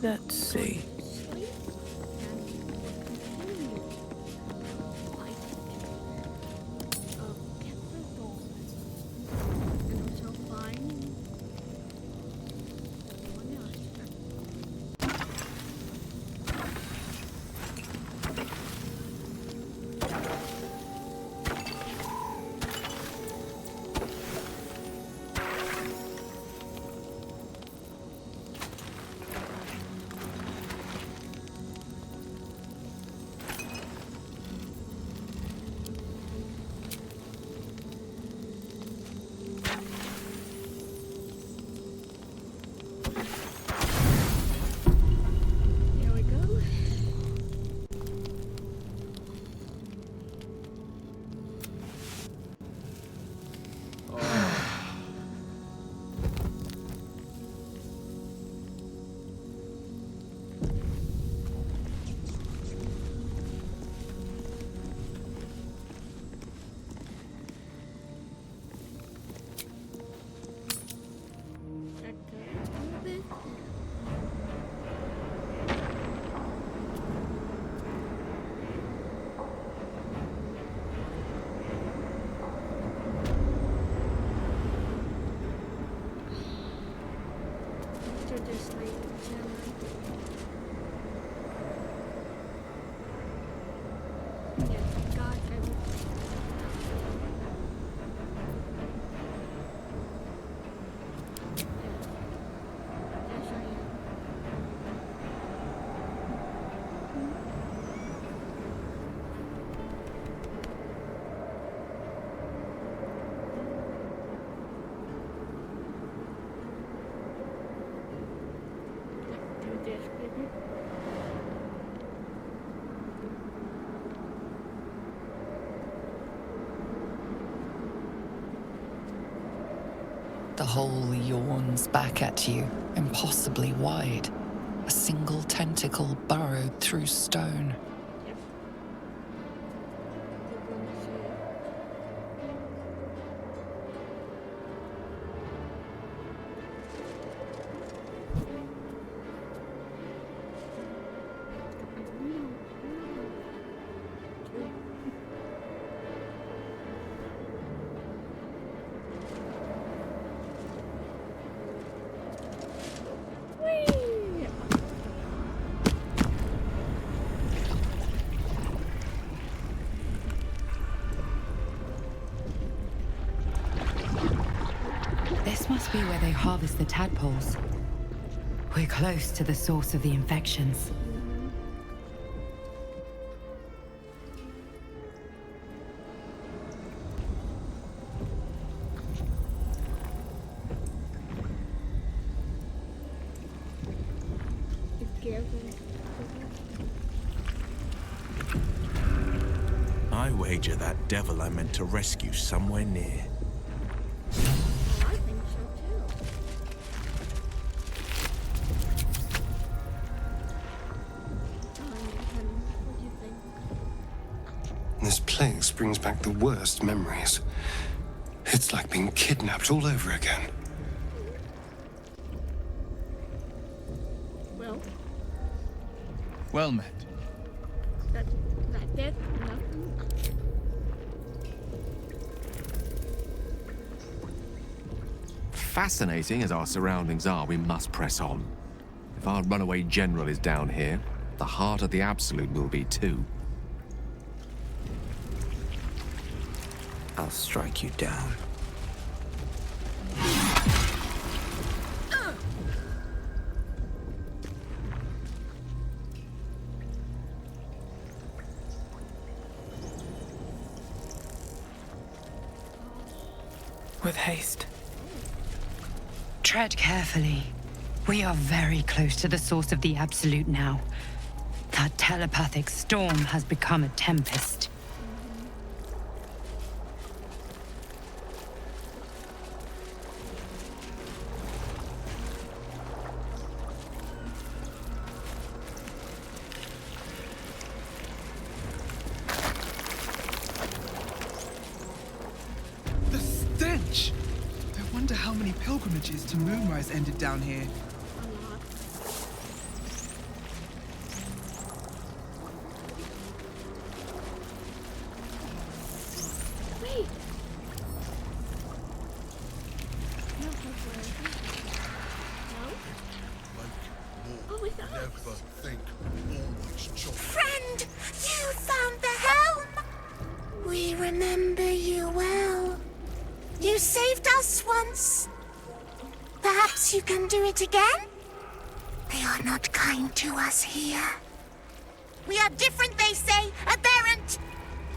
Let's see. The hole yawns back at you, impossibly wide. A single tentacle burrowed through stone. This must be where they harvest the tadpoles. We're close to the source of the infections. I wager that devil I meant to rescue somewhere near. I think so too. What do you think? This place brings back the worst memories. It's like being kidnapped all over again. Well, Well met. that dead? Nothing. Fascinating as our surroundings are, we must press on. If our runaway general is down here, the heart of the Absolute will be too. I'll strike you down. With haste. Tread carefully. We are very close to the source of the Absolute now. That telepathic storm has become a tempest. The stench! I wonder how many pilgrimages to Moonrise ended down here. You found the helm! We remember you well. You saved us once. Perhaps you can do it again? They are not kind to us here. We are different, they say, aberrant.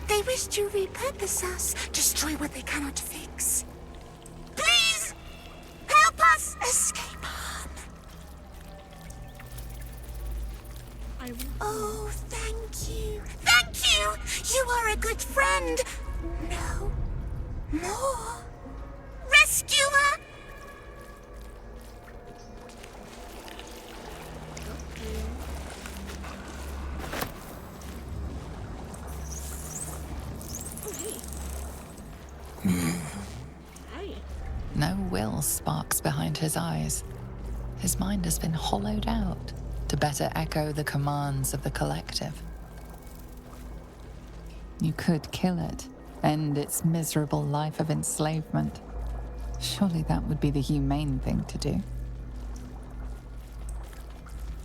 They wish to repurpose us, destroy what they cannot fix. Please, help us escape harm. I will. Oh, thank you. Thank you! You are a good friend. No. More. Rescuer! Oh, hey. Hey. No will sparks behind his eyes. His mind has been hollowed out to better echo the commands of the collective. You could kill it, end its miserable life of enslavement. Surely that would be the humane thing to do.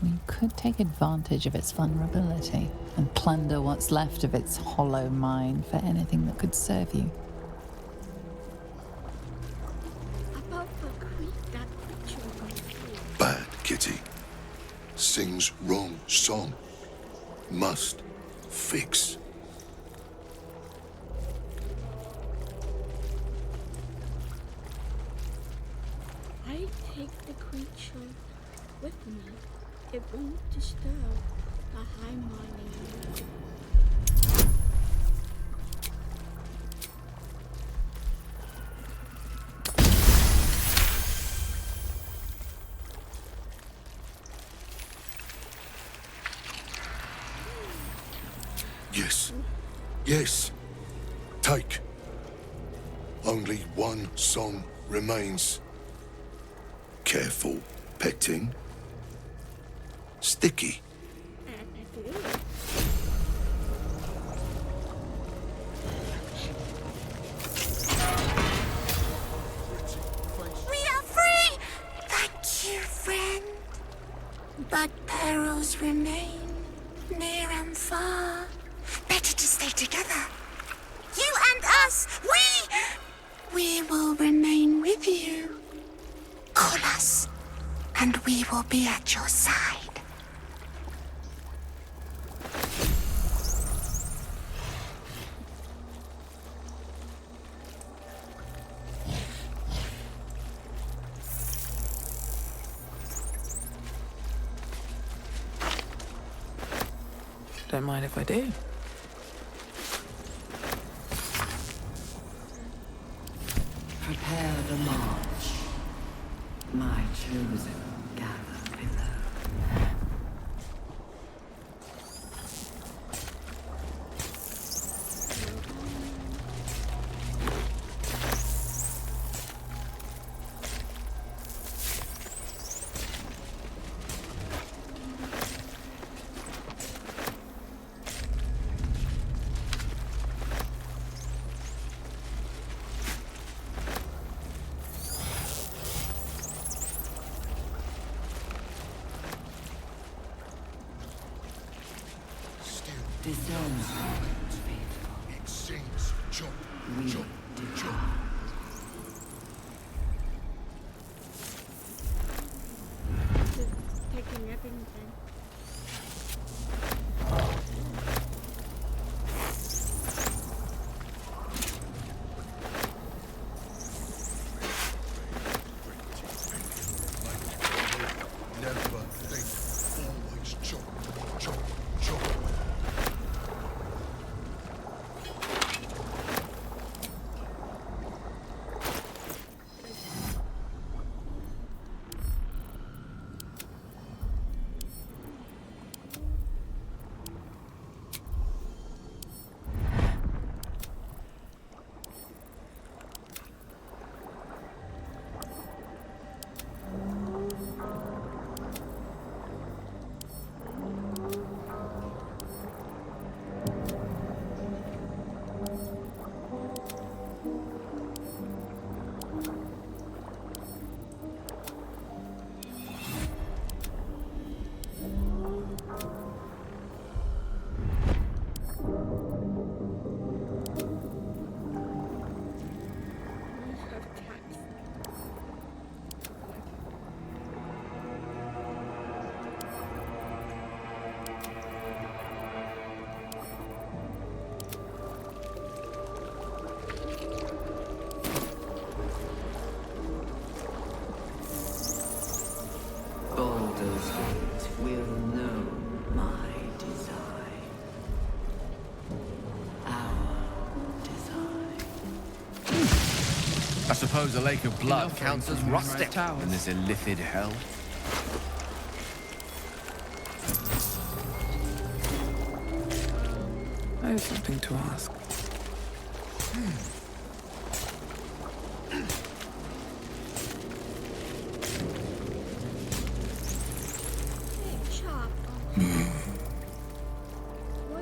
You could take advantage of its vulnerability and plunder what's left of its hollow mind for anything that could serve you. About the that creature went through. Bad kitty. Sings wrong song. Must fix. I take the creature with me. It won't disturb the high mining. Yes. Yes. Take. Only one song remains. Careful petting. Sticky. We are free! Thank you, friend. But perils remain, near and far. Better to stay together. You and us, we will remain with you. Call us, and we will be at your side. Don't mind if I do. Prepare the march. My chosen gather below. Discern, faithful. It sings chop, We chop, chop. depart. Just taking everything. Never think. Always chop, chop, chop. suppose a lake of blood Enough counts as from rustic towers. in this illithid hell. I have something to ask. Chop.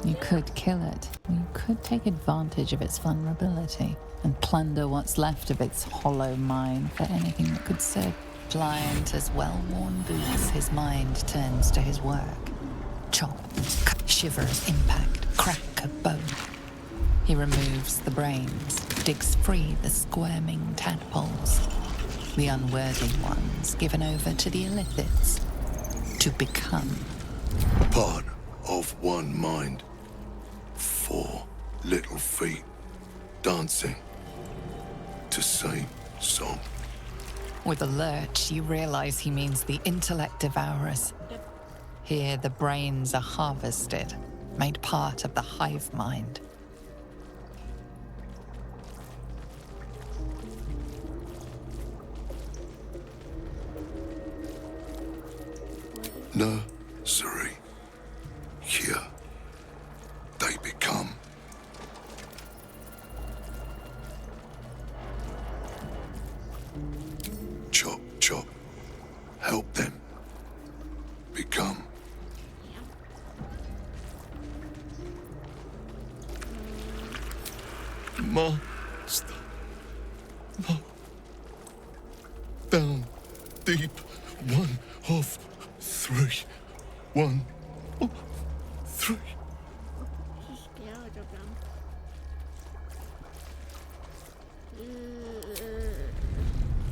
You could kill it, or you could take advantage of its vulnerability and plunder what's left of its hollow mind for anything that could serve. Pliant as well-worn boots, his mind turns to his work. Chop, cut, shiver of impact, crack of bone. He removes the brains, digs free the squirming tadpoles, the unworthy ones given over to the illithids to become. Part of one mind. 4 little feet dancing to same song. With a lurch, you realize he means the intellect devourers. Here, the brains are harvested, made part of the hive mind. Nursery. Here they become. Chop, chop. Help them become. Monster. Low. Down. Deep. 1 of 3. 1 of 3. She's scared of them.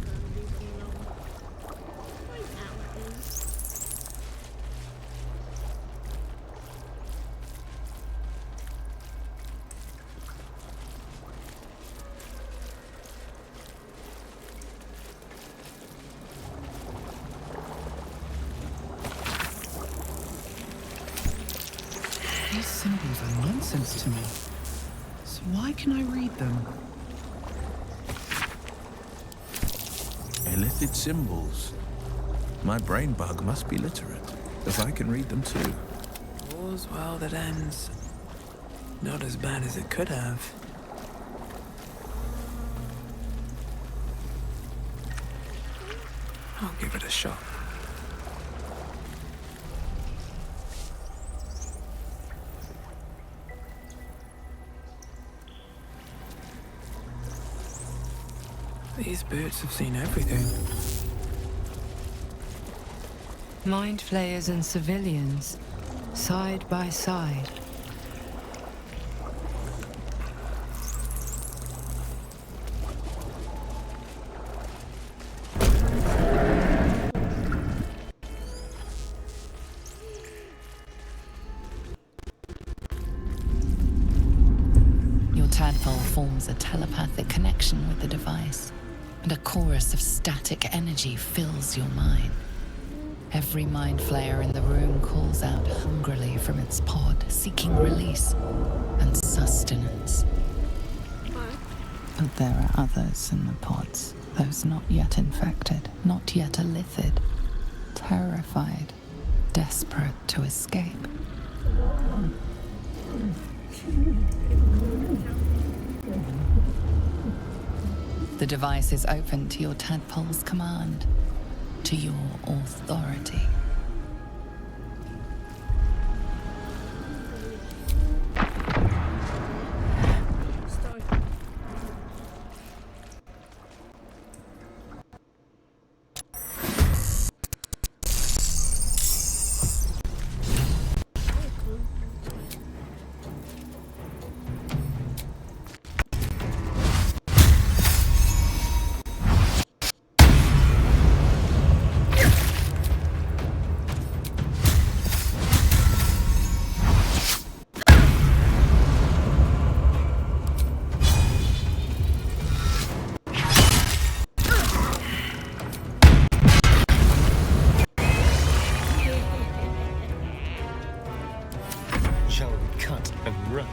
Can't leave them alone. Why nowadays? These symbols are nonsense to me. So why can I read them? Illithid symbols. My brain bug must be literate, as I can read them too. All's well that ends. Not as bad as it could have. I'll give it a shot. These birds have seen everything. Mind flayers and civilians, side by side. Your tadpole forms a telepathic connection with the device, and a chorus of static energy fills your mind. Every mind flayer in the room calls out hungrily from its pod, seeking release and sustenance. But there are others in the pods, those not yet infected, not yet illithid, terrified, desperate to escape. The device is open to your tadpole's command, to your authority. Start. Shall we cut and run?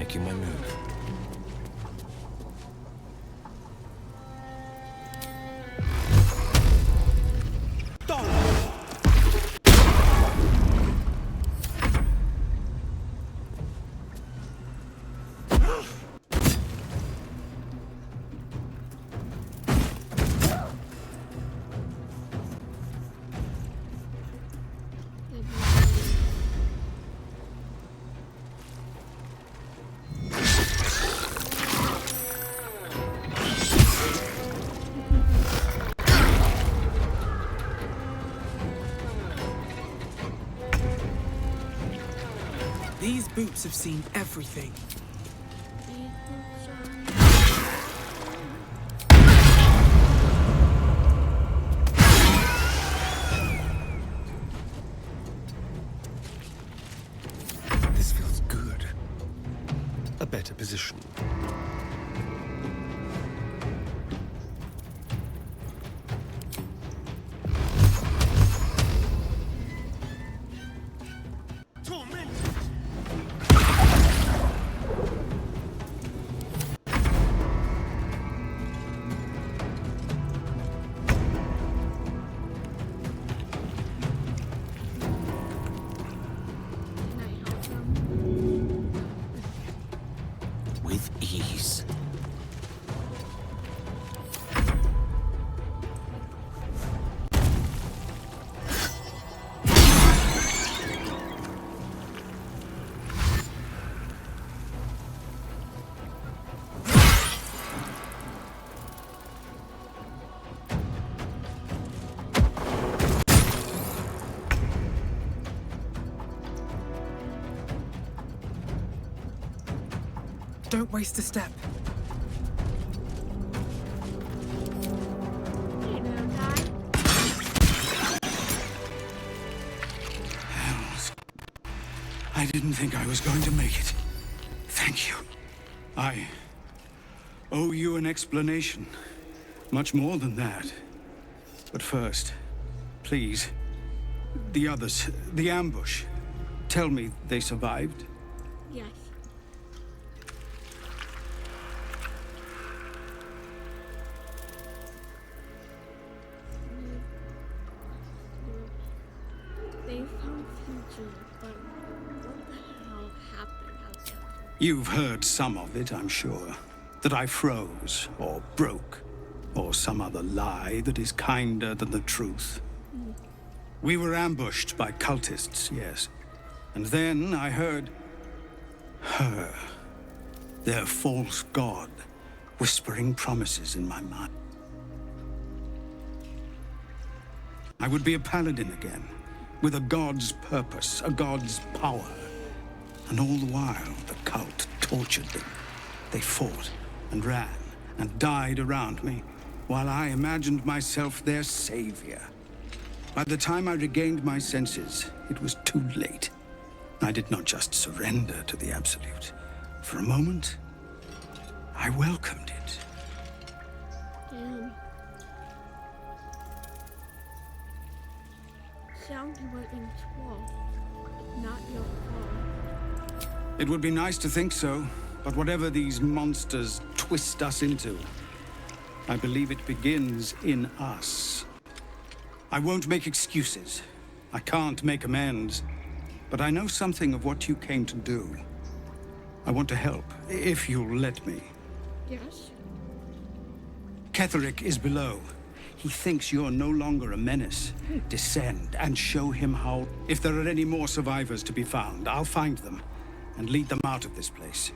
making my move. These boots have seen everything. This feels good. A better position. With ease. Don't waste a step. Hells. I didn't think I was going to make it. Thank you. I owe you an explanation. Much more than that. But first, please, the others, the ambush. Tell me they survived? Yes. They found future, but what the hell happened out there? You've heard some of it, I'm sure. That I froze, or broke, or some other lie that is kinder than the truth. We were ambushed by cultists, yes. And then I heard her, their false god, whispering promises in my mind. I would be a paladin again, with a god's purpose, a god's power. And all the while, the cult tortured them. They fought and ran and died around me, while I imagined myself their savior. By the time I regained my senses, it was too late. I did not just surrender to the Absolute. For a moment, I welcomed it. Damn. Sounds were in 12, not your fault. It would be nice to think so, but whatever these monsters twist us into, I believe it begins in us. I won't make excuses. I can't make amends. But I know something of what you came to do. I want to help, if you'll let me. Yes? Ketheric is below. He thinks you're no longer a menace. Descend and show him how. If there are any more survivors to be found, I'll find them and lead them out of this place.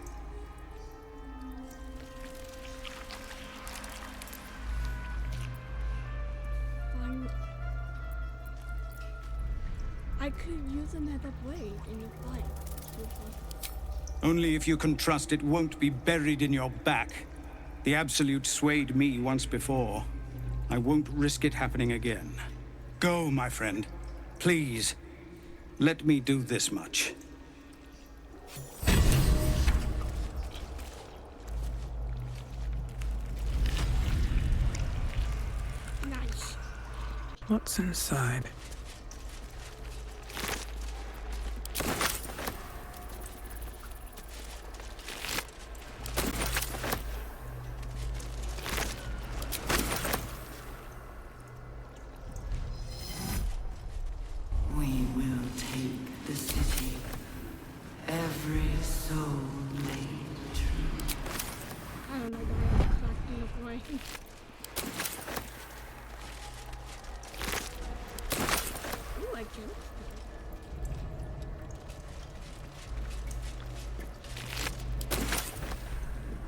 I could use another blade in your fight. Only if you can trust it won't be buried in your back. The Absolute swayed me once before. I won't risk it happening again. Go, my friend. Please, let me do this much. Nice. What's inside?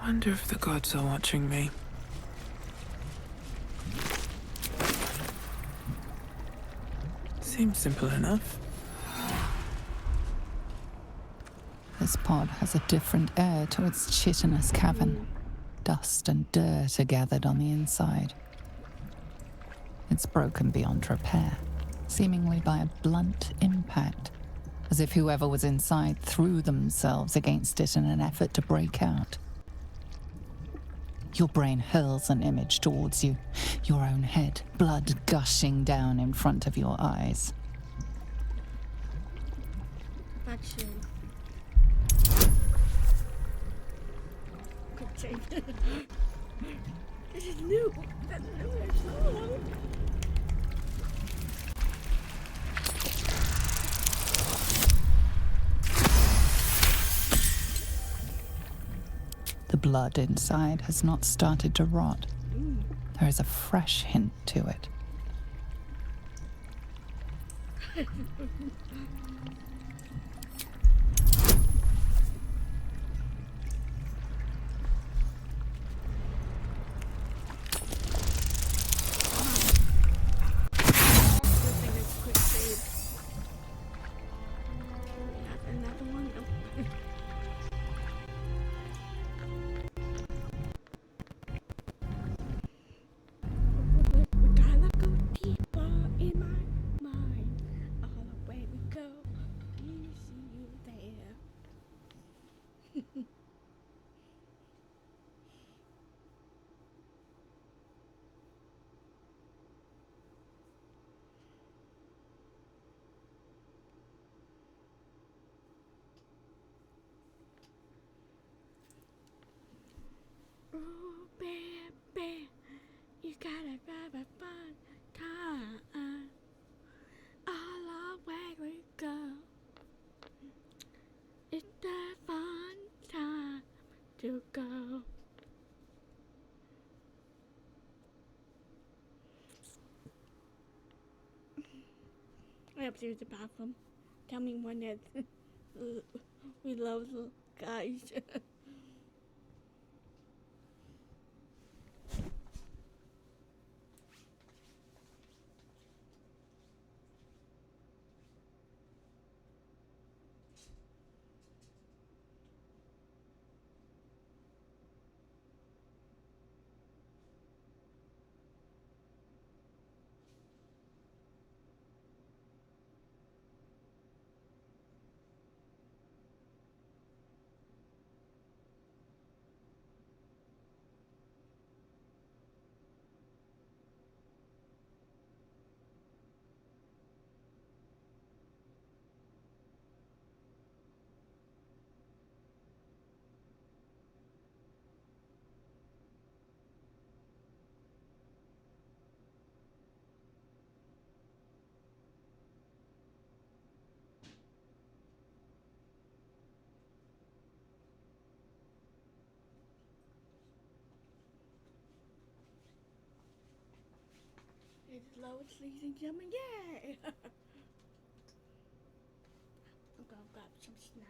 wonder if the gods are watching me. Seems simple enough. This pod has a different air to its chitinous cavern. Dust and dirt are gathered on the inside. It's broken beyond repair, seemingly by a blunt impact, as if whoever was inside threw themselves against it in an effort to break out. Your brain hurls an image towards you, your own head, blood gushing down in front of your eyes. Action. Quick save. This is new. That's new. It's so long. The blood inside has not started to rot. There is a fresh hint to it. Oh, baby, you gotta grab a fun time. All the way we go. It's the fun time to go. I have to use the bathroom. Tell me when that we love the guys. It's Lois, ladies and gentlemen, yay! I'm gonna grab some snacks.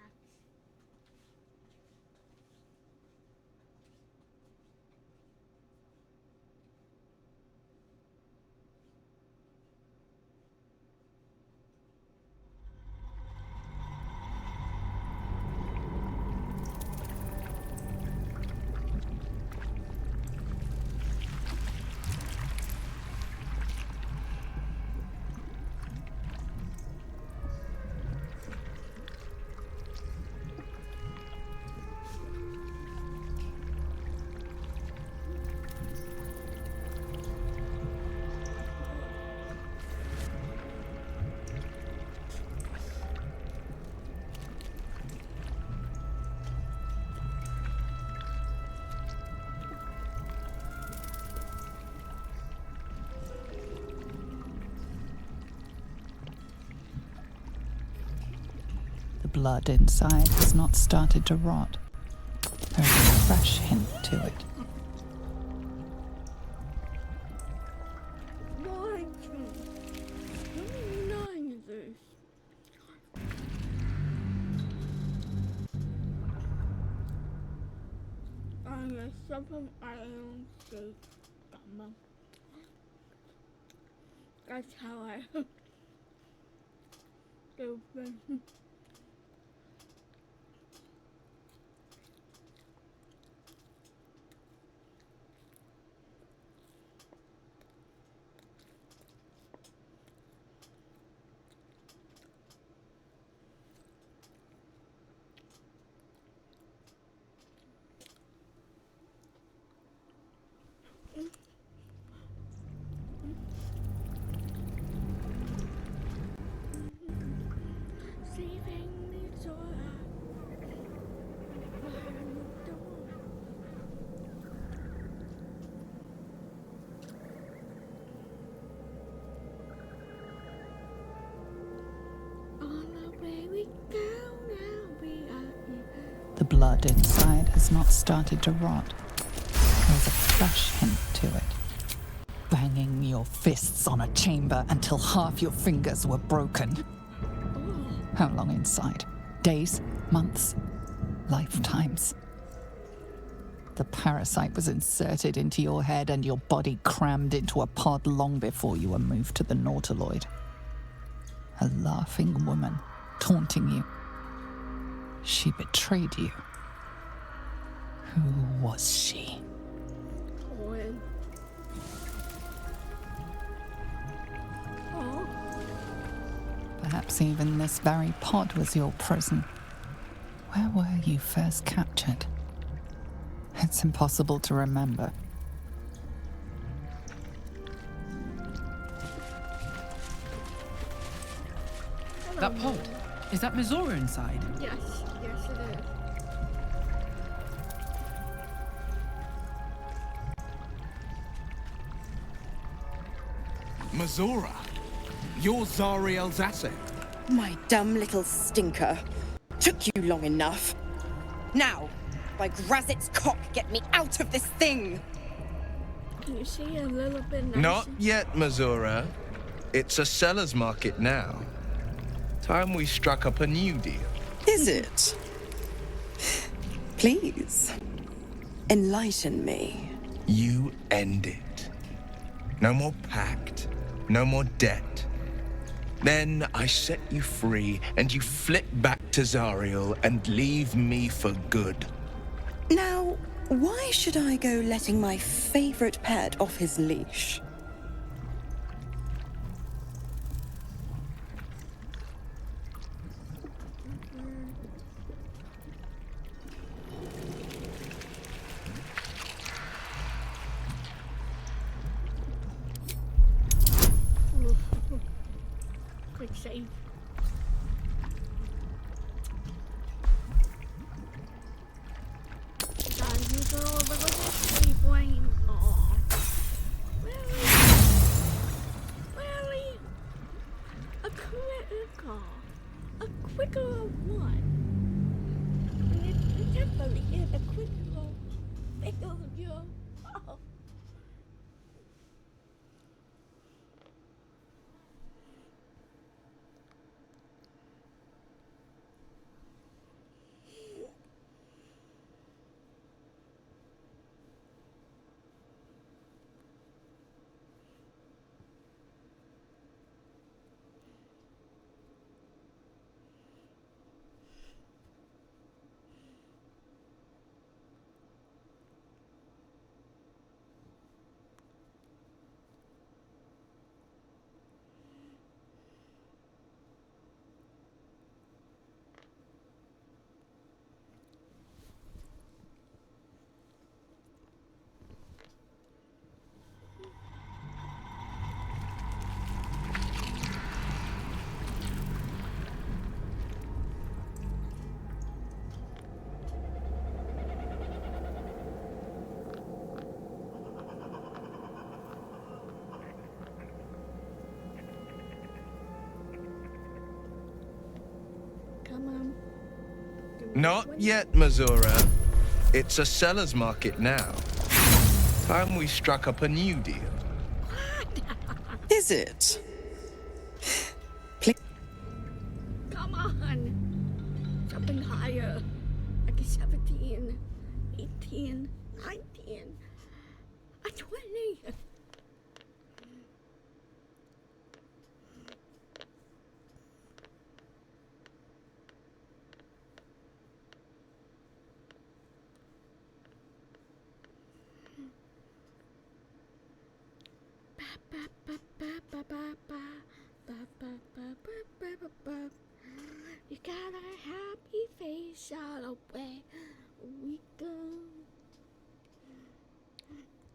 The blood inside has not started to rot. There is a fresh hint to it. trying to something I don't see. That's how I do things. Saving me so The blood inside has not started to rot. There's a fresh hint to it. Banging your fists on a chamber until half your fingers were broken. How long inside? Days? Months? Lifetimes? The parasite was inserted into your head and your body crammed into a pod long before you were moved to the Nautiloid. A laughing woman, taunting you. She betrayed you. Who was she? Perhaps even this very pod was your prison. Where were you first captured? It's impossible to remember. That pod, is that Mizora inside? Yes, yes it is. Mizora, you're Zariel's asset. My dumb little stinker. Took you long enough. Now, by Grazit's cock, get me out of this thing! Can you see a little bit nicer? Not yet, Mizora. It's a seller's market now. Time we struck up a new deal. Is it? Please, enlighten me. You end it. No more pact, no more debt. Then I set you free, and you flit back to Zariel and leave me for good. Now, why should I go letting my favorite pet off his leash? Quick save. Guys, you go over with this tree brain. Aw. Really? A critical. A quicker one. It's definitely is a critical. Failure. Oh. Not yet, Mizora. It's a seller's market now. Time we struck up a new deal. Is it? Come on. Something higher. Like a 17, 18. You got a happy face all away we go.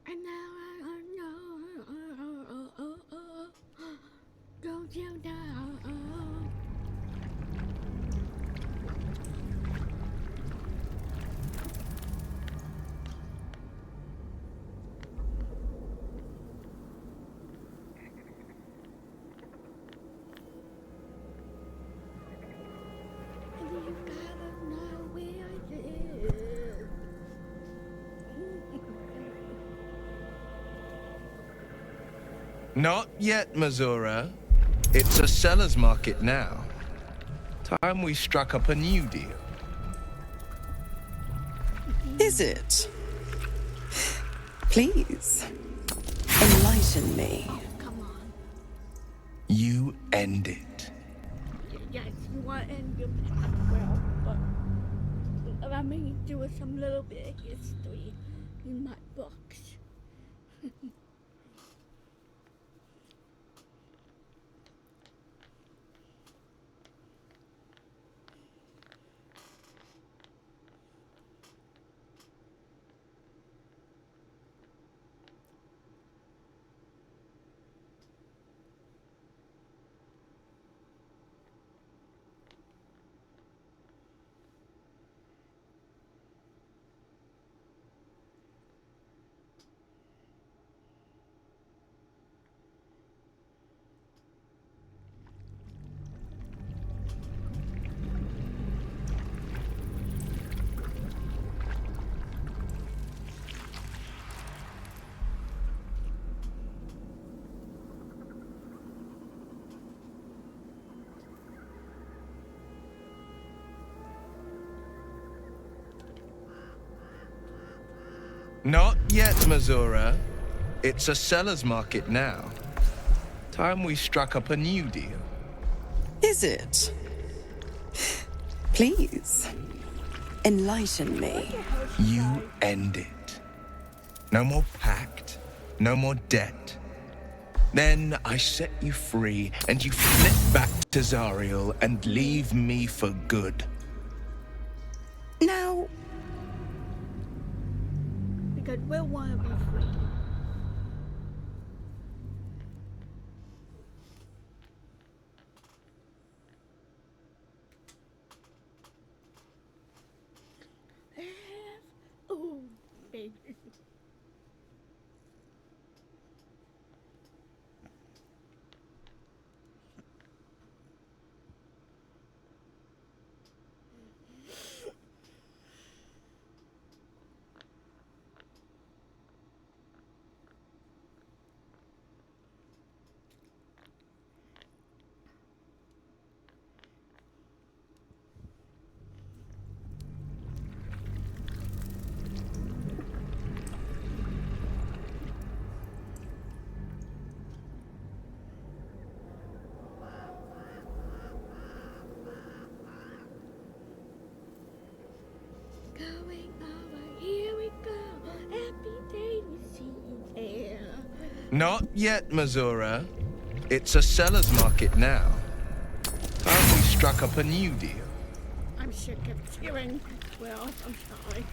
And now I know, don't you know? And you gotta know where I live. Not yet, Mazura. It's a seller's market now. Time we struck up a new deal. Is it? Please, enlighten me. Come on. You end it. Yes, you want to end your path well, but I mean, do some little bit of history in my books. Not yet, Mazura. It's a seller's market now. Time we struck up a new deal. Is it? Please, enlighten me. You end it. No more pact, no more debt. Then I set you free, and you flit back to Zariel and leave me for good. Now, Because we want to be free. Oh, baby. Going over, here we go. Happy day to see you there. Not yet, Mazura. It's a seller's market now. Time we struck up a new deal. I'm sick of hearing. Well, I'm sorry.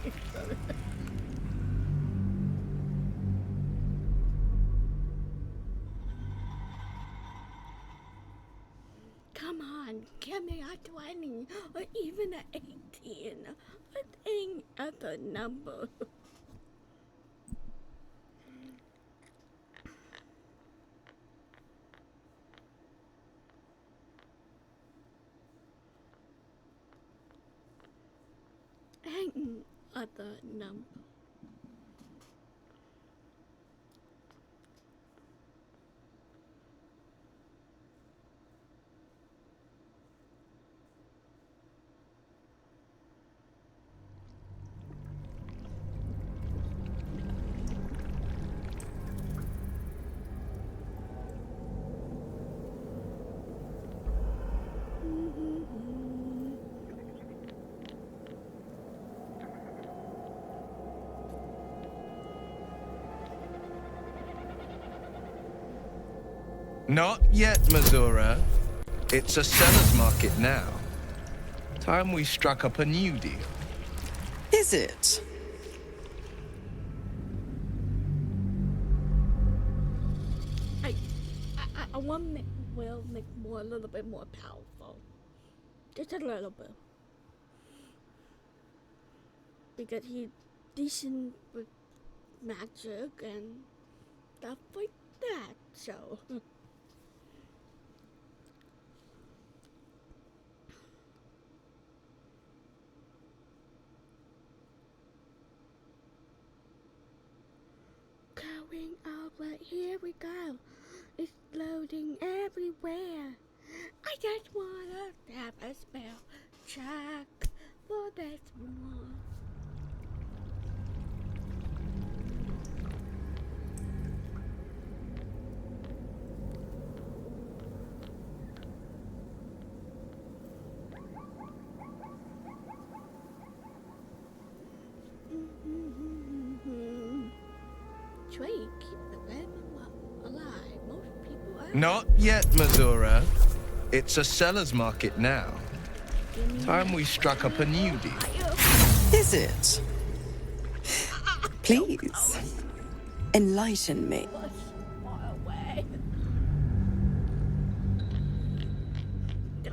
Come on, give me a 20 or even an 18. But any other number. Any other number. Not yet, Mazura. It's a seller's market now. Time we struck up a new deal. Is it? I want to make Will make more a little bit more powerful. Just a little bit. Because he's decent with magic and stuff like that, so. Going over, here we go. It's loading everywhere. I just wanna have a spell check for this one. Trade, keep the venom alive. Most people are. Not yet, Mazura. It's a seller's market now. Time we struck up a new deal. Is it? Please, enlighten me. Far away.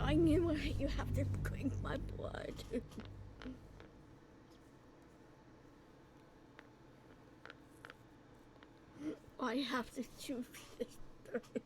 I knew you have to drink my blood. I have to choose this thing.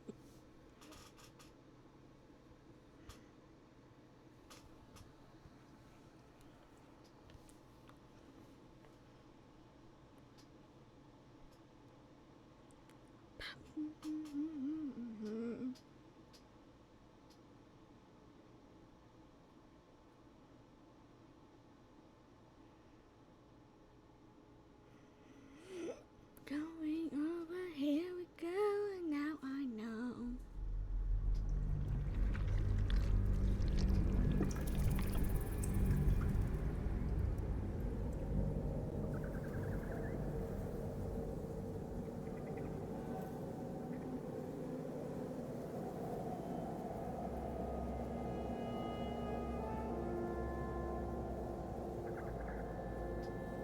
Going over, here we go, and now I know.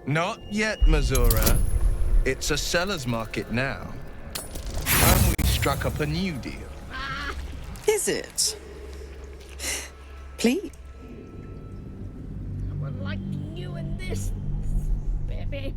Not yet, Mazura. It's a seller's market now. Time we struck up a new deal. Is it? Please. I would like you in this, baby.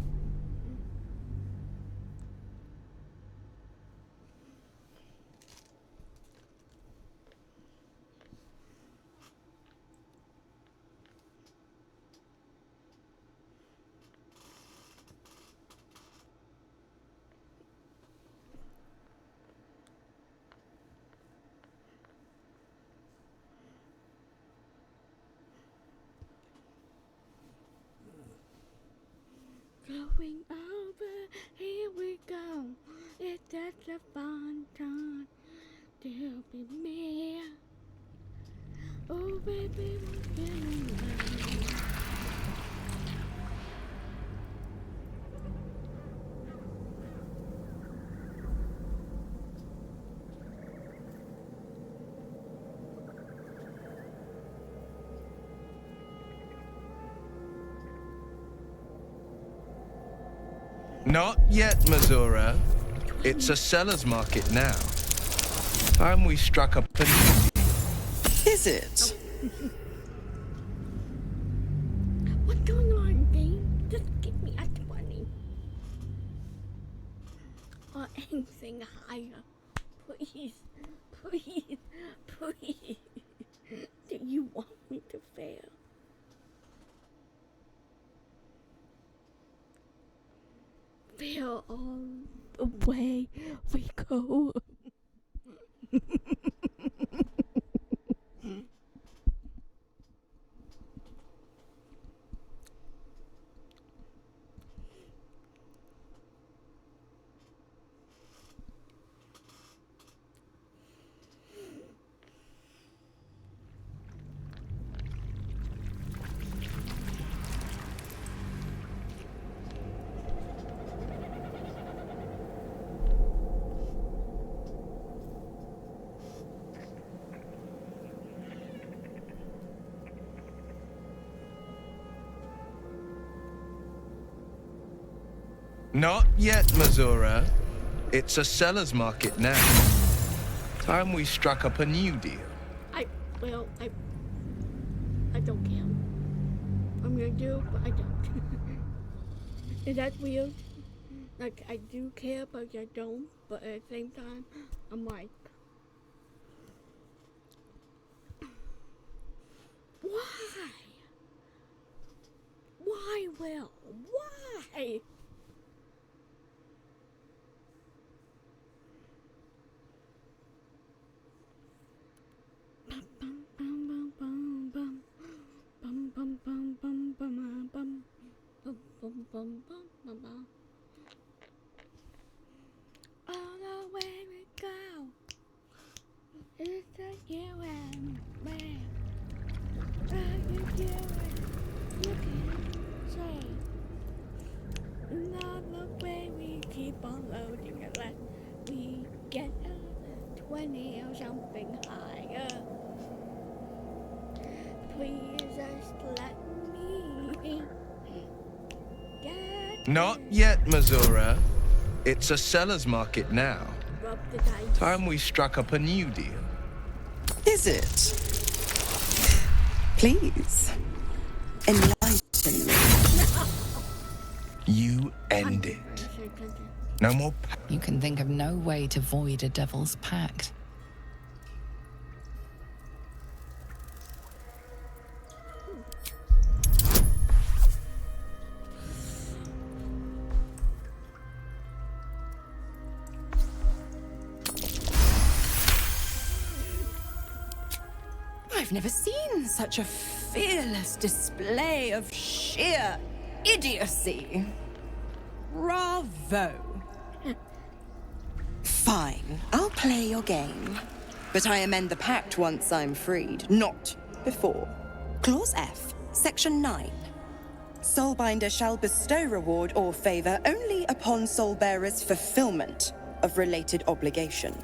Going over, here we go. It's such a fun time to be me. Oh, baby, we're getting away. Not yet, Mazura. It's a seller's market now. Time we struck up a new deal. Is it? What's going on, game? Just give me a 20. Or anything higher. Please, please, please. Do you want me to fail? Fail all the way we go. Not yet, Mazura. It's a seller's market now. Time we struck up a new deal. I don't care. I'm gonna do, but I don't. Is that weird? Like, I do care, but I don't. But at the same time, I'm like, why? Why, Will? Why? All the way we go, it's just you and me. You do it, you can say. Not the way we keep on loading it, like we get 20 or something higher. Please just let me get Not yet, Mazura. It's a seller's market now. rub the dice. Time we struck up a new deal. Is it? Please, enlighten me. You end it. No more. You can think of no way to void a devil's pact. I've never seen such a fearless display of sheer idiocy. Bravo. Fine, I'll play your game. But I amend the pact once I'm freed, not before. Clause F, Section 9. Soulbinder shall bestow reward or favor only upon soulbearer's fulfillment of related obligation.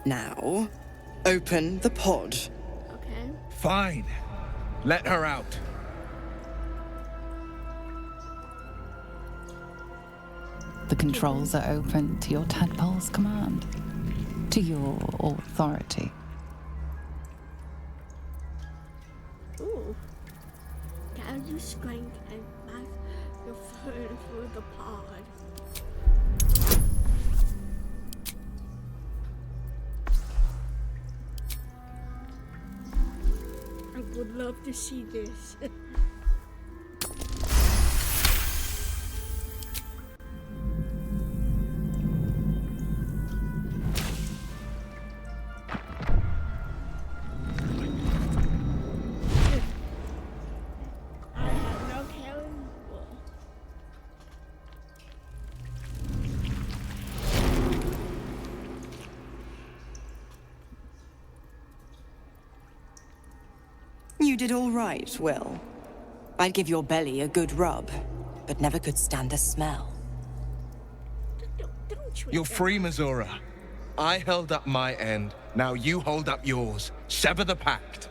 Now, open the pod. Okay. Fine. Let her out. The controls are open to your tadpole's command, to your authority. Ooh. Can you strength and mass your fur through the pod? I would love to see this. I have no caring. You did all right, Will. I'd give your belly a good rub, but never could stand the smell. Don't You're free, Mazura. I held up my end. Now you hold up yours. Sever the pact.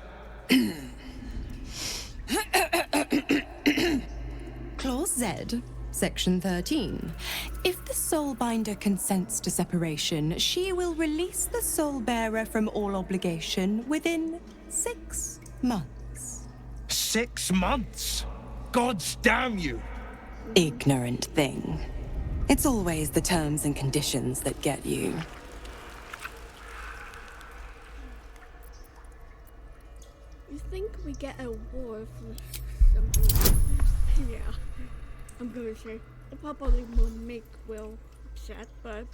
Clause Z, Section 13. If the Soulbinder consents to separation, she will release the Soulbearer from all obligation within 6 months. 6 months? Gods damn you! Ignorant thing. It's always the terms and conditions that get you. You think we get a war for something? Yeah, I'm gonna say it probably will make Will upset, but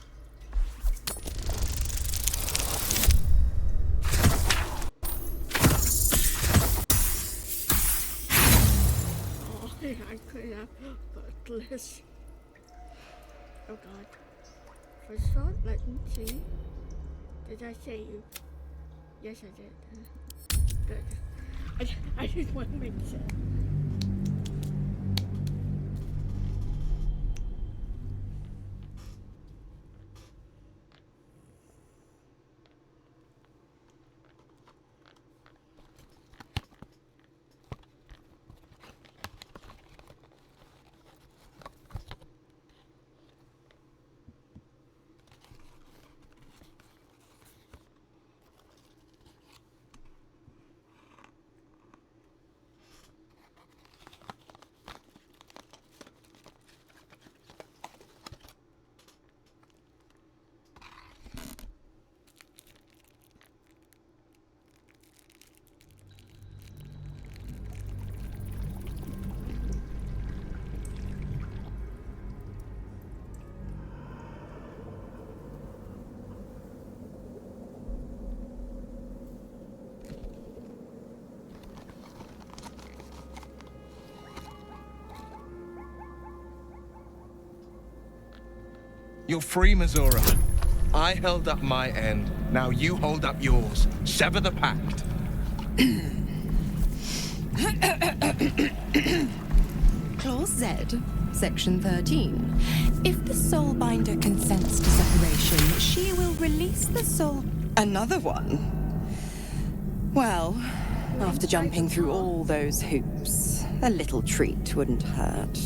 oh, I could have put this. Oh God! First thought, let me see. Did I say you? Yes, I did. Good. I just want to make sure. You're free, Missoura. I held up my end. Now you hold up yours. Sever the pact. Clause Z, Section 13. If the Soulbinder consents to separation, she will release the soul... Another one? Well, after jumping through all those hoops, a little treat wouldn't hurt.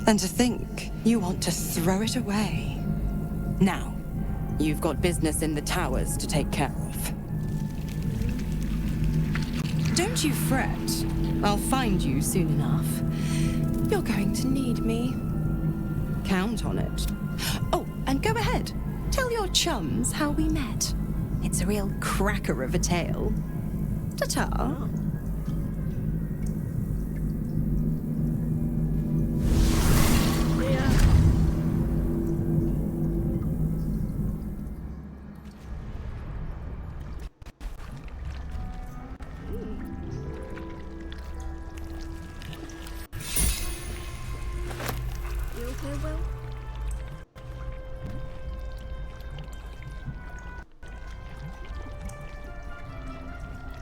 And to think you want to throw it away. Now, you've got business in the towers to take care of. Don't you fret. I'll find you soon enough. You're going to need me. Count on it. Oh, and go ahead. Tell your chums how we met. It's a real cracker of a tale. Ta-ta.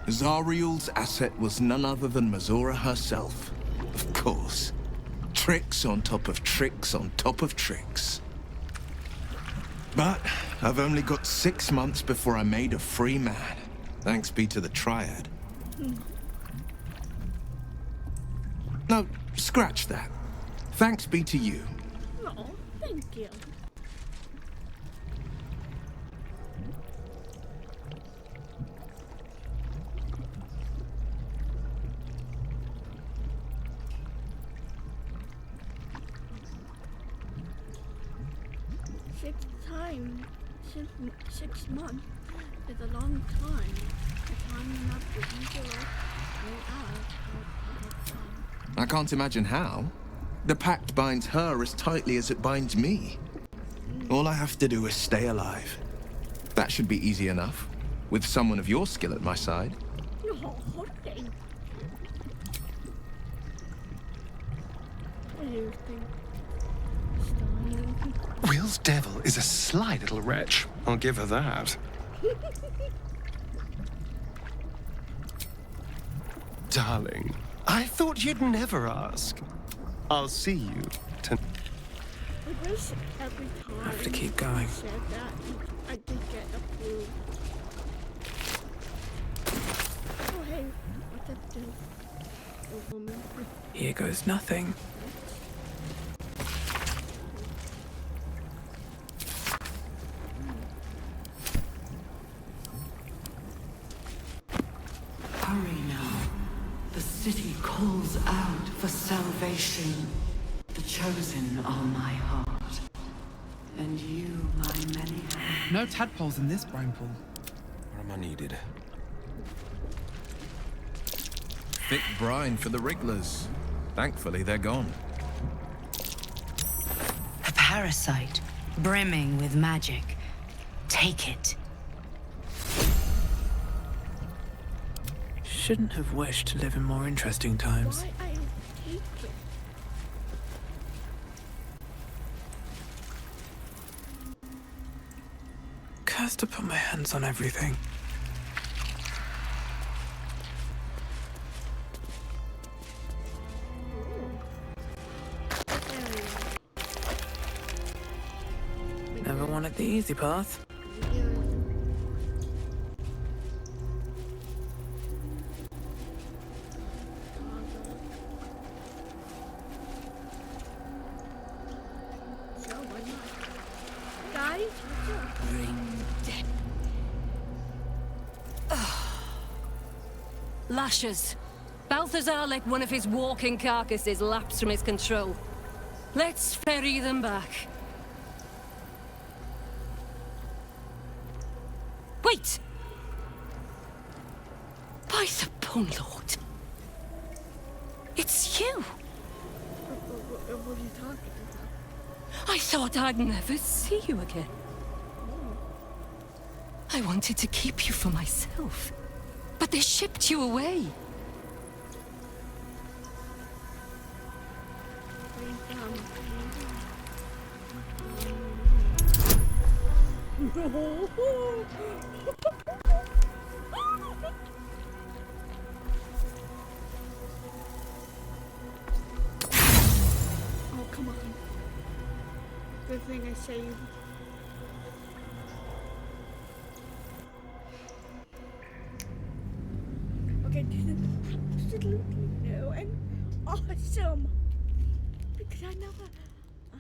Zariel's asset was none other than Missoura herself. Of course. Tricks on top of tricks on top of tricks. But I've only got 6 months before I'm made a free man. Thanks be to the Triad. No, scratch that. Thanks be to you. Oh, thank you. Six months is a long time. A time enough to easily go out. I can't imagine how. The pact binds her as tightly as it binds me. All I have to do is stay alive. That should be easy enough, with someone of your skill at my side. No, okay. What do you think? Will's devil is a sly little wretch. I'll give her that. Darling, I thought you'd never ask. I'll see you tonight. I wish every time I have to keep going. I said that, I did get approved. Oh, hey, what's up, dude? Oh, woman. Here goes nothing. Hurry now. The city calls out for salvation. The chosen are my heart. And you, my many hands. No tadpoles in this brine pool. Where am I needed? Thick brine for the wrigglers. Thankfully, they're gone. A parasite, brimming with magic. Take it. Shouldn't have wished to live in more interesting times. Why I take it? Cursed to put my hands on everything. Never wanted the easy path. Lashes. Balthazar let one of his walking carcasses lapse from his control. Let's ferry them back. Wait! By the bone lord. It's you. What are you talking about? I thought I'd never see you again. I wanted to keep you for myself, but they shipped you away. Oh, come on. Good thing I saved. Okay, this is absolutely new and awesome. Because I never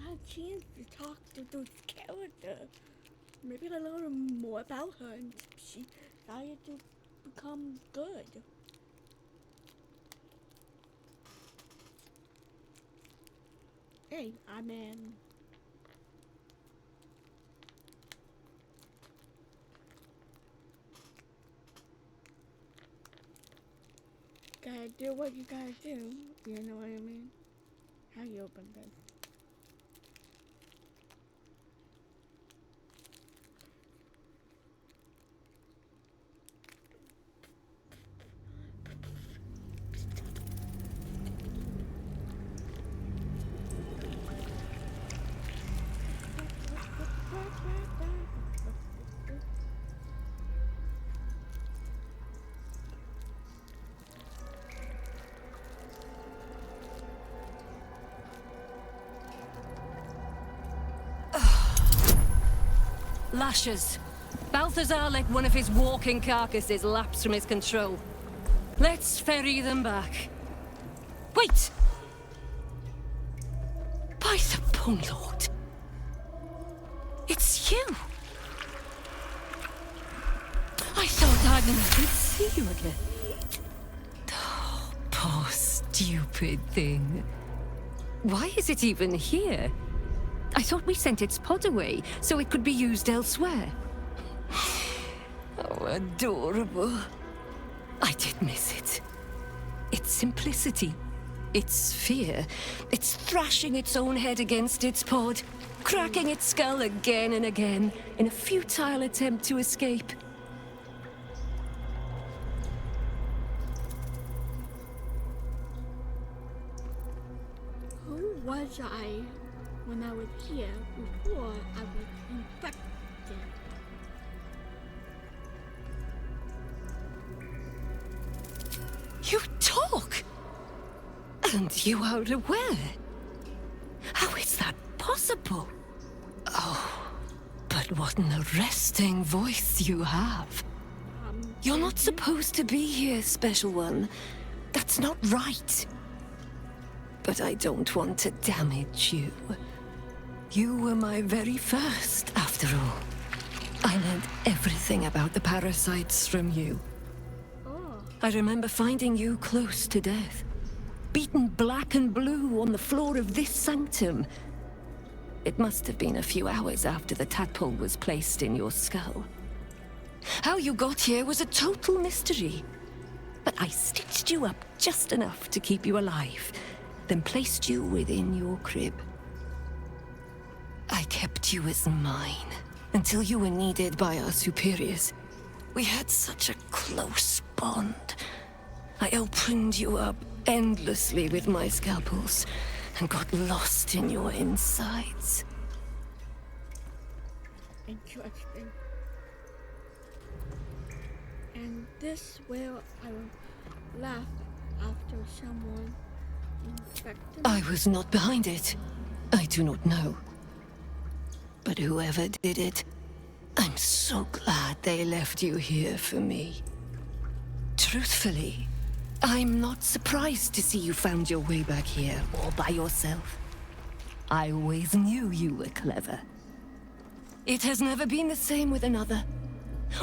had a chance to talk to those characters. Maybe I learn more about her and she decided to become good. Hey, I'm in. Gotta do what you gotta do. You know what I mean? How you open this? Lashes. Balthazar let one of his walking carcasses lapse from his control. Let's ferry them back. Wait! By the bone lord. It's you. I thought I'd never see you again. Oh, poor stupid thing. Why is it even here? I thought we sent its pod away so it could be used elsewhere. Oh, adorable. I did miss it. Its simplicity, its fear, its thrashing its own head against its pod, cracking its skull again and again in a futile attempt to escape. Who was I when I was here before I was infected? You talk! And you are aware? How is that possible? Oh, but what an arresting voice you have. You're not supposed to be here, Special One. That's not right. But I don't want to damage you. You were my very first, after all. I learned everything about the parasites from you. I remember finding you close to death, beaten black and blue on the floor of this sanctum. It must have been a few hours after the tadpole was placed in your skull. How you got here was a total mystery, but I stitched you up just enough to keep you alive, then placed you within your crib. I kept you as mine until you were needed by our superiors. We had such a close bond. I opened you up endlessly with my scalpels and got lost in your insides. Interesting. And this where I left after someone infected me? I was not behind it. I do not know. But whoever did it, I'm so glad they left you here for me. Truthfully, I'm not surprised to see you found your way back here all by yourself. I always knew you were clever. It has never been the same with another.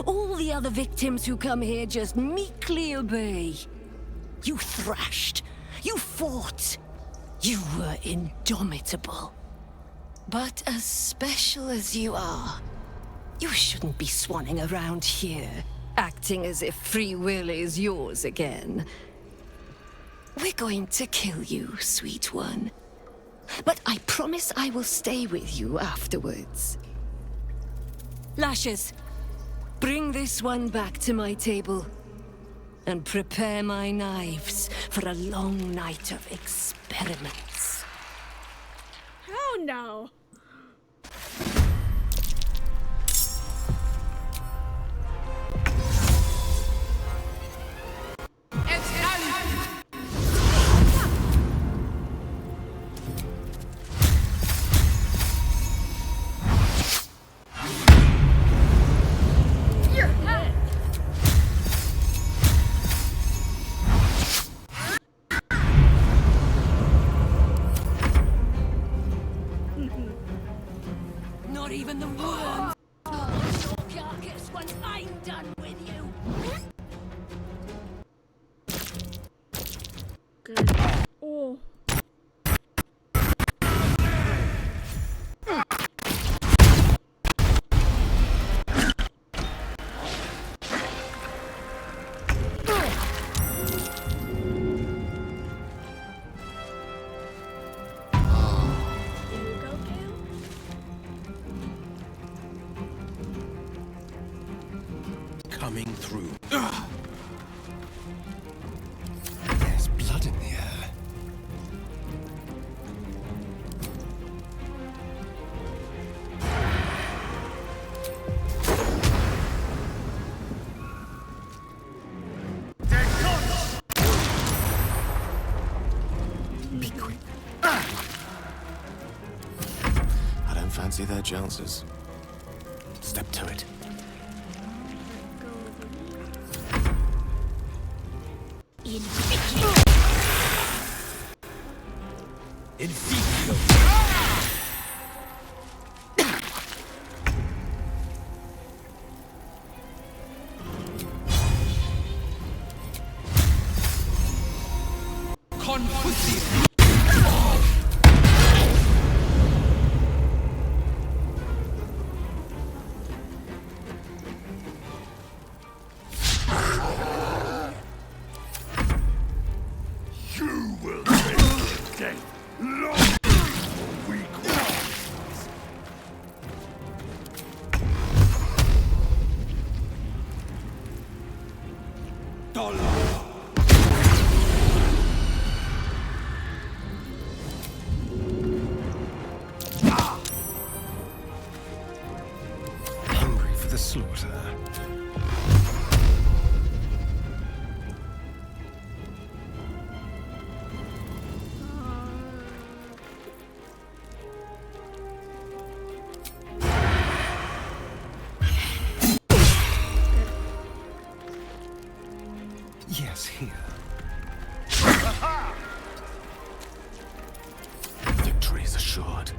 All the other victims who come here just meekly obey. You thrashed. You fought. You were indomitable. But as special as you are, You shouldn't be swanning around here, acting as if free will is yours again. We're going to kill you, sweet one. But I promise I will stay with you afterwards. Lashes, bring this one back to my table. And prepare my knives for a long night of experiments. Hell no. Not even the worms will your carcass when I'm done with you. Good. Oh. Coming through. There's blood in the air. Be quick. I don't fancy their chances. Step to it. Inficio. Confusio. You will take death long for weak ones. Hungry for the slaughter. Yes, here. Victory is assured.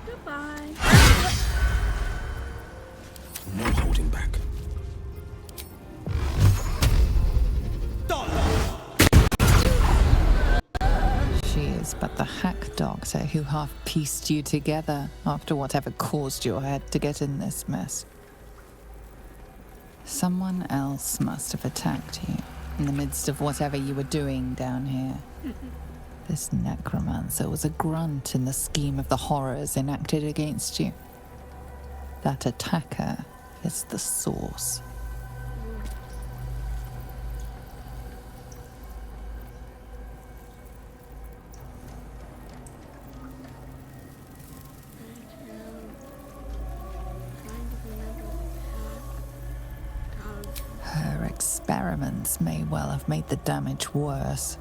Goodbye. No holding back. She is but the hack doctor who half pieced you together after whatever caused your head to get in this mess. Someone else must have attacked you in the midst of whatever you were doing down here. This necromancer was a grunt in the scheme of the horrors enacted against you. That attacker is the source. Her experiments may well have made the damage worse.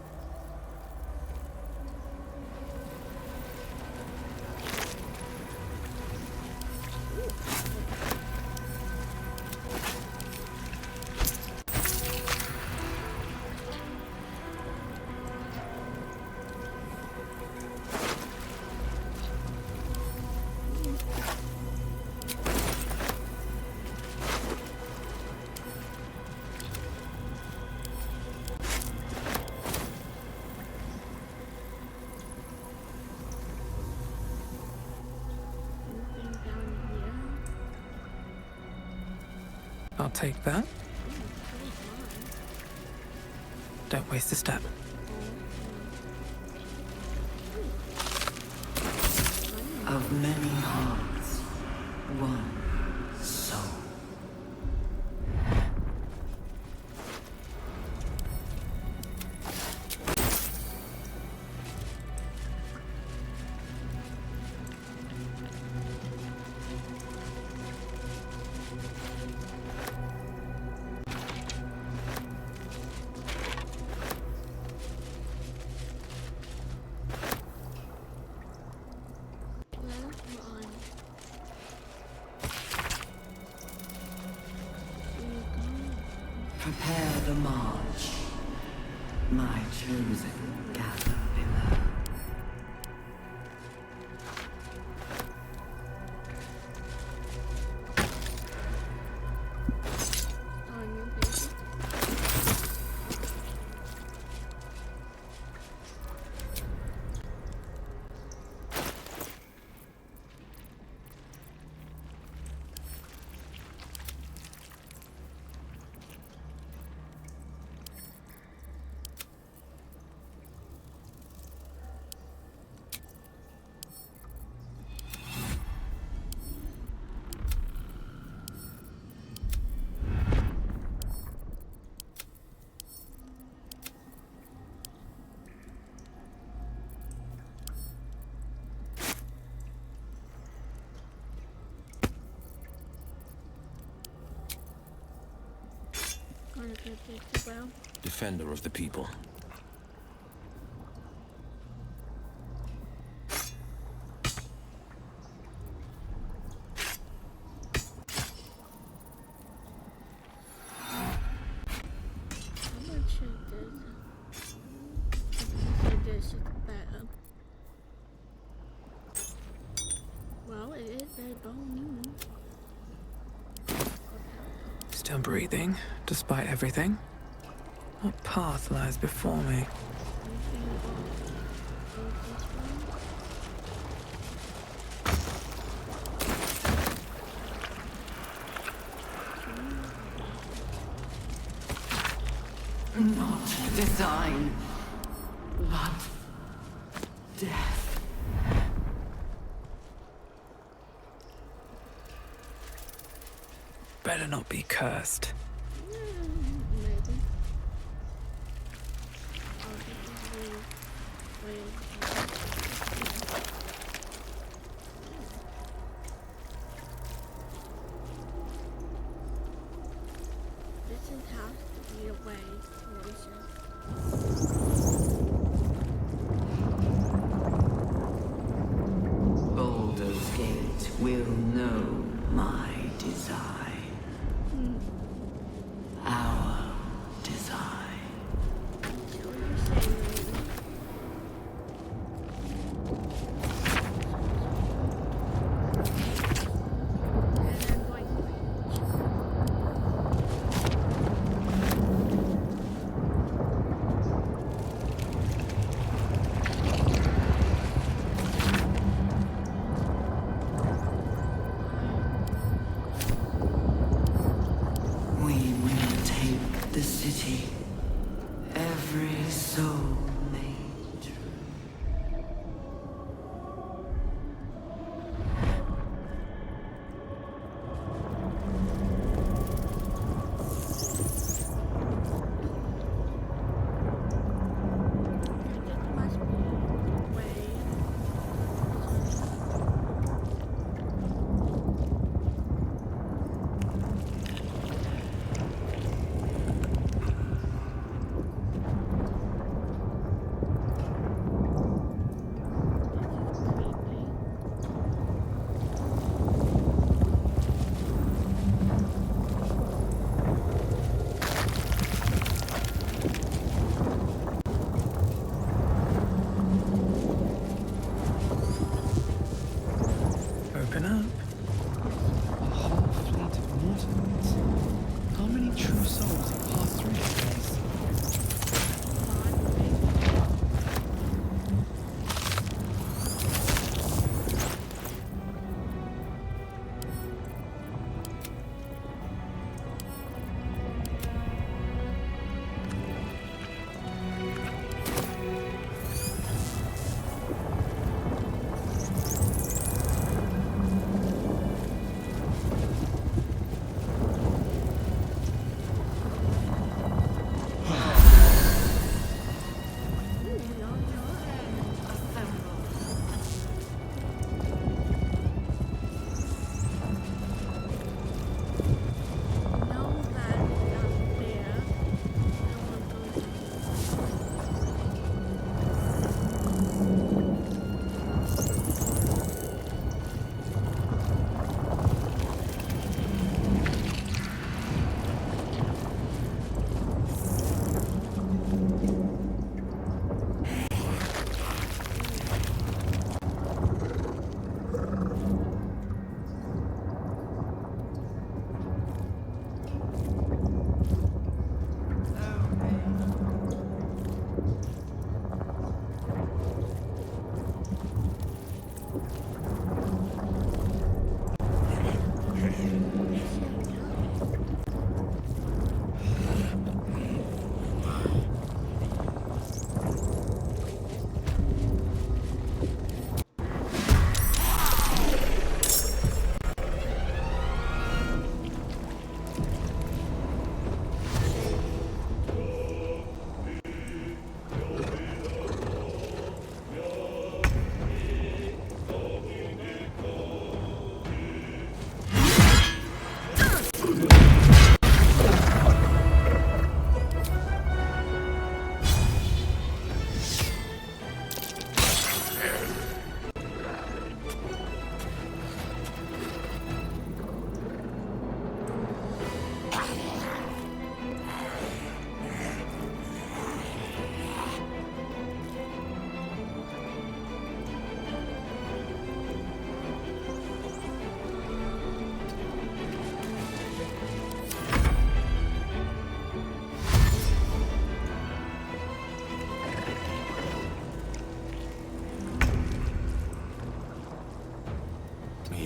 I'll take that. Don't waste a step. Of many hearts, one soul. Prepare the march. My chosen gather below. Defender of the people. Well, it is very bone. Still breathing, despite everything. What path lies before me? Not design, but death. Better not be cursed. Baldur's Gate will know my design. Our design.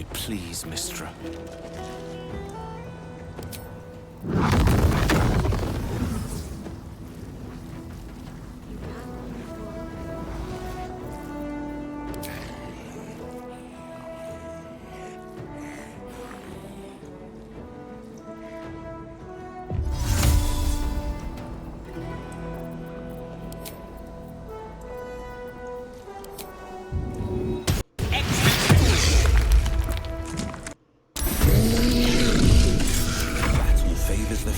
you please, Mistra? Favors the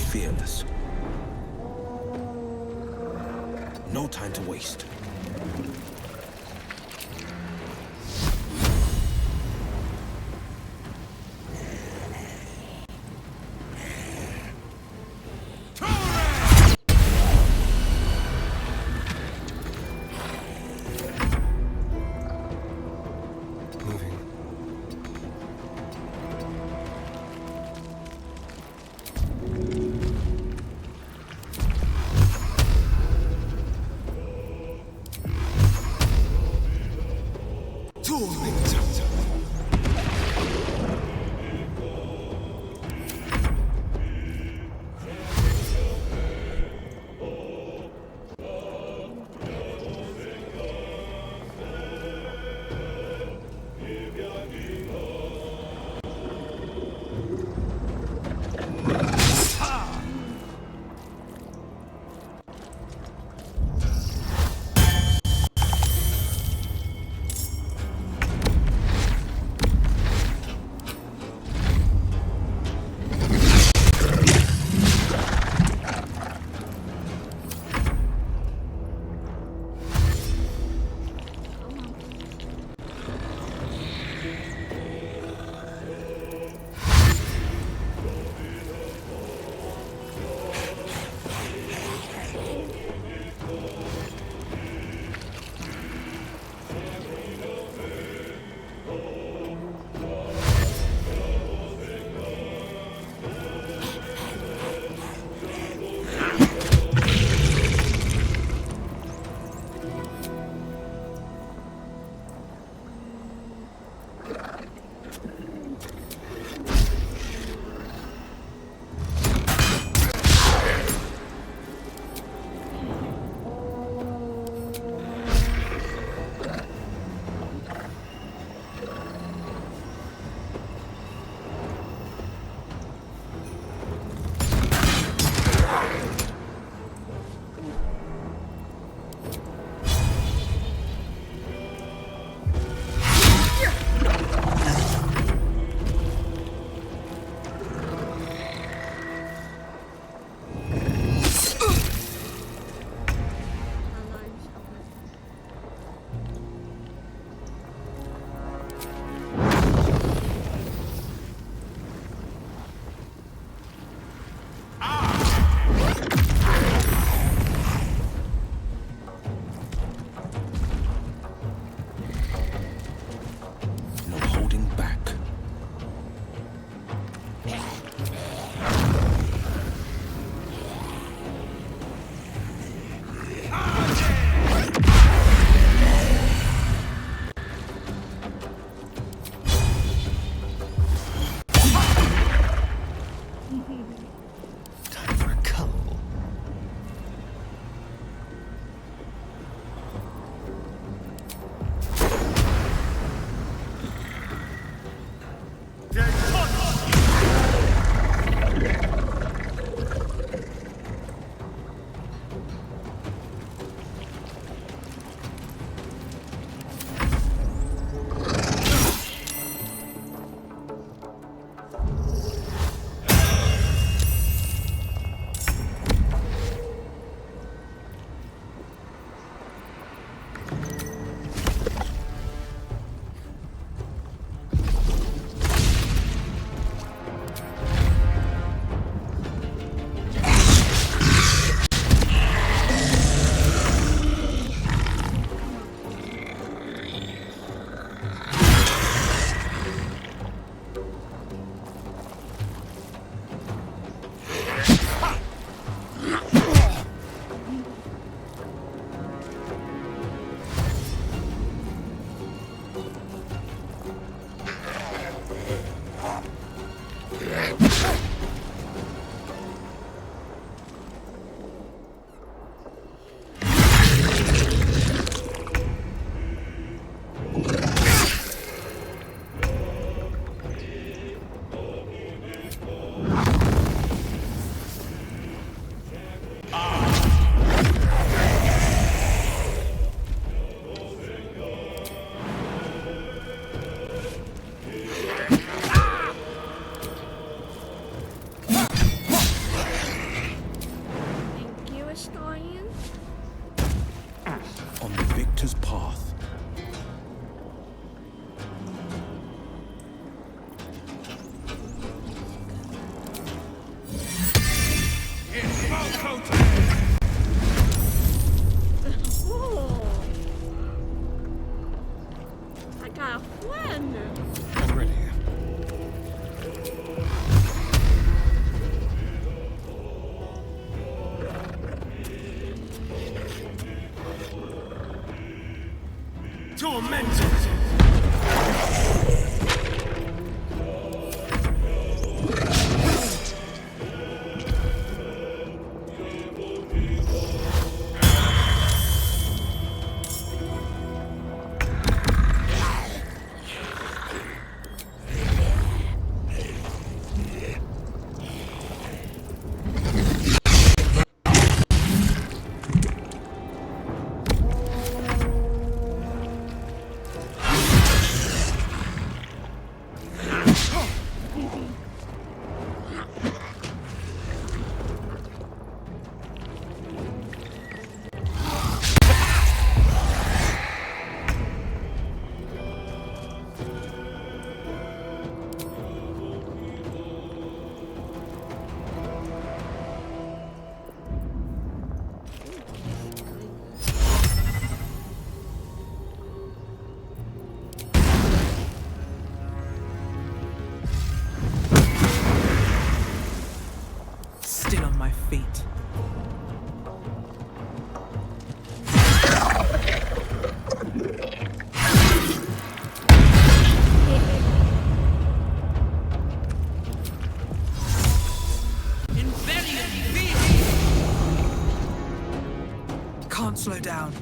feet. Can't slow down.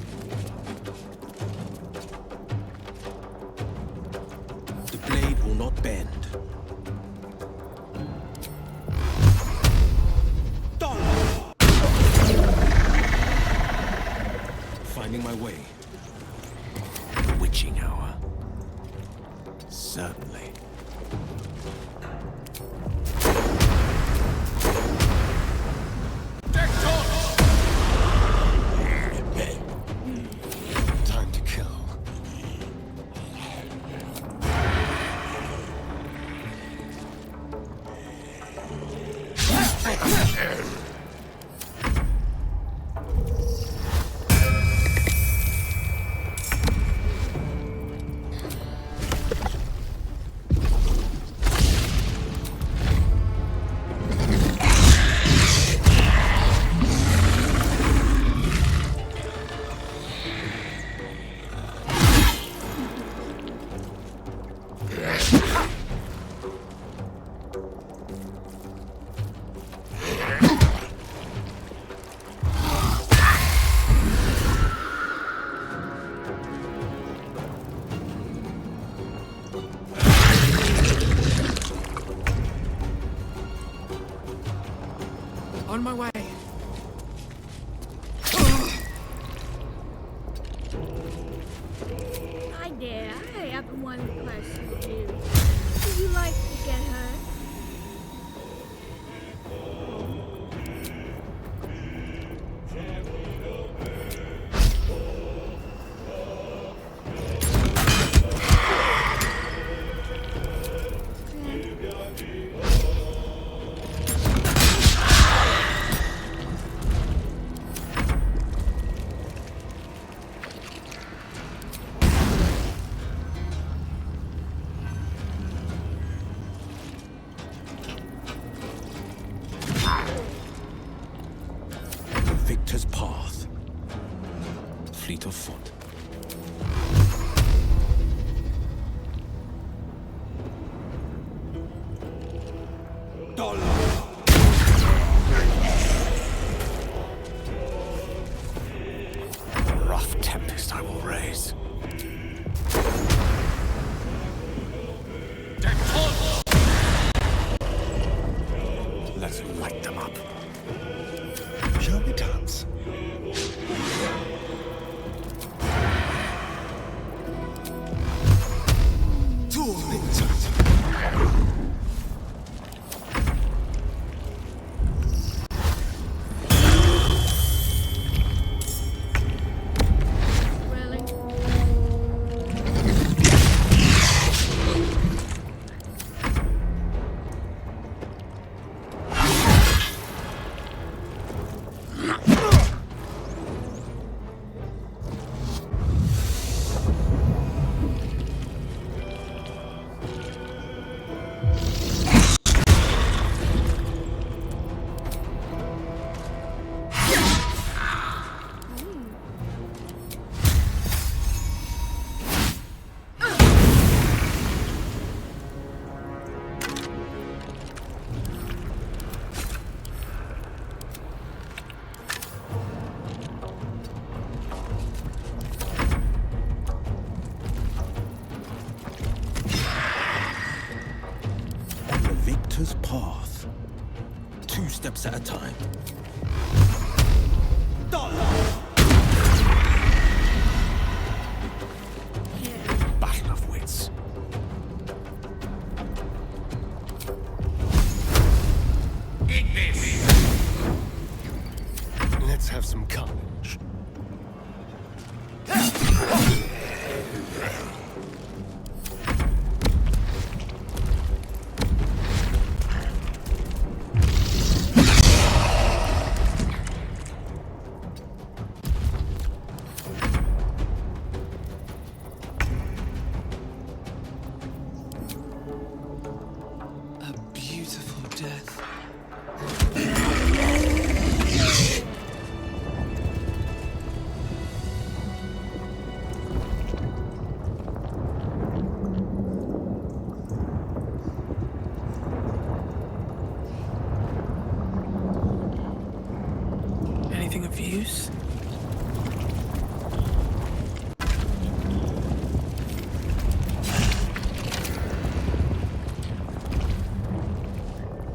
The blade will not bend. Finding my way. The witching hour. Certainly. Time to kill. On my way. Hi there, I have one question for you. Would you like to get her? The victor's path. Fleet of foot. Rough tempest I will raise. Let's light them up. Shall we dance? Really? On the victor's path. 2 steps at a time. Battle of wits. Let's have some carnage. A beautiful death.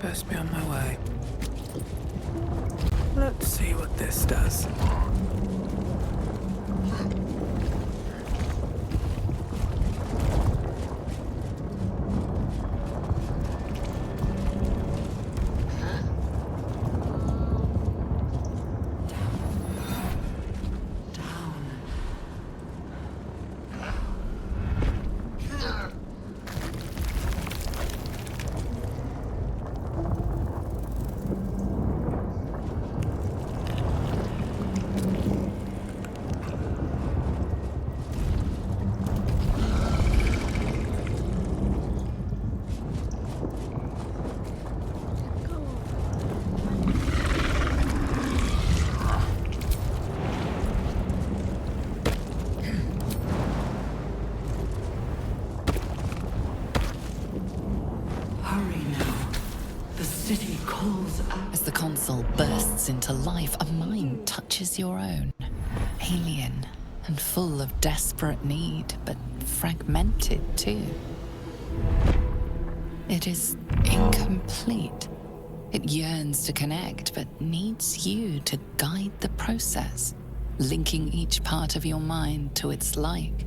Best be on my way. Let's see what this does. As the console bursts into life, a mind touches your own. Alien and full of desperate need, but fragmented too. It is incomplete. It yearns to connect, but needs you to guide the process, linking each part of your mind to its like.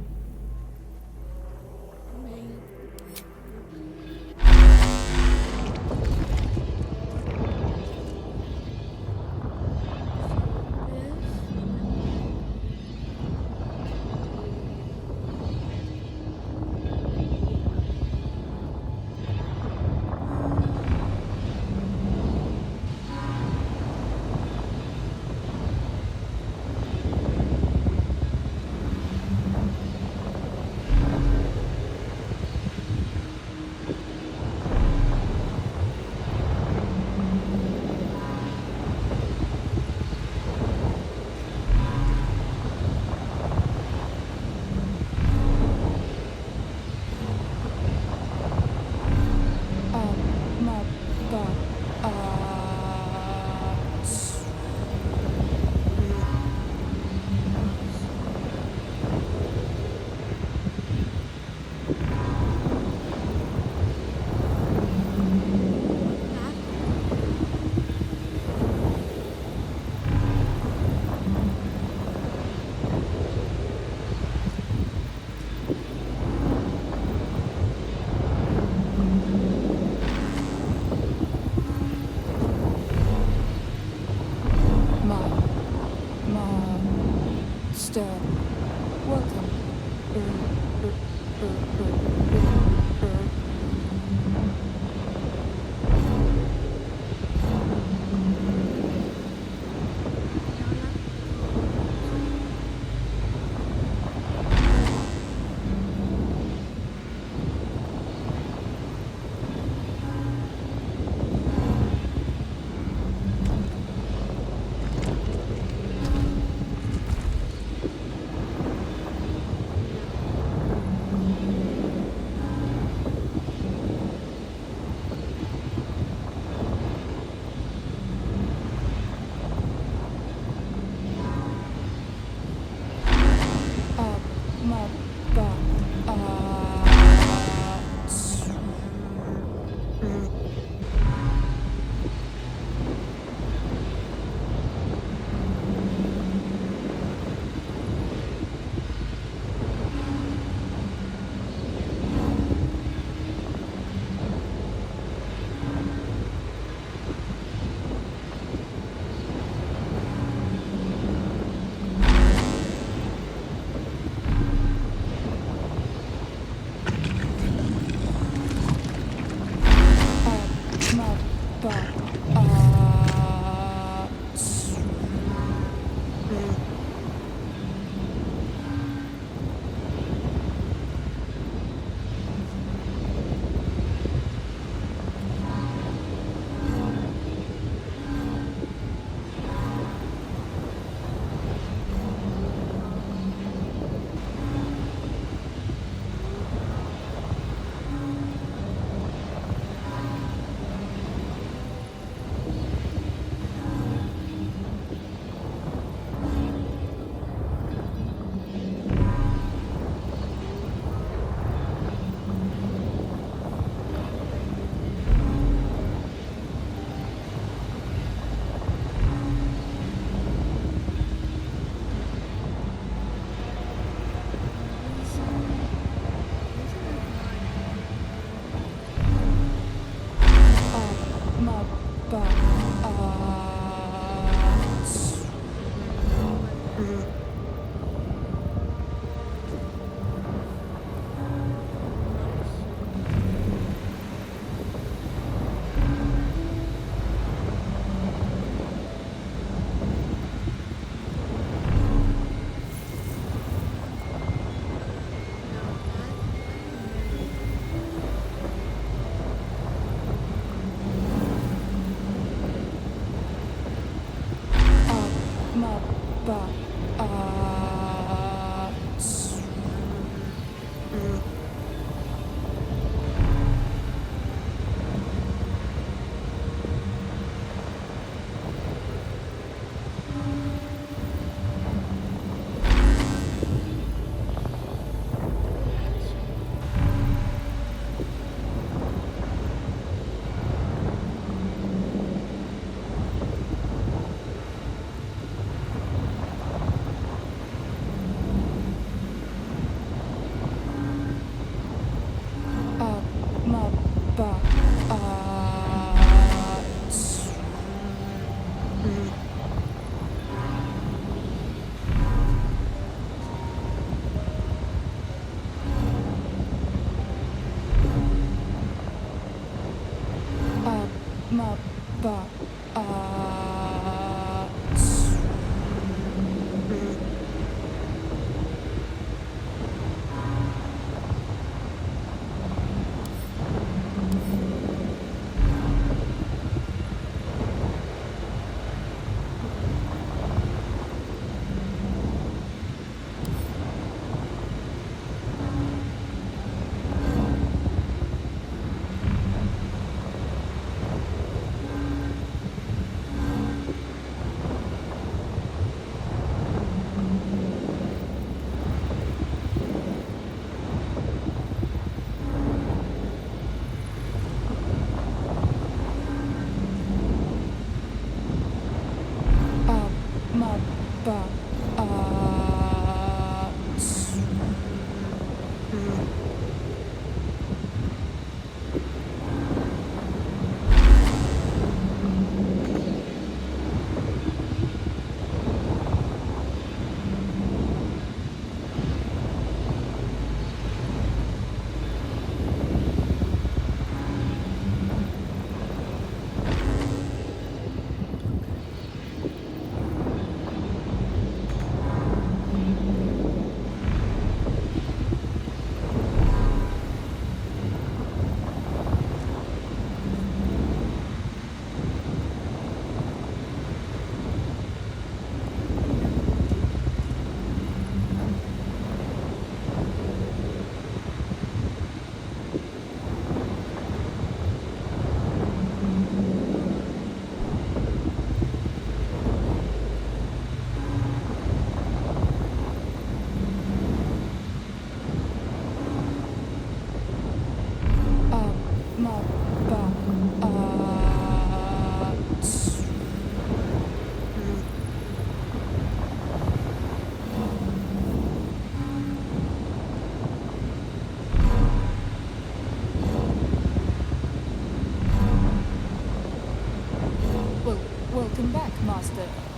Welcome back, Master.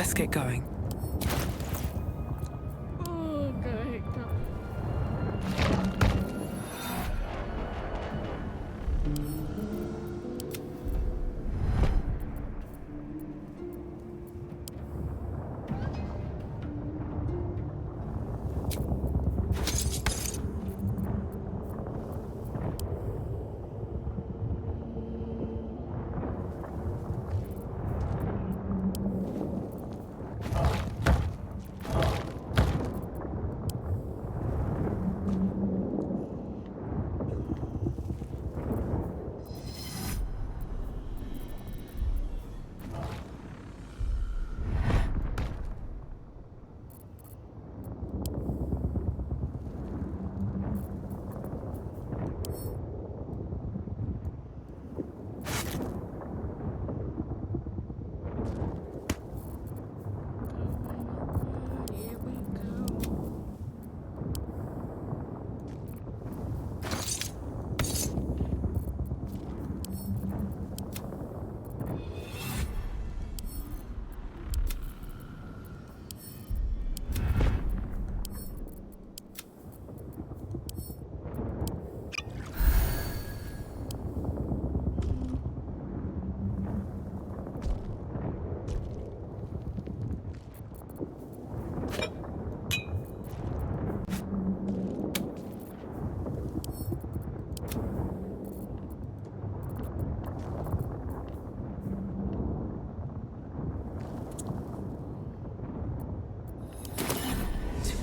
Let's get going. Okay.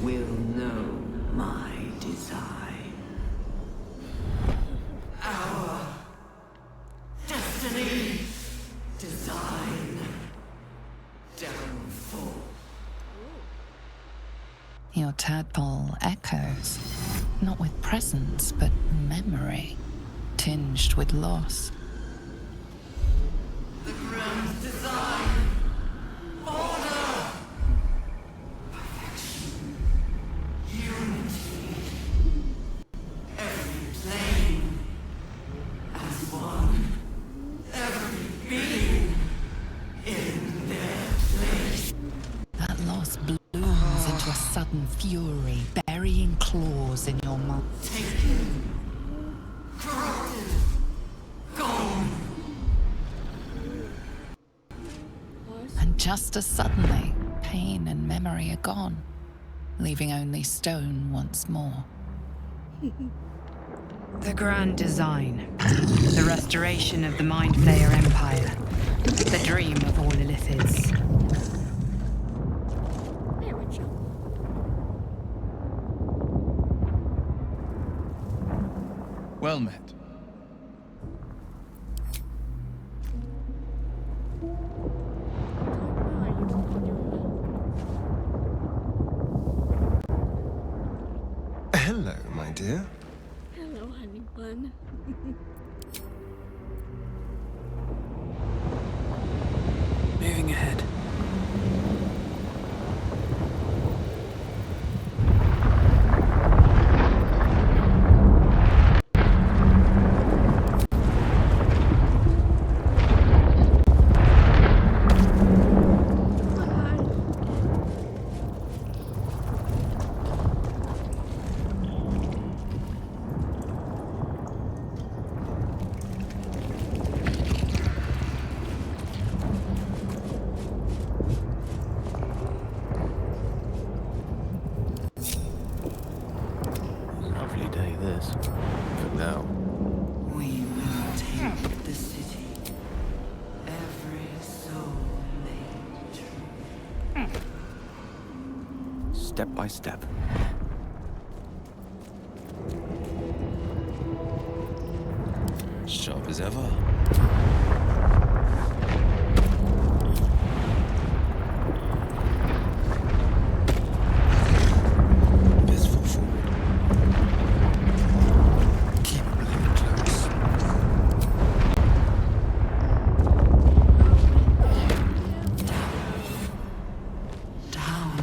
Will know my design. Our destiny, design, downfall. Your tadpole echoes, not with presence, but memory, tinged with loss. The grand design, order, perfection, unity. Every plane as one, every being in their place. That loss blooms into a sudden fury, burying claws in your mind. Taken, corrupted, gone. And just as suddenly, pain and memory are gone, leaving only stone once more. The grand design. The restoration of the Mind Flayer Empire. The dream of all Illithids. Well met. Hello, my dear. Hello, honey bun. Moving ahead. Lovely day, this. For now. We will take the city. Every soul made true. Step by step. Sharp as ever. Best foot forward. Keep really close. Down.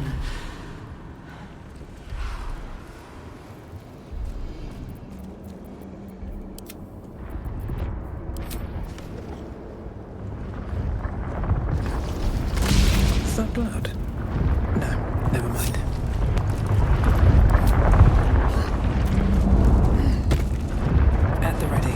blood? No, never mind. At the ready.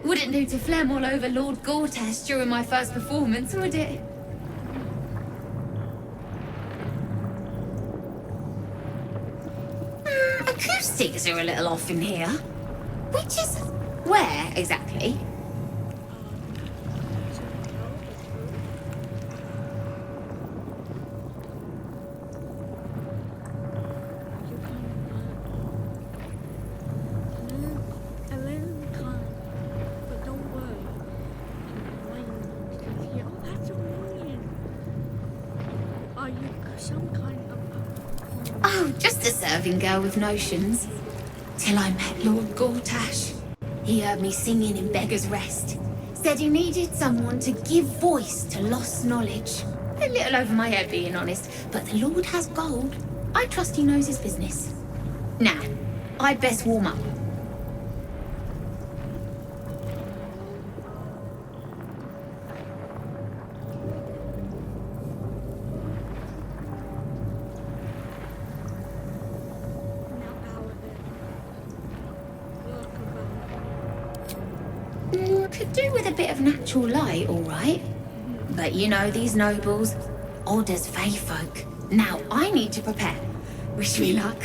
Wouldn't do to phlegm all over Lord Gortash during my first performance, would it? Acoustics are a little off in here. Which is... where, exactly? Girl with notions. Till I met Lord Gortash. He heard me singing in Beggar's Rest. Said he needed someone to give voice to lost knowledge. A little over my head, being honest, but the Lord has gold. I trust he knows his business. Now, I'd best warm up. Could do with a bit of natural light, all right. But you know these nobles, odd as fey folk. Now I need to prepare. Wish me luck.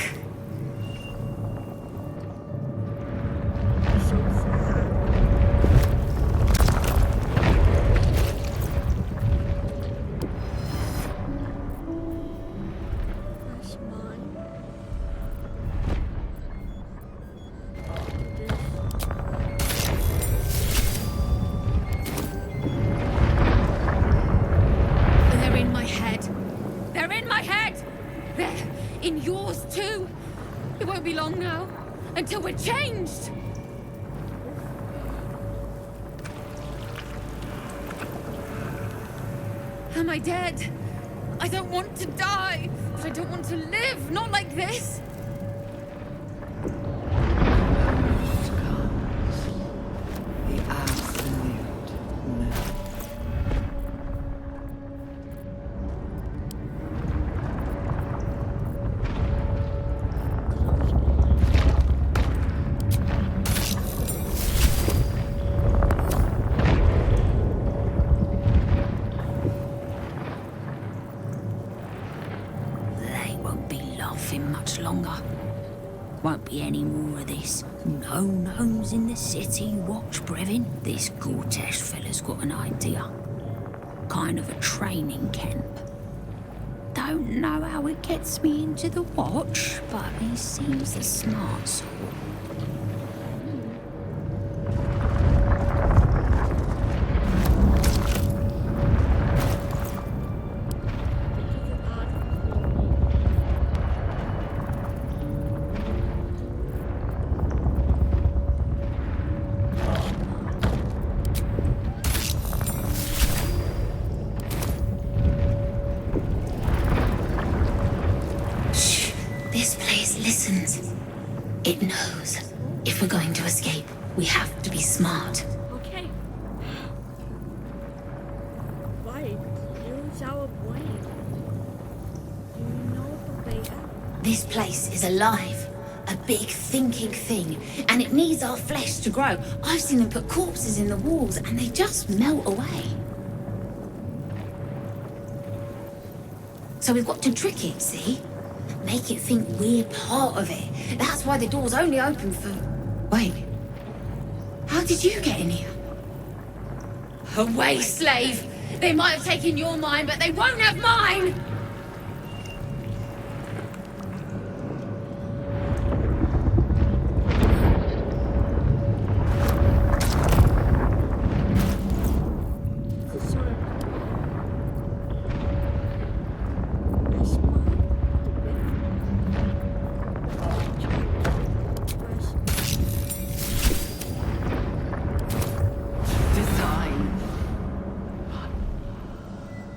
Until we're changed! Am I dead? I don't want to die, but I don't want to live, not like this. The absolute no. Won't be any more of this. No gnomes in the city, watch, Brevin. This Gortash fella's got an idea. Kind of a training camp. They don't know how it gets me into the watch, but he seems a smart sort. This place listens. It knows. If we're going to escape, we have to be smart. Okay. Right. Use our brain. Do you know the way out? This place is alive. A big thinking thing. And it needs our flesh to grow. I've seen them put corpses in the walls and they just melt away. So we've got to trick it, see? Make it think we're part of it. That's why the door's only open for... Wait. How did you get in here? Away, slave! They might have taken your mind, but they won't have mine!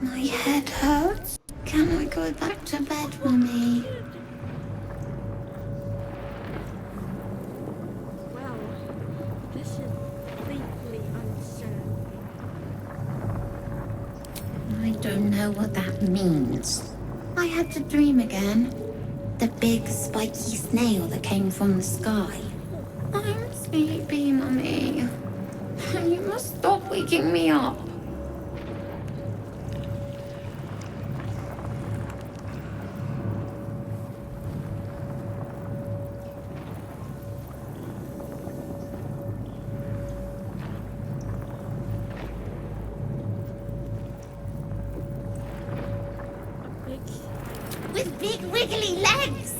My head hurts. Can I go back to bed, Mummy? Well, this is deeply uncertain. I don't know what that means. I had a dream again. The big spiky snail that came from the sky. I'm sleepy, Mummy. You must stop waking me up. With big wiggly legs!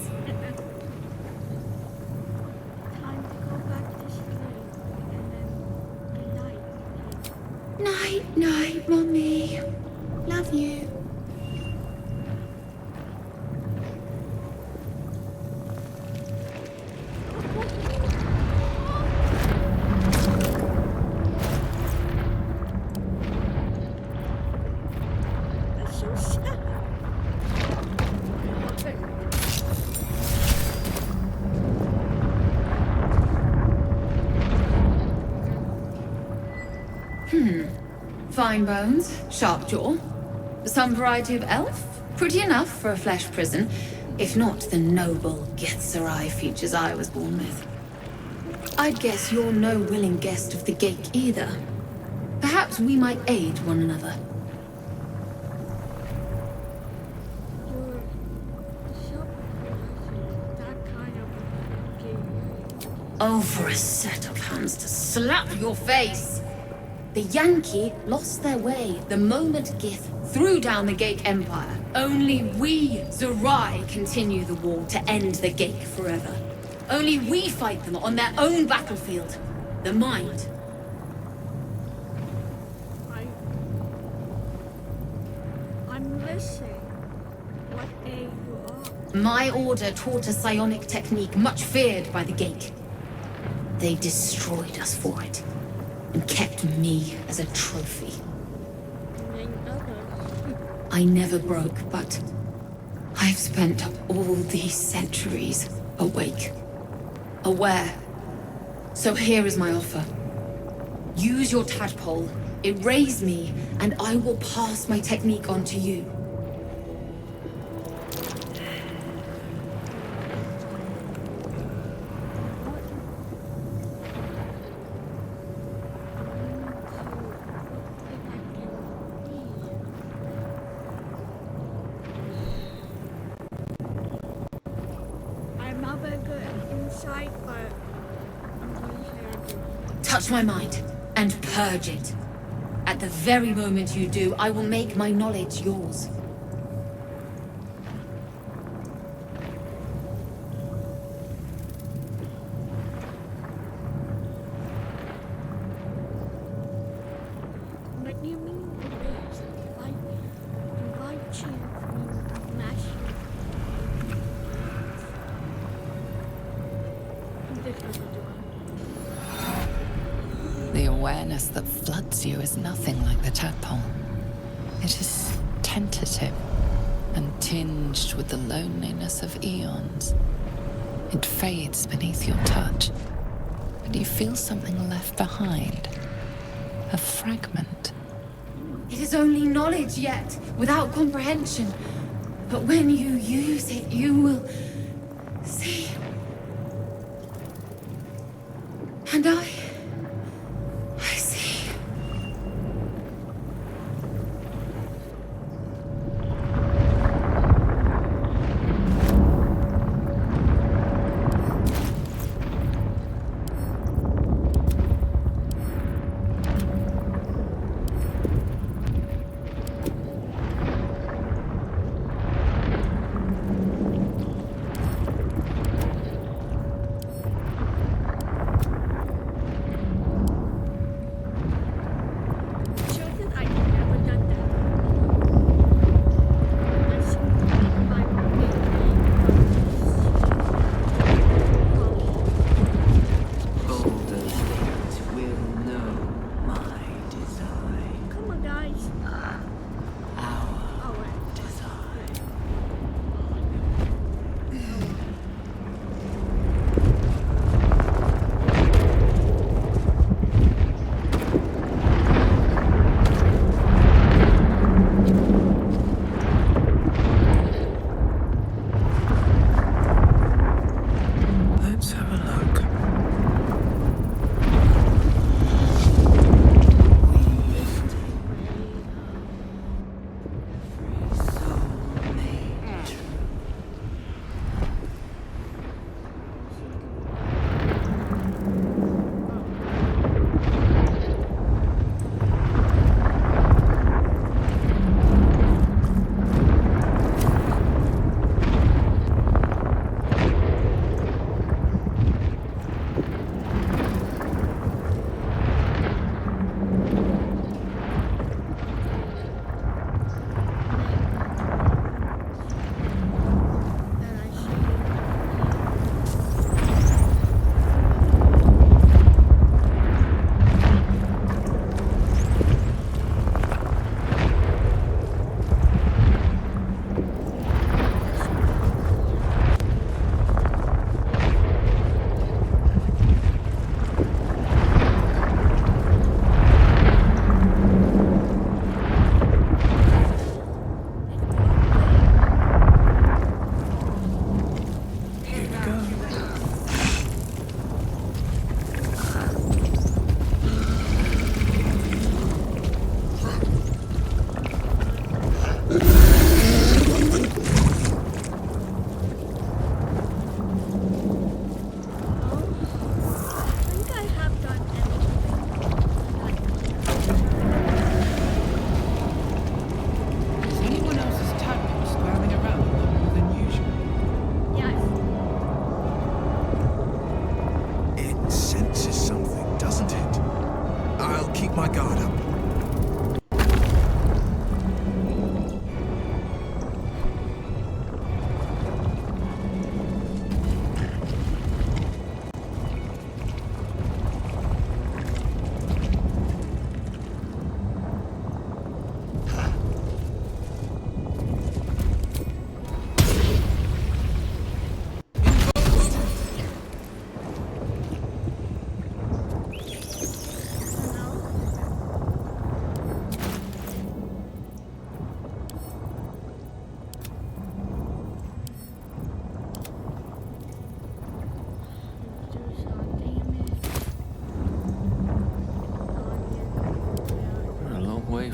Time to go back to sleep. And then good night. Night, night, Mummy. Love you. That's so sad. Fine bones, sharp jaw. Some variety of elf. Pretty enough for a flesh prison, if not the noble Gethzerai features I was born with. I'd guess you're no willing guest of the Gate either. Perhaps we might aid one another. Oh, for a set of hands to slap your face! The Yankee lost their way the moment Gith threw down the Gate Empire. Only we, Zerai, continue the war to end the Gate forever. Only we fight them on their own battlefield, the mind. I'm listening. What A you are? My order taught a psionic technique much feared by the Gate. They destroyed us for it, and kept me as a trophy. I never broke, but I've spent all these centuries awake, aware. So here is my offer. Use your tadpole, erase me, and I will pass my technique on to you. I'm not very good at insight, but I'm going to say I do. Touch my mind and purge it. At the very moment you do, I will make my knowledge yours. The awareness that floods you is nothing like the tadpole. It is tentative and tinged with the loneliness of eons. It fades beneath your touch, but you feel something left behind. A fragment. It is only knowledge yet, without comprehension. But when you use it, you will see. And I see.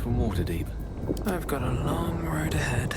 from Waterdeep. I've got a long road ahead.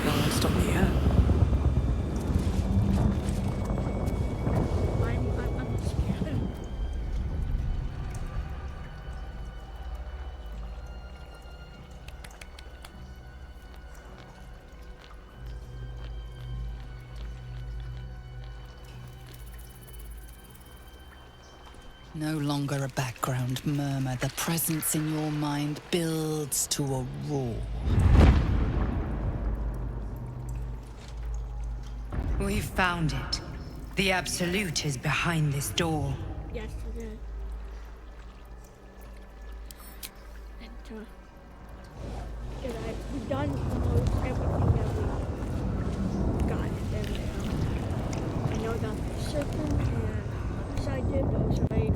No one stopped me yet. No longer a background murmur. The presence in your mind builds to a roar. We've found it. The Absolute is behind this door. Yes, it is. Enter. We've done almost everything that we got there now. I know that the serpent and other side did, but it was right.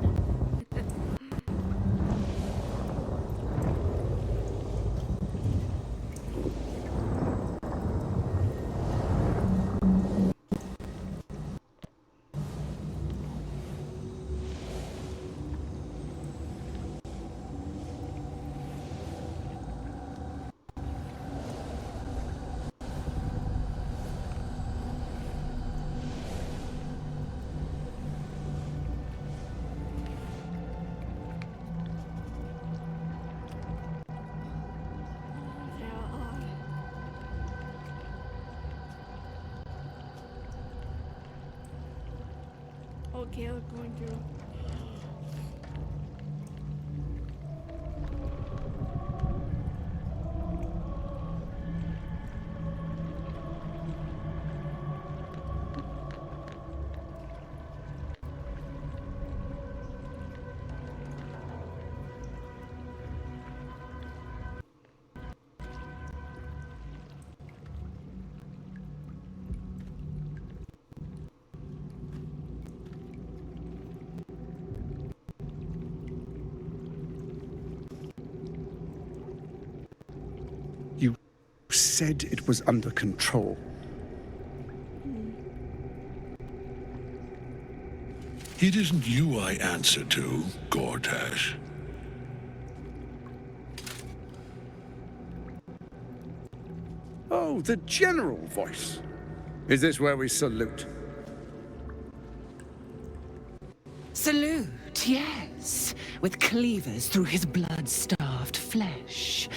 Okay, we're going through. You said it was under control. It isn't you I answer to, Gortash. Oh, the general voice. Is this where we salute? Salute, yes. With cleavers through his blood-starved flesh.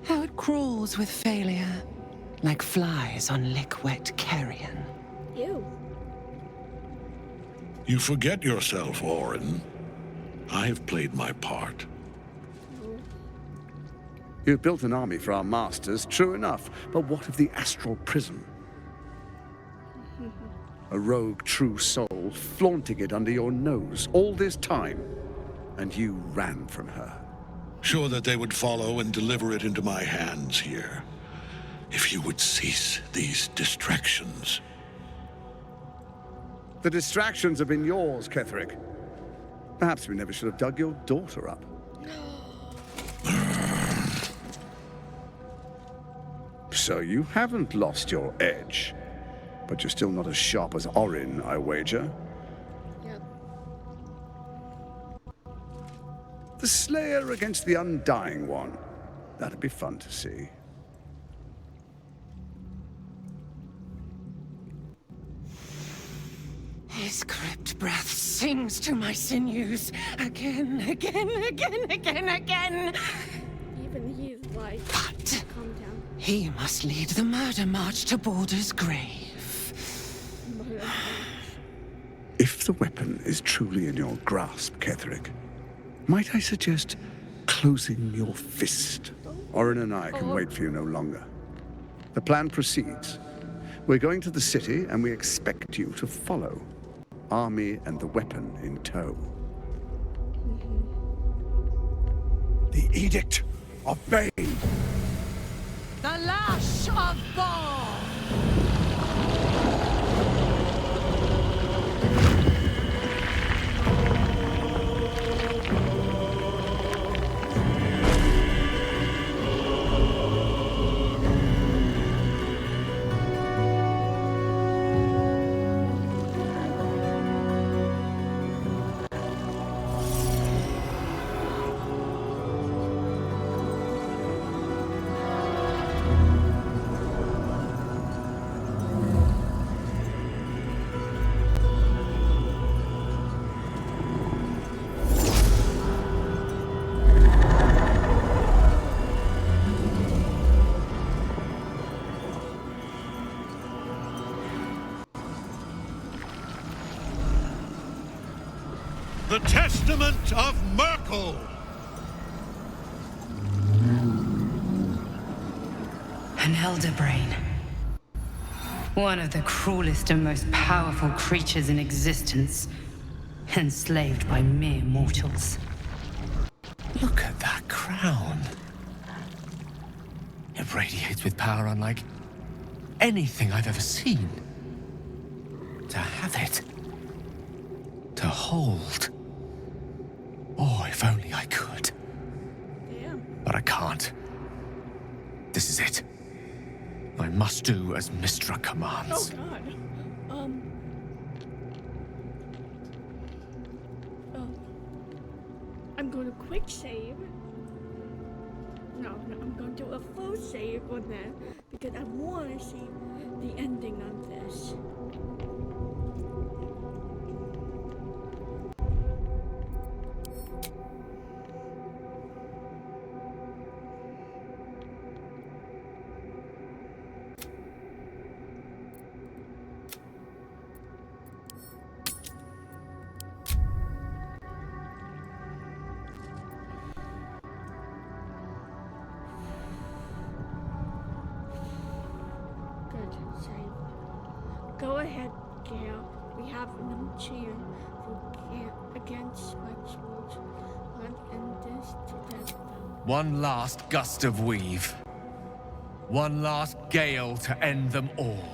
How it crawls with failure, like flies on lick-wet carrion. Ew. You forget yourself, Orin. I have played my part. You've built an army for our masters, true enough. But what of the astral prism? A rogue true soul, flaunting it under your nose all this time. And you ran from her. Sure that they would follow and deliver it into my hands here. If you would cease these distractions. The distractions have been yours, Ketheric. Perhaps we never should have dug your daughter up. So you haven't lost your edge. But you're still not as sharp as Orin, I wager. Yep. The Slayer against the Undying One. That'd be fun to see. His crypt breath sings to my sinews. Again, again, again, again, again. Even he's like, but calm down. He must lead the murder march to Baldur's grave. If the weapon is truly in your grasp, Ketheric, might I suggest closing your fist? Orin and I can wait for you no longer. The plan proceeds. We're going to the city, and we expect you to follow. Army and the weapon in tow. The Edict of Bane! The Lash of Thorm! The Testament of Merkel! An elder brain. One of the cruelest and most powerful creatures in existence. Enslaved by mere mortals. Look at that crown. It radiates with power unlike anything I've ever seen. To have it. To hold. Oh, if only I could. Damn. But I can't. This is it. I must do as Mistra commands. Oh god. I'm going to quick save. No, I'm going to do a full save on that because I want to see the ending on this. Go ahead, Gale. We have no cheer against my sword. Let's end this to death. One last gust of weave. One last gale to end them all.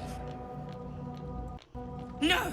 No!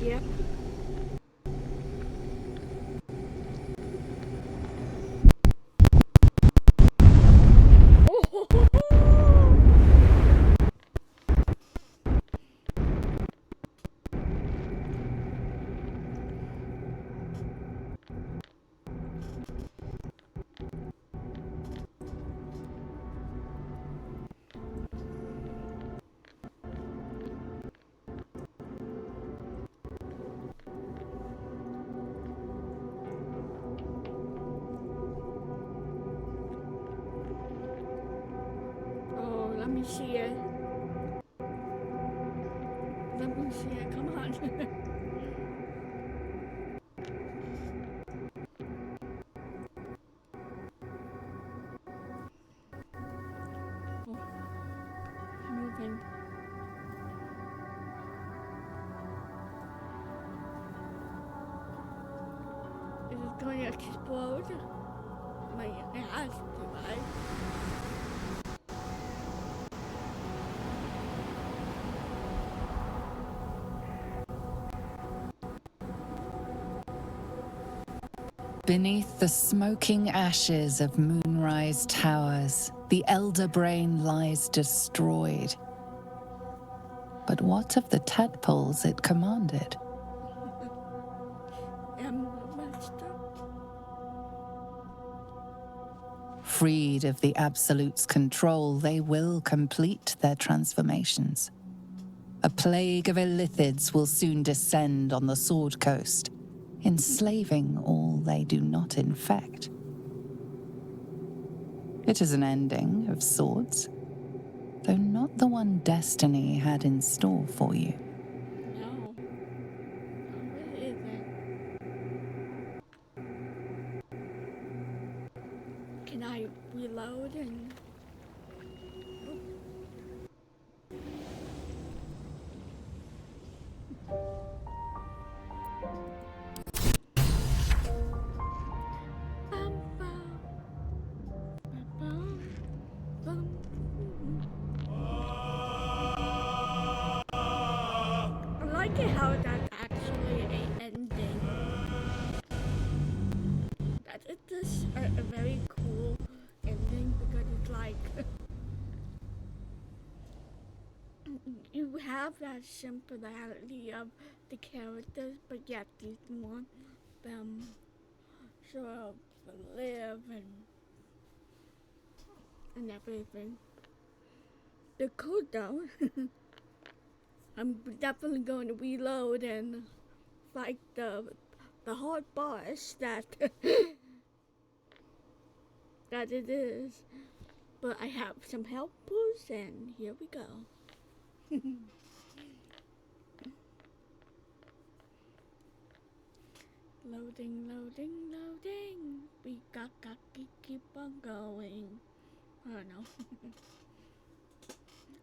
Yep. Let me see it. Let me see it. Come on. Moving. Is it going to explode? It has to, right? Beneath the smoking ashes of Moonrise Towers, the Elder Brain lies destroyed. But what of the tadpoles it commanded? Freed of the Absolute's control, they will complete their transformations. A plague of illithids will soon descend on the Sword Coast, enslaving all they do not infect. It is an ending of sorts, though not the one destiny had in store for you. No. What is it? Can I reload and... I like it how that's actually an ending. That is just a very cool ending because it's like you have that simplicity of the characters, but yet you want them sort of to live and everything. They're cool though. I'm definitely going to reload and fight the hard boss that that it is. But I have some helpers, and here we go. Loading, loading, loading. We got keep on going. I don't know.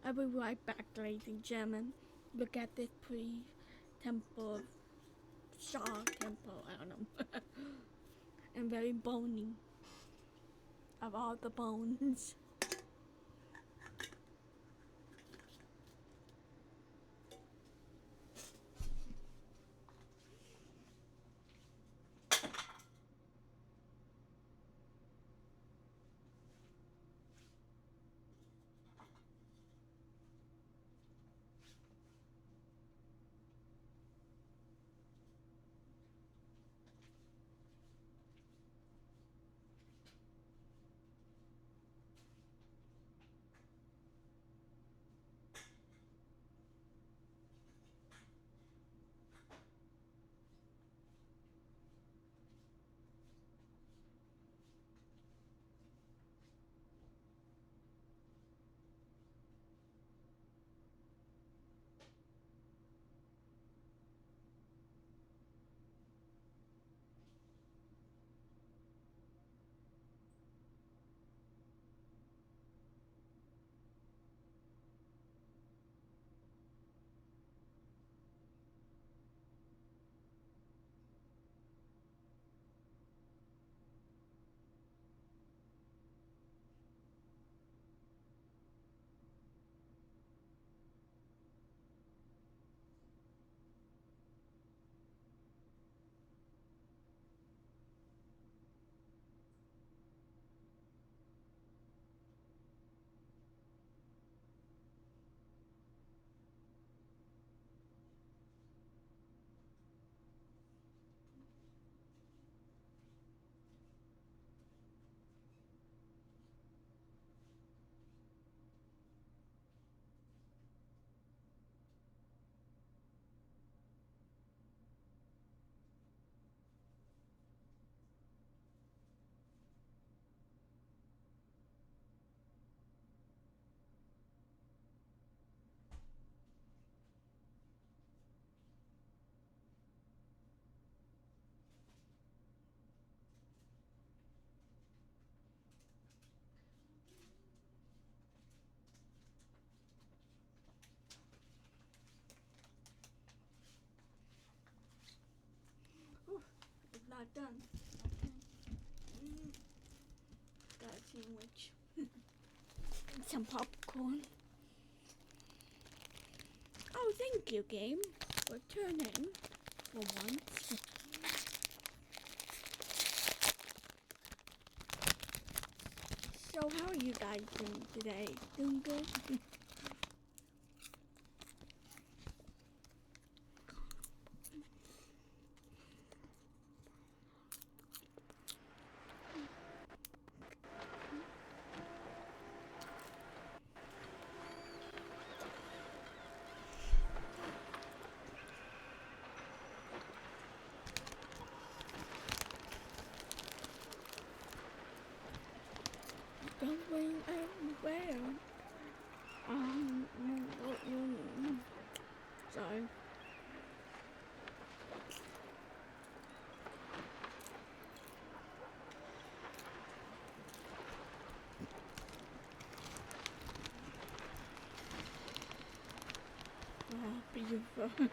I'll be right back, ladies and gentlemen. Look at this pretty temple of Shaw temple. I don't know. And very bony. Of all the bones. Not done. Okay. Got a sandwich. Some popcorn. Oh, thank you, game, for turning for once. So, how are you guys doing today? Doing good? Going everywhere. Sorry. Oh, beautiful.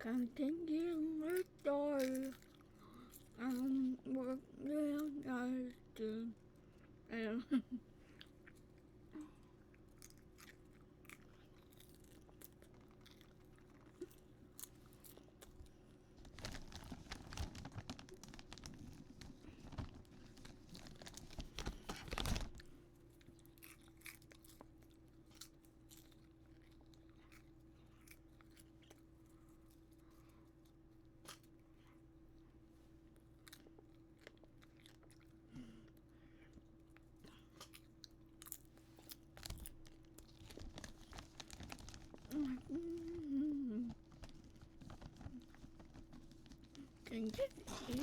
continue the story. What will I do? And this is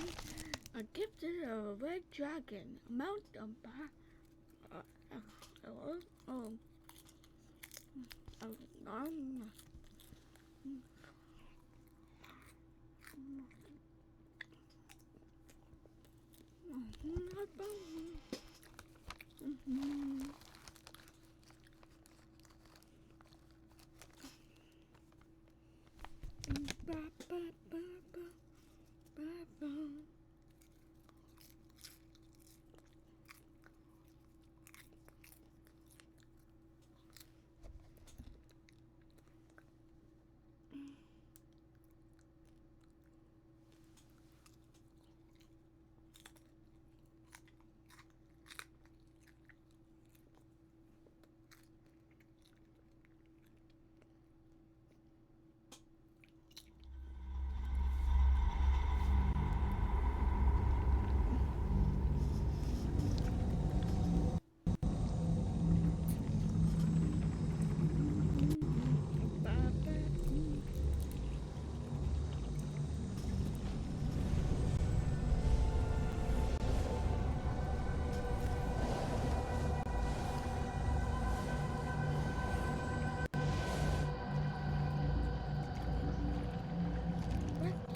a gift of a red dragon, mount on back.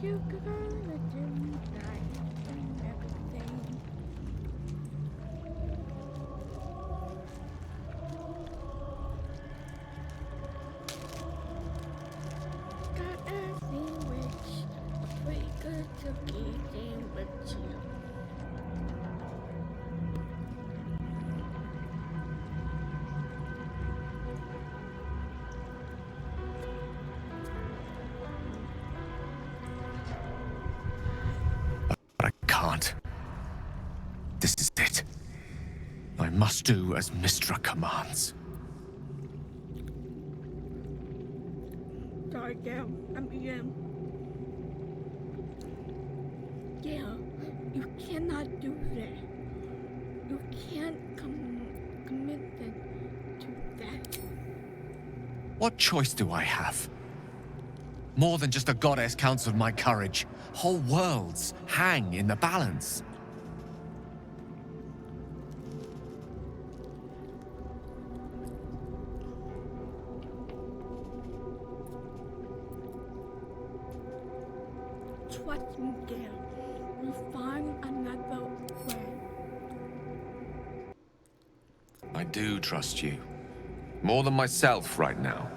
You gonna do that and everything. Got a sandwich, a pretty good cookie sandwich. But I can't. This is it. I must do as Mystra commands. Sorry, Gail. Gail, you cannot do that. You can't commit to that. What choice do I have? More than just a goddess counseled my courage. Whole worlds hang in the balance. Trust me, Gail. We'll find another way. I do trust you. More than myself right now.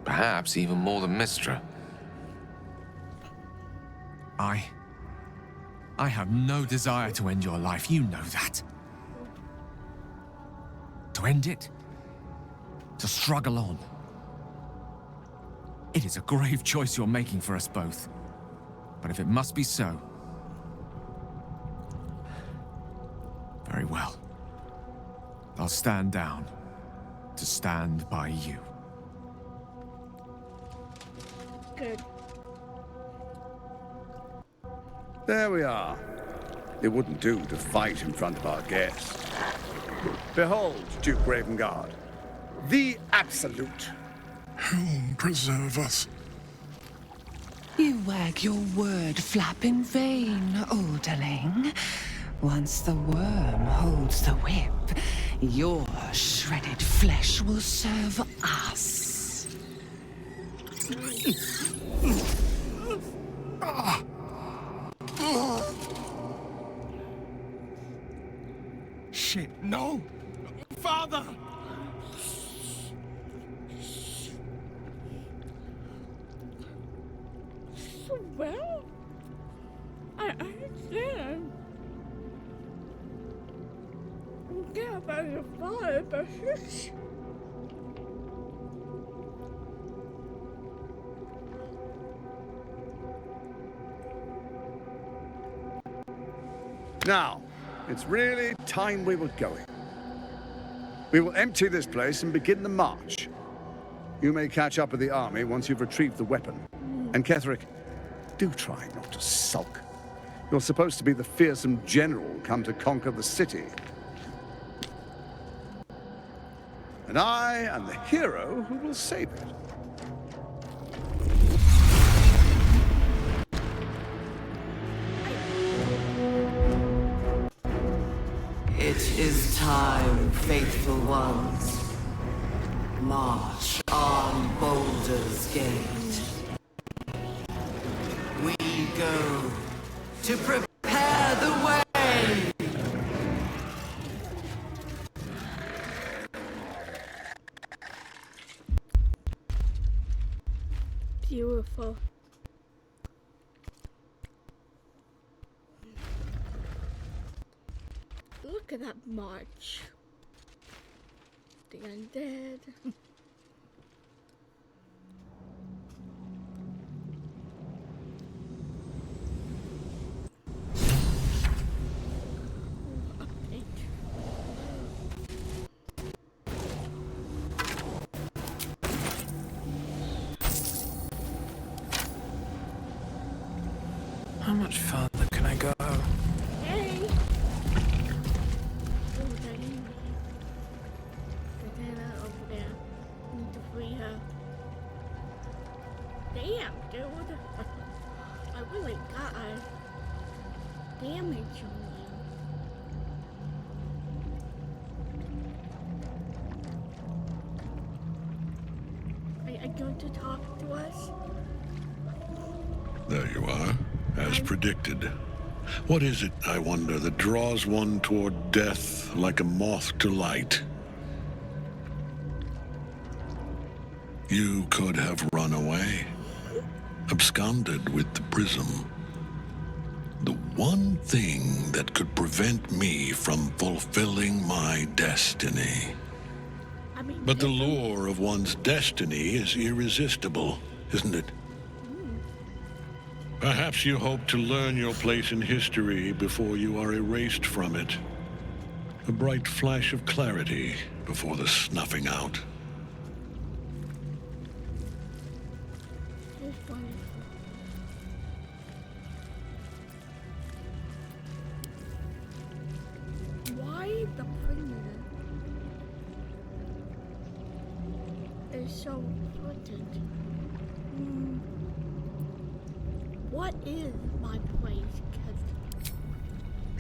Perhaps even more than Mystra. I have no desire to end your life, you know that. To end it? To struggle on? It is a grave choice you're making for us both. But if it must be so... very well. I'll stand down to stand by you. Good. There we are. It wouldn't do to fight in front of our guests. Behold, Duke Ravengard, the Absolute. Helm preserve us. You wag your word flap in vain, Orderling. Once the worm holds the whip, your shredded flesh will serve us. Shit, no! Father! so well. I understand. You care about your father, but shush. Now, it's really time we were going. We will empty this place and begin the march. You may catch up with the army once you've retrieved the weapon. And Ketheric, do try not to sulk. You're supposed to be the fearsome general come to conquer the city. And I am the hero who will save it. It is time, faithful ones. March on Baldur's Gate. We go to prepare the way. Beautiful. Look at that march. The undead. How much farther can I go? Hey! Oh, Diana over there. Need to free her. Damn, dude. I really got a damage on you. Are you going to talk to us? There you are, as predicted. What is it, I wonder, that draws one toward death like a moth to light? You could have run away, absconded with the prism. The one thing that could prevent me from fulfilling my destiny. But the lure of one's destiny is irresistible, isn't it? Perhaps you hope to learn your place in history before you are erased from it. A bright flash of clarity before the snuffing out. Why the prisoner is so important? What is my place, Ketheric?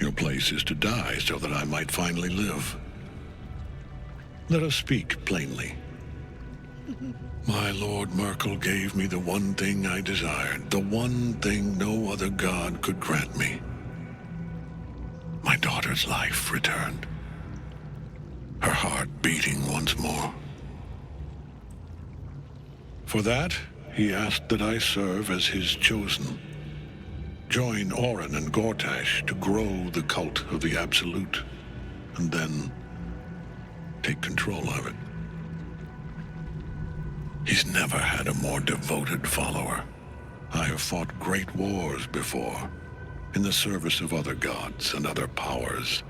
Your place is to die so that I might finally live. Let us speak plainly. My Lord Merkel gave me the one thing I desired, the one thing no other god could grant me. My daughter's life returned. Her heart beating once more. For that, he asked that I serve as his chosen. Join Orin and Gortash to grow the cult of the Absolute, and then take control of it. He's never had a more devoted follower. I have fought great wars before, in the service of other gods and other powers.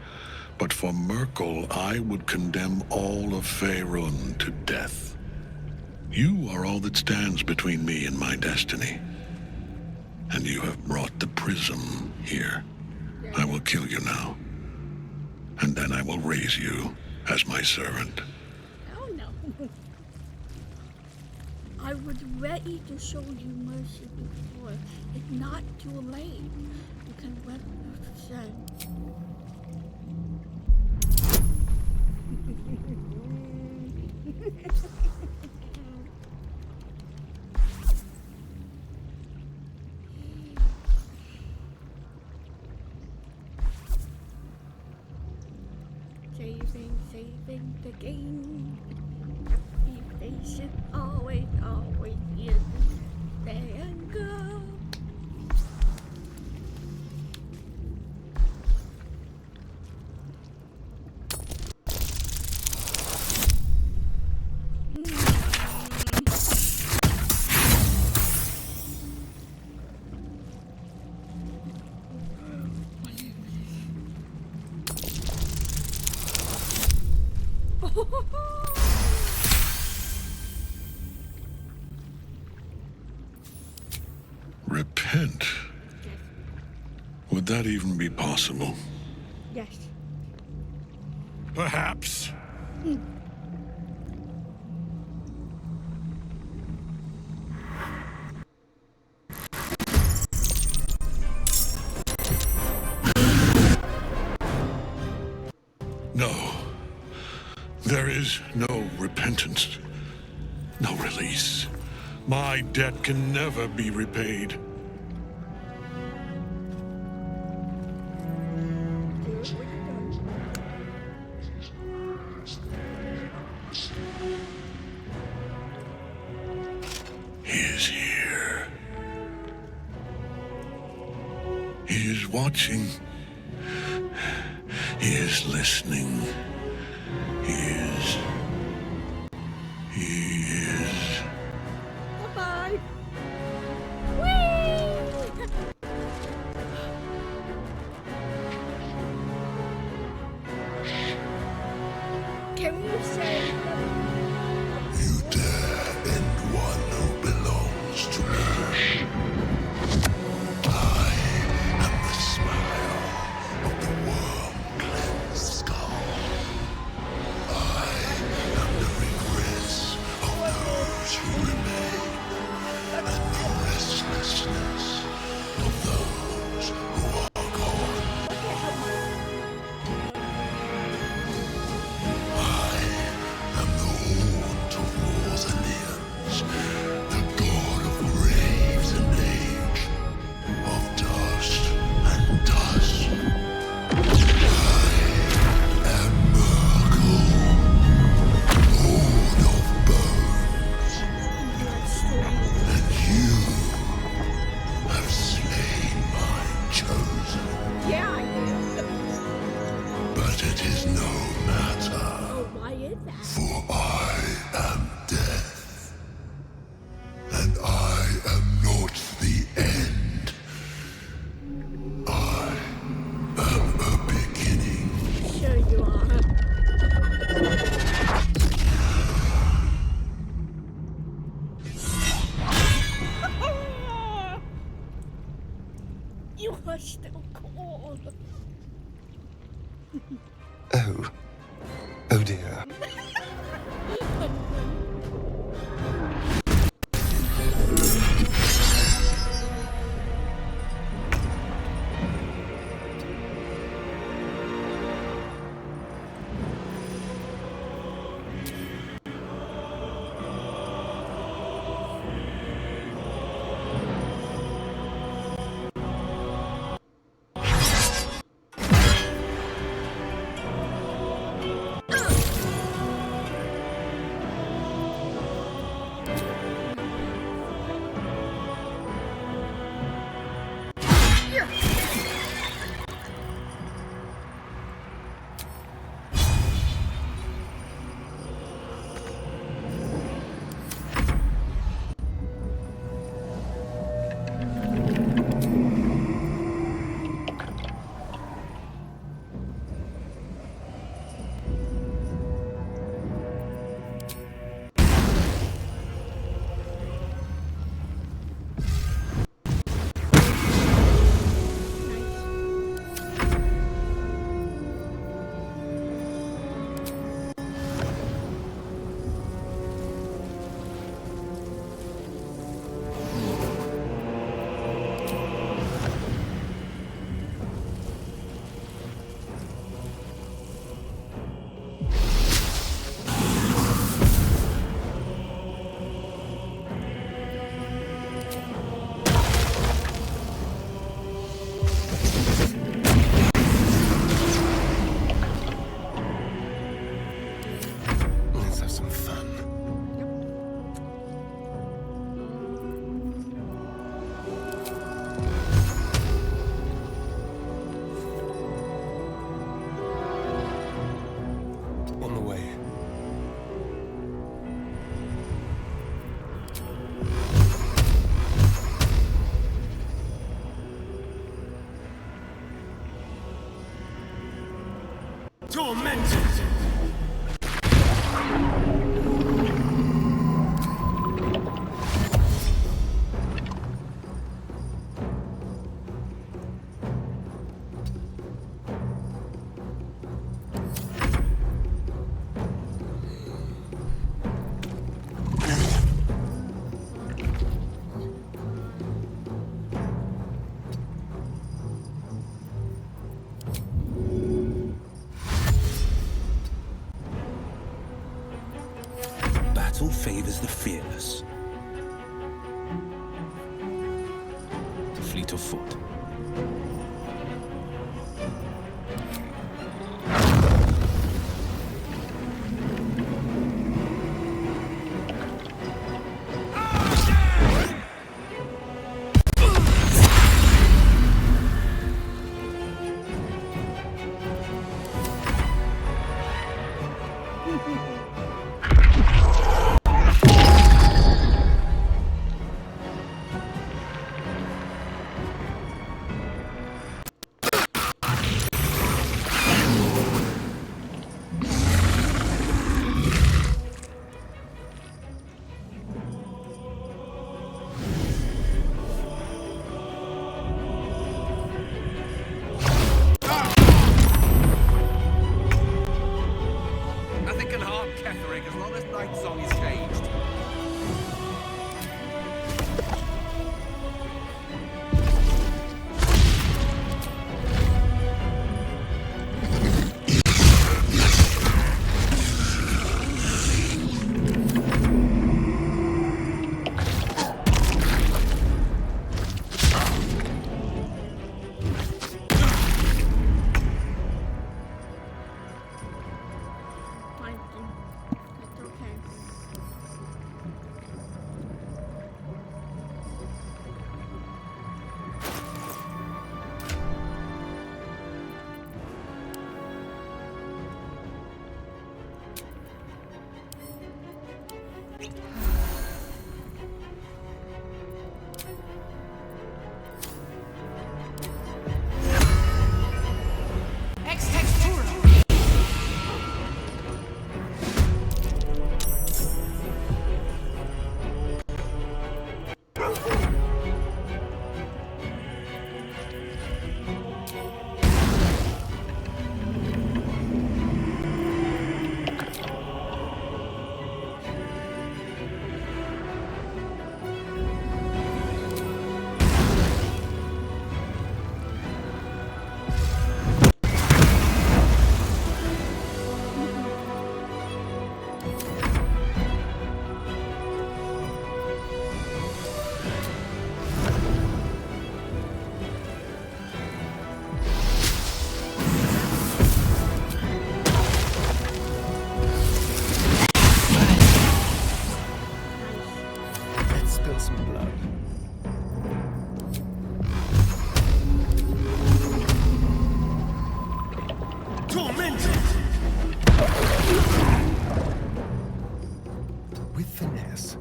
But for Merkel, I would condemn all of Faerun to death. You are all that stands between me and my destiny. And you have brought the prism here. I will kill you now. And then I will raise you as my servant. Oh no. I was ready to show you mercy before. It's not too late. You can represent. Saving the game. Be patient, always, always, yes. Stay and go. repent. Would that even be possible? Yes. Perhaps. No. There is no repentance. No release. My debt can never be repaid. He is here. He is watching. He is listening. He is. Bye-bye. Whee! Can you say... You dare end one who belongs to me. I am the smile of the worm-cleansed skull. I am the regrets of those who remain, and the restlessness of those who are gone. I am the haunt of Mausoleums, the god of graves and age, of dust and dust. I am Merkel, lord of bones, and you have slain my chosen. Yeah, I did. But it is no matter. Oh, why is that? For I am death, and I am not the end. I am a beginning. Sure you are. You are still cool. Oh. Oh dear. Let's have some fun. On the way. Tormented! favors the fearless. Fleet of foot. Nothing can harm Ketheric as long as Night Song is caged. With finesse.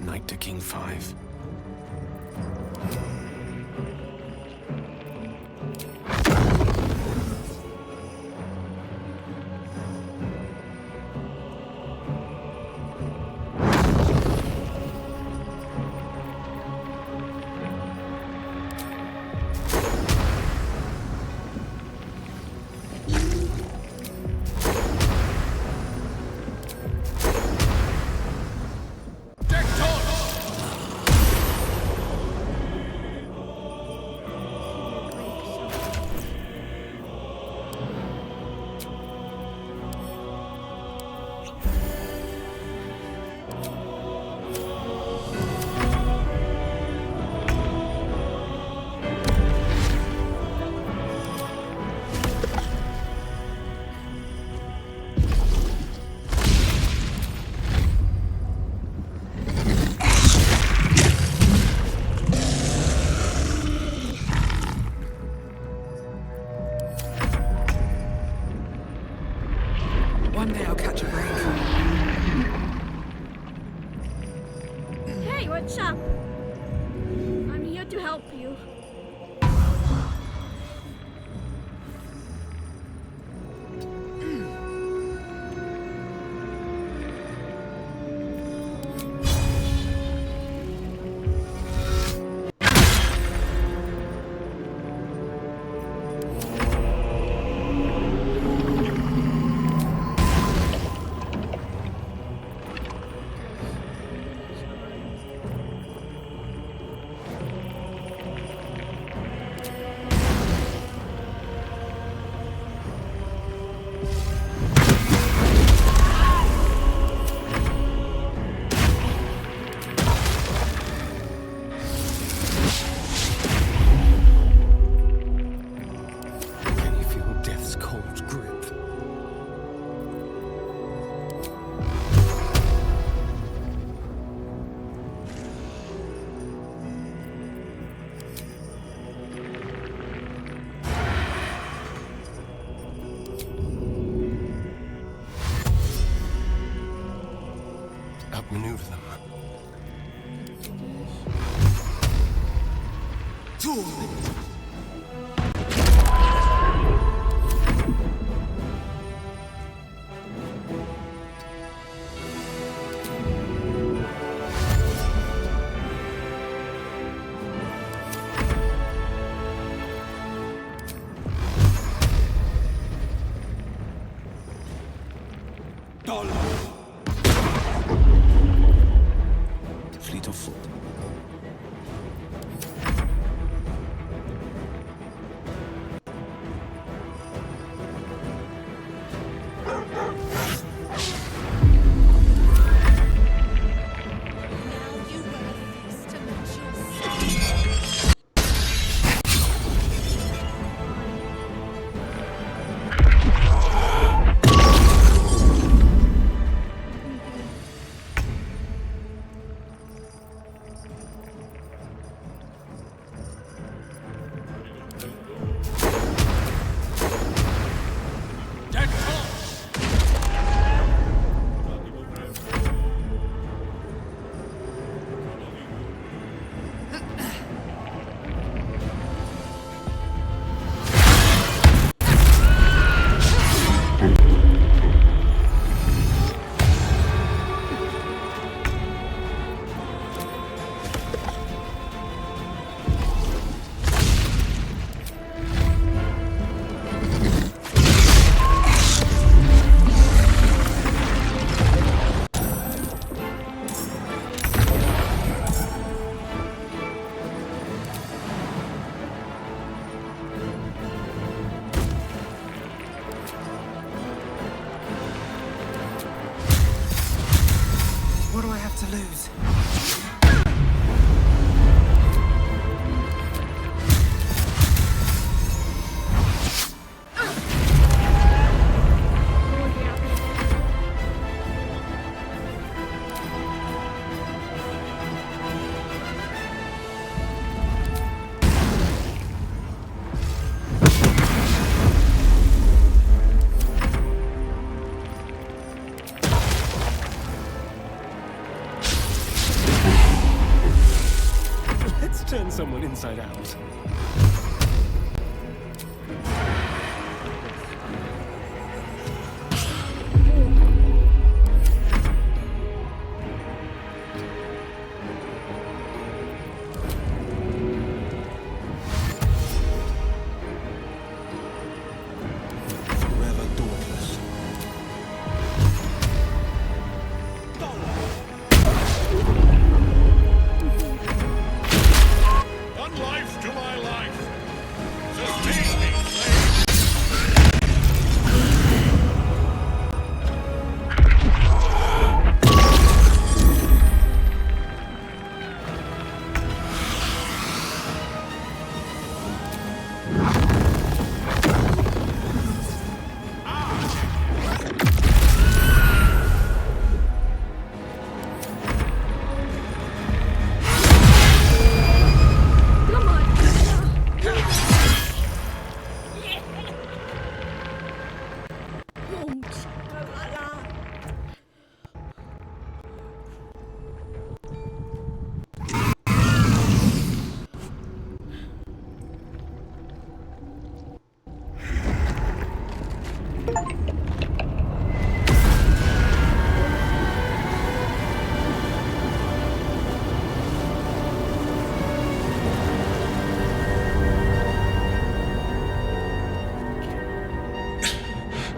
Knight to King 5. One day I'll catch a break. Hey, what's up? I'm here to help you. Can you feel death's cold grip? Outmaneuver them. Fleet of foot. What do I have to lose? Let's turn someone inside out. Forever dauntless. One life to my life. Sustain me, slave.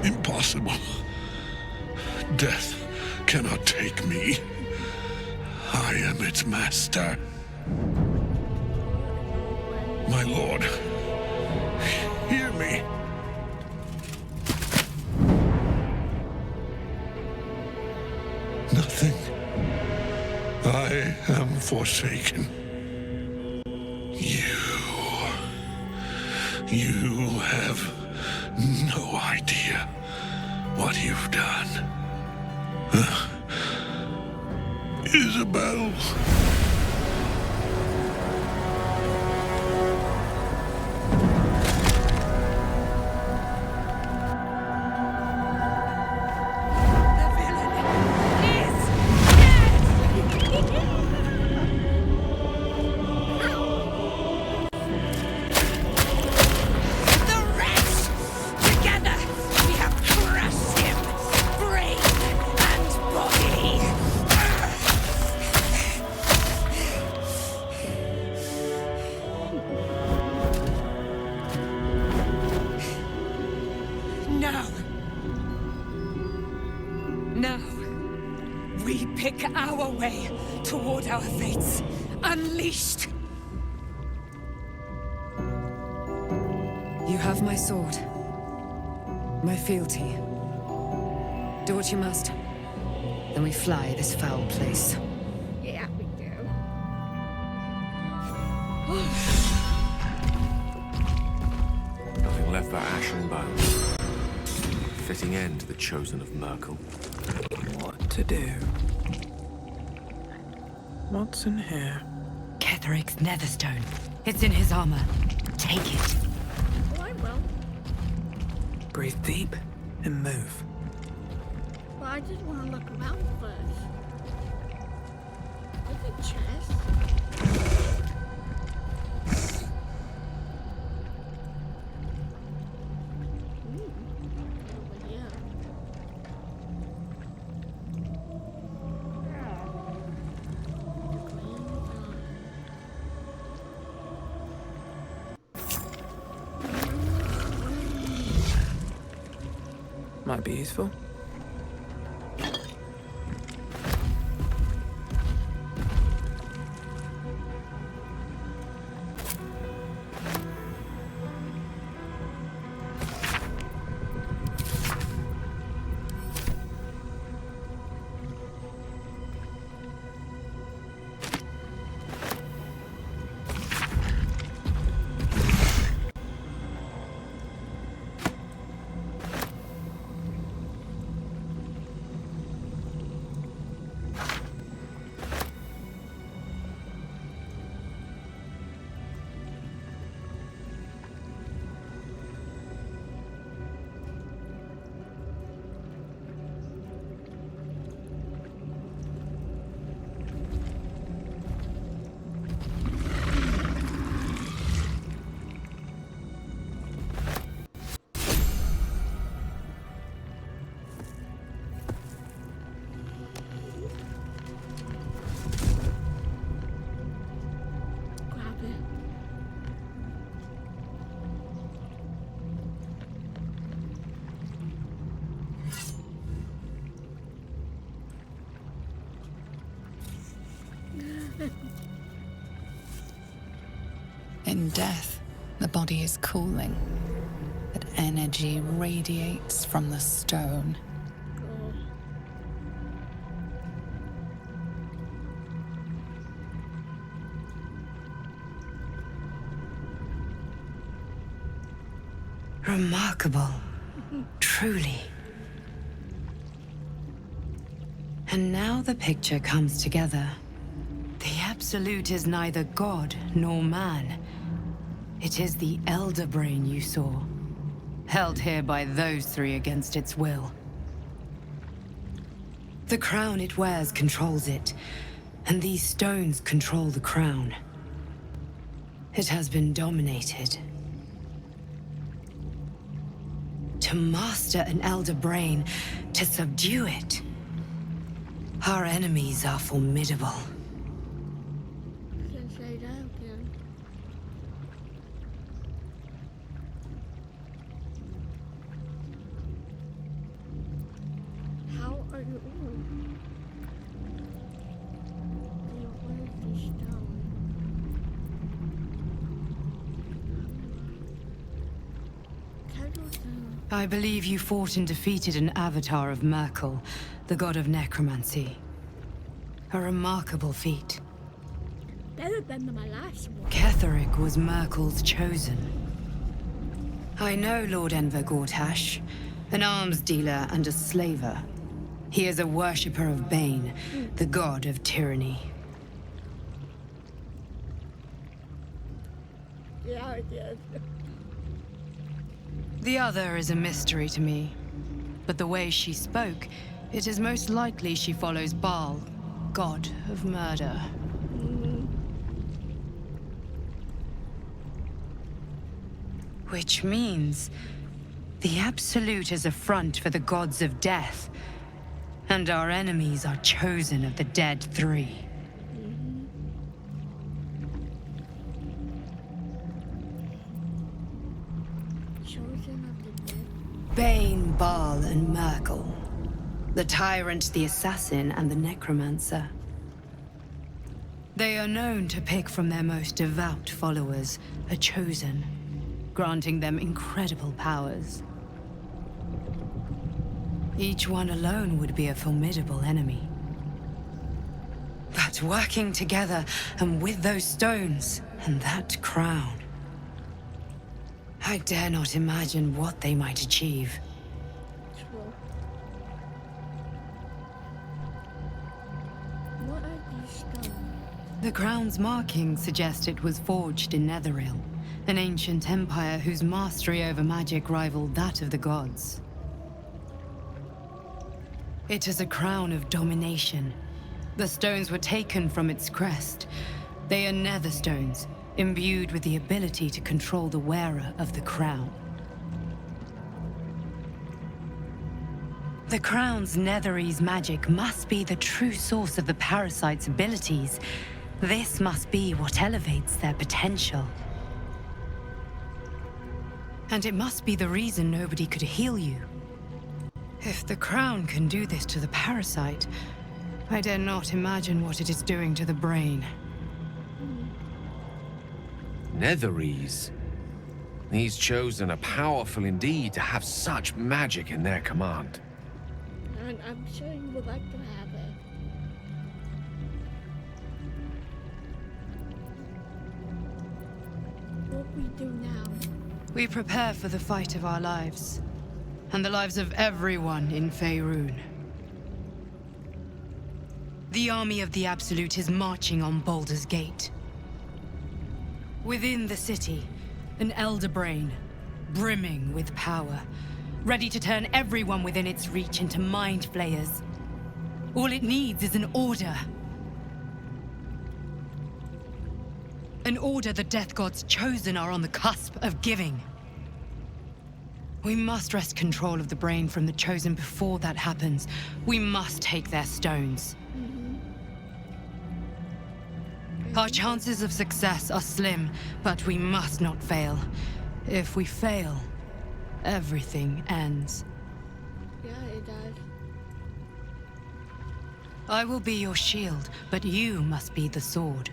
Impossible. Death cannot take me. I am its master. My lord, hear me. Nothing. I am forsaken. You have no idea what you've done. Isabel. Now, we pick our way toward our fates, unleashed. You have my sword, my fealty. Do what you must. Then we fly this foul place. Yeah, we do. Nothing left but ash and bones. Fitting end to the chosen of Merkel. What to do? What's in here? Ketheric's netherstone. It's in his armor. Take it. Oh, I will. Breathe deep and move. But I just want to look around first. There's a chest. Over here. Might be useful. In death, the body is cooling, but energy radiates from the stone. Remarkable. Truly. And now the picture comes together. The Absolute is neither god nor man. It is the Elder Brain you saw, held here by those three against its will. The crown it wears controls it, and these stones control the crown. It has been dominated. To master an Elder Brain, to subdue it. Our enemies are formidable. You can say that again. How are you? Where's the stone? I believe you fought and defeated an avatar of Merkel, the god of necromancy. A remarkable feat. Better than my last one. Ketheric was Merkel's chosen. I know Lord Enver Gortash, an arms dealer and a slaver. He is a worshipper of Bane, the god of tyranny. Yeah, it is. The other is a mystery to me. But the way she spoke, it is most likely she follows Baal, god of murder. Which means the Absolute is a front for the gods of death, and our enemies are chosen of the dead three. Chosen of the dead. Bane, Baal, and Merkel. The tyrant, the assassin, and the necromancer. They are known to pick from their most devout followers a chosen, granting them incredible powers. Each one alone would be a formidable enemy. But working together, and with those stones, and that crown, I dare not imagine what they might achieve. True. What are these stones? The crown's markings suggest it was forged in Netheril, an ancient empire whose mastery over magic rivaled that of the gods. It is a crown of domination. The stones were taken from its crest. They are nether stones, imbued with the ability to control the wearer of the crown. The crown's Netherese magic must be the true source of the parasite's abilities. This must be what elevates their potential. And it must be the reason nobody could heal you. If the crown can do this to the parasite, I dare not imagine what it is doing to the brain. Netherese. These chosen are powerful indeed to have such magic in their command. And I'm sure you would like to have it. What we do now? We prepare for the fight of our lives, and the lives of everyone in Faerun. The army of the Absolute is marching on Baldur's Gate. Within the city, an elder brain, brimming with power, ready to turn everyone within its reach into mind flayers. All it needs is an order. An order the Death God's chosen are on the cusp of giving. We must wrest control of the brain from the chosen before that happens. We must take their stones. Our chances of success are slim, but we must not fail. If we fail, everything ends. Yeah, it does. I will be your shield, but you must be the sword.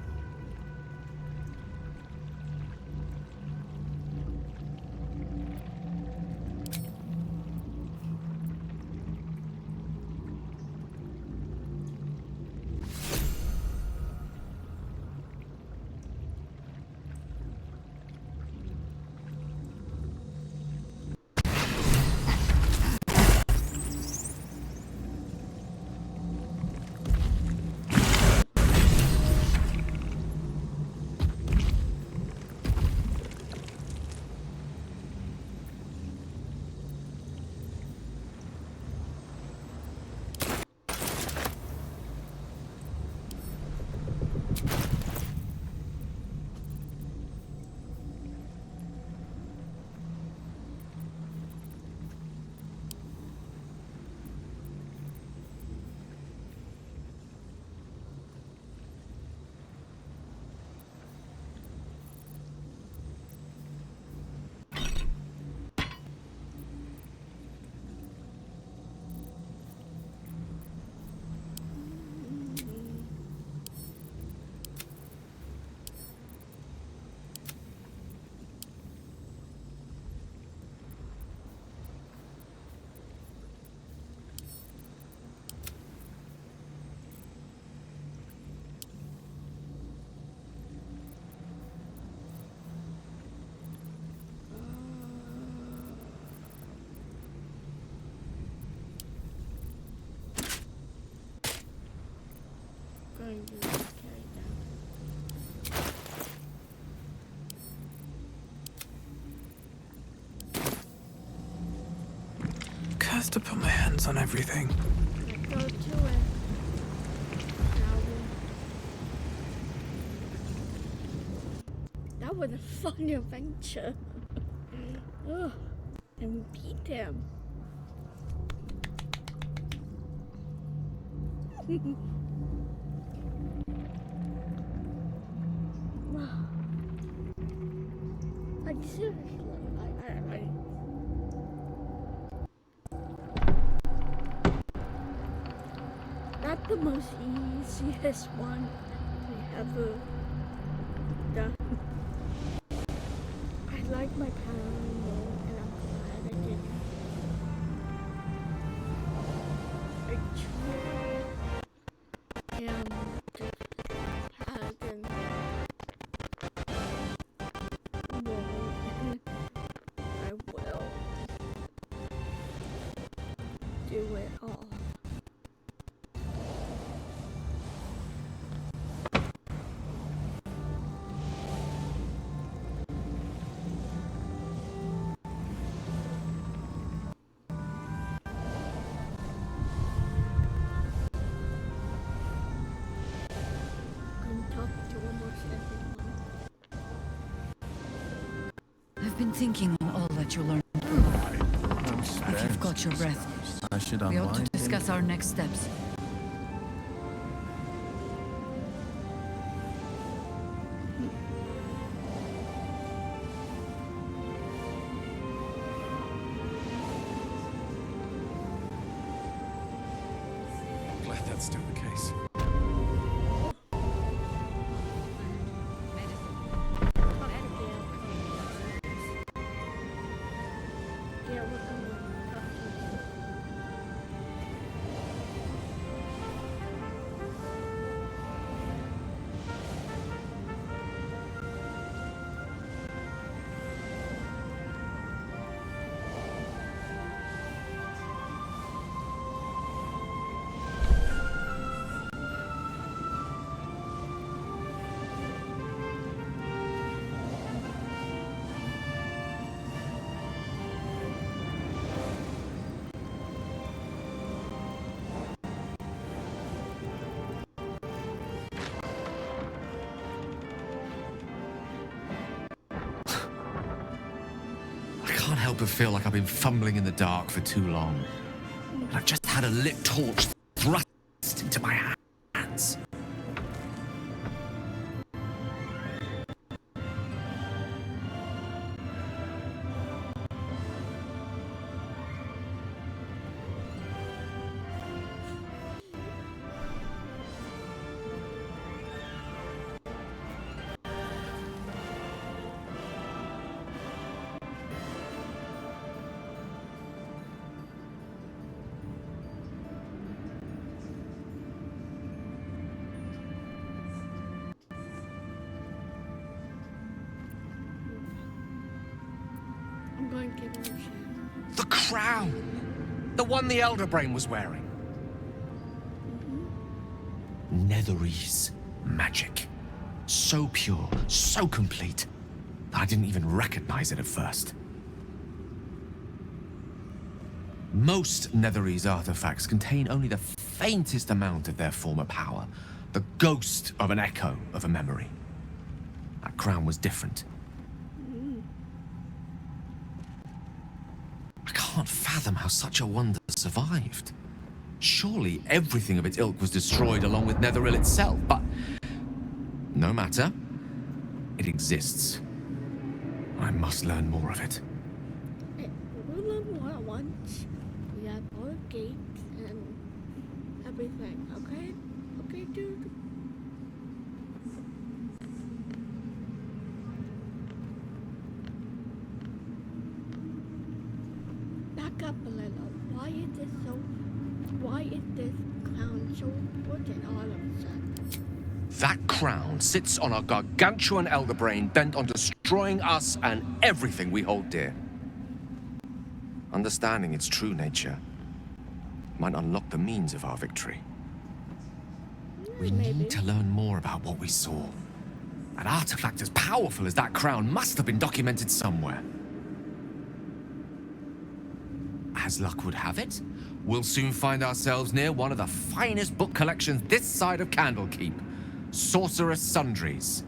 has to put my hands on everything. Go to it. That was a fun adventure. Ugh. And beat him. Like seriously, not the most easiest one we ever done. I like my power more, and I'm glad I did. I truly am just paladin. I will do it all. I've been thinking on all that you learned. If you've got your breath, we ought to discuss our next steps. I'm glad that's still the case. I can't help but feel like I've been fumbling in the dark for too long. And I've just had a lit torch thrust into my hands. I'm going to give him a chance. The crown! The one the Elder Brain was wearing. Netherese magic. So pure, so complete, that I didn't even recognize it at first. Most Netherese artifacts contain only the faintest amount of their former power, the ghost of an echo of a memory. That crown was different. I can't fathom how such a wonder survived. Surely everything of its ilk was destroyed along with Netheril itself, but no matter. It exists. I must learn more of it. We'll learn more at once. We have all the gates and everything, okay? Okay, dude? Back up a little. Why is this crown so important all of a sudden? That crown sits on a gargantuan elder brain bent on destroying us and everything we hold dear. Understanding its true nature might unlock the means of our victory. We need to learn more about what we saw. An artifact as powerful as that crown must have been documented somewhere. as luck would have it, we'll soon find ourselves near one of the finest book collections this side of Candlekeep, Sorcerous Sundries.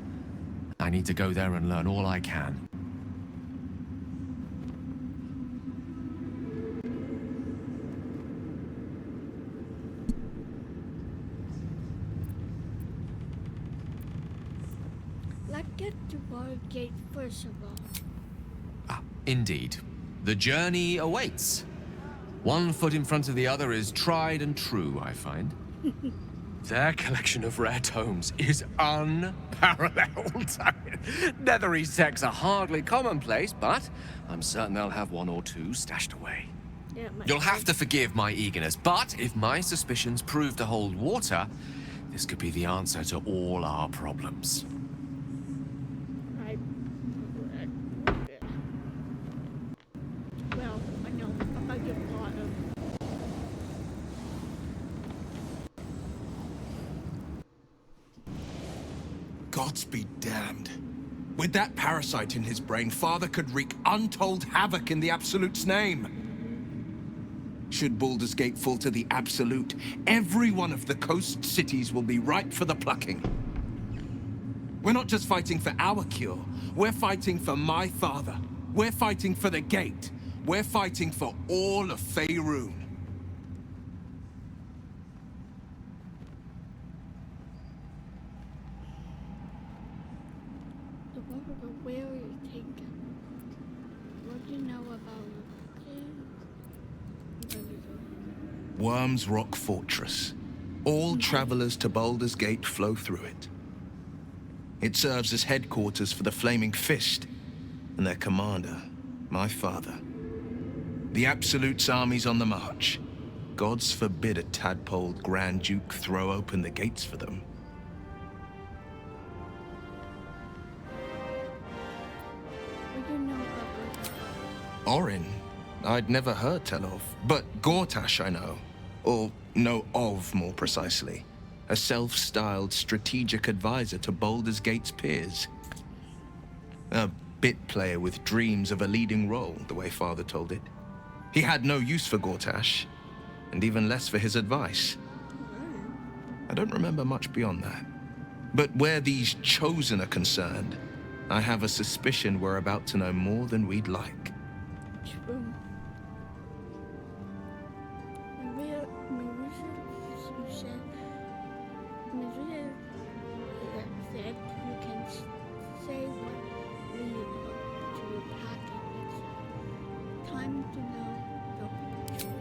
I need to go there and learn all I can. Let's get to our gate first of all. Indeed. The journey awaits. One foot in front of the other is tried and true, I find. Their collection of rare tomes is unparalleled. Nethery texts are hardly commonplace, but I'm certain they'll have one or two stashed away. Yeah, You'll have to forgive my eagerness, but if my suspicions prove to hold water, this could be the answer to all our problems. Well, I know. I beg your pardon. Gods be damned. With that parasite in his brain, Father could wreak untold havoc in the Absolute's name. Should Baldur's Gate fall to the Absolute, every one of the coast cities will be ripe for the plucking. We're not just fighting for our cure, we're fighting for my father. We're fighting for the Gate. We're fighting for all of Faerun. The Warrior, where are you taken? What do you know about it? Worm's Rock Fortress. All travelers to Baldur's Gate flow through it. It serves as headquarters for the Flaming Fist and their commander, my father. The Absolute's army's on the march. Gods forbid a tadpoled Grand Duke throw open the gates for them. What do you know about it? Orin, I'd never heard tell of, but Gortash I know. Or know of, more precisely. A self-styled strategic advisor to Baldur's Gate's peers. A bit player with dreams of a leading role, the way Father told it. He had no use for Gortash, and even less for his advice. I don't remember much beyond that. But where these Chosen are concerned, I have a suspicion we're about to know more than we'd like. True. Said you can say what we want to repack it. It's time to know the truth.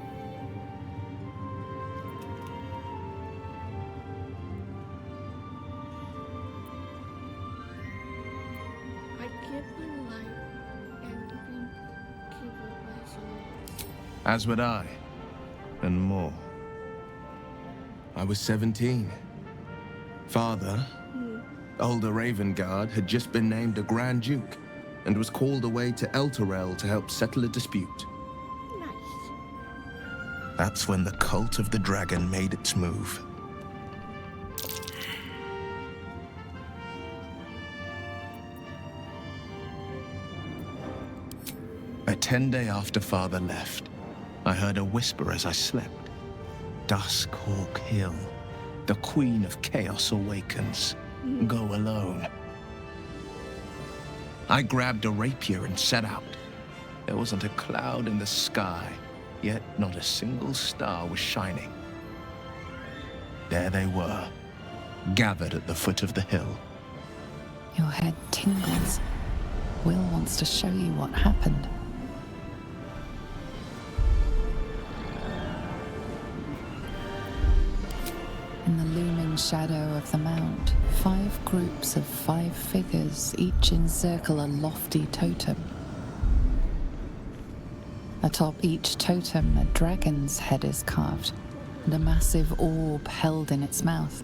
I give my life and even keep it resonant. As would I, and more. I was 17. Father, older Ravengard, had just been named a Grand Duke and was called away to Elturel to help settle a dispute. Nice. That's when the cult of the dragon made its move. A 10-day after Father left, I heard a whisper as I slept. Duskhawk Hill. The Queen of Chaos awakens. Go alone. I grabbed a rapier and set out. There wasn't a cloud in the sky, yet not a single star was shining. There they were, gathered at the foot of the hill. Your head tingles. Will wants to show you what happened. In the looming shadow of the mount, 5 groups of 5 figures each encircle a lofty totem. Atop each totem, a dragon's head is carved, and a massive orb held in its mouth.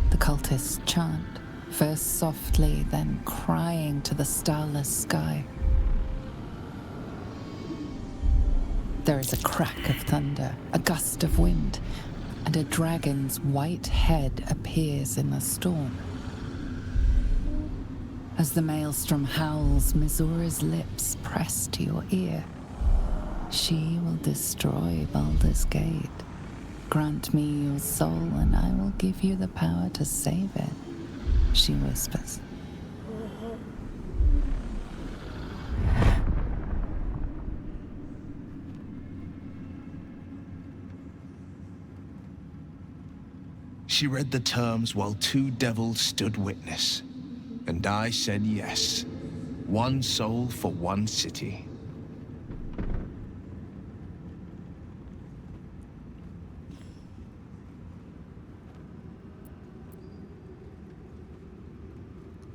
The cultists chant, first softly, then crying to the starless sky. There is a crack of thunder, a gust of wind, and a dragon's white head appears in the storm. As the maelstrom howls, Missoura's lips press to your ear. She will destroy Baldur's Gate. Grant me your soul, and I will give you the power to save it, she whispers. She read the terms while two devils stood witness, and I said yes. One soul for one city.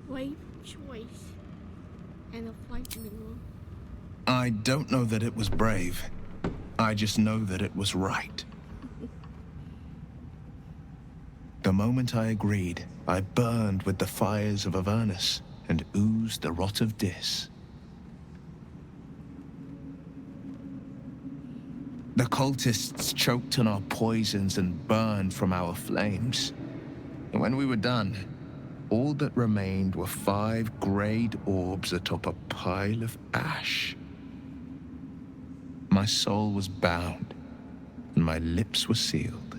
Brave choice. And a flight mirror. I don't know that it was brave. I just know that it was right. The moment I agreed, I burned with the fires of Avernus and oozed the rot of Dis. The cultists choked on our poisons and burned from our flames. And when we were done, all that remained were 5 greyed orbs atop a pile of ash. My soul was bound, and my lips were sealed.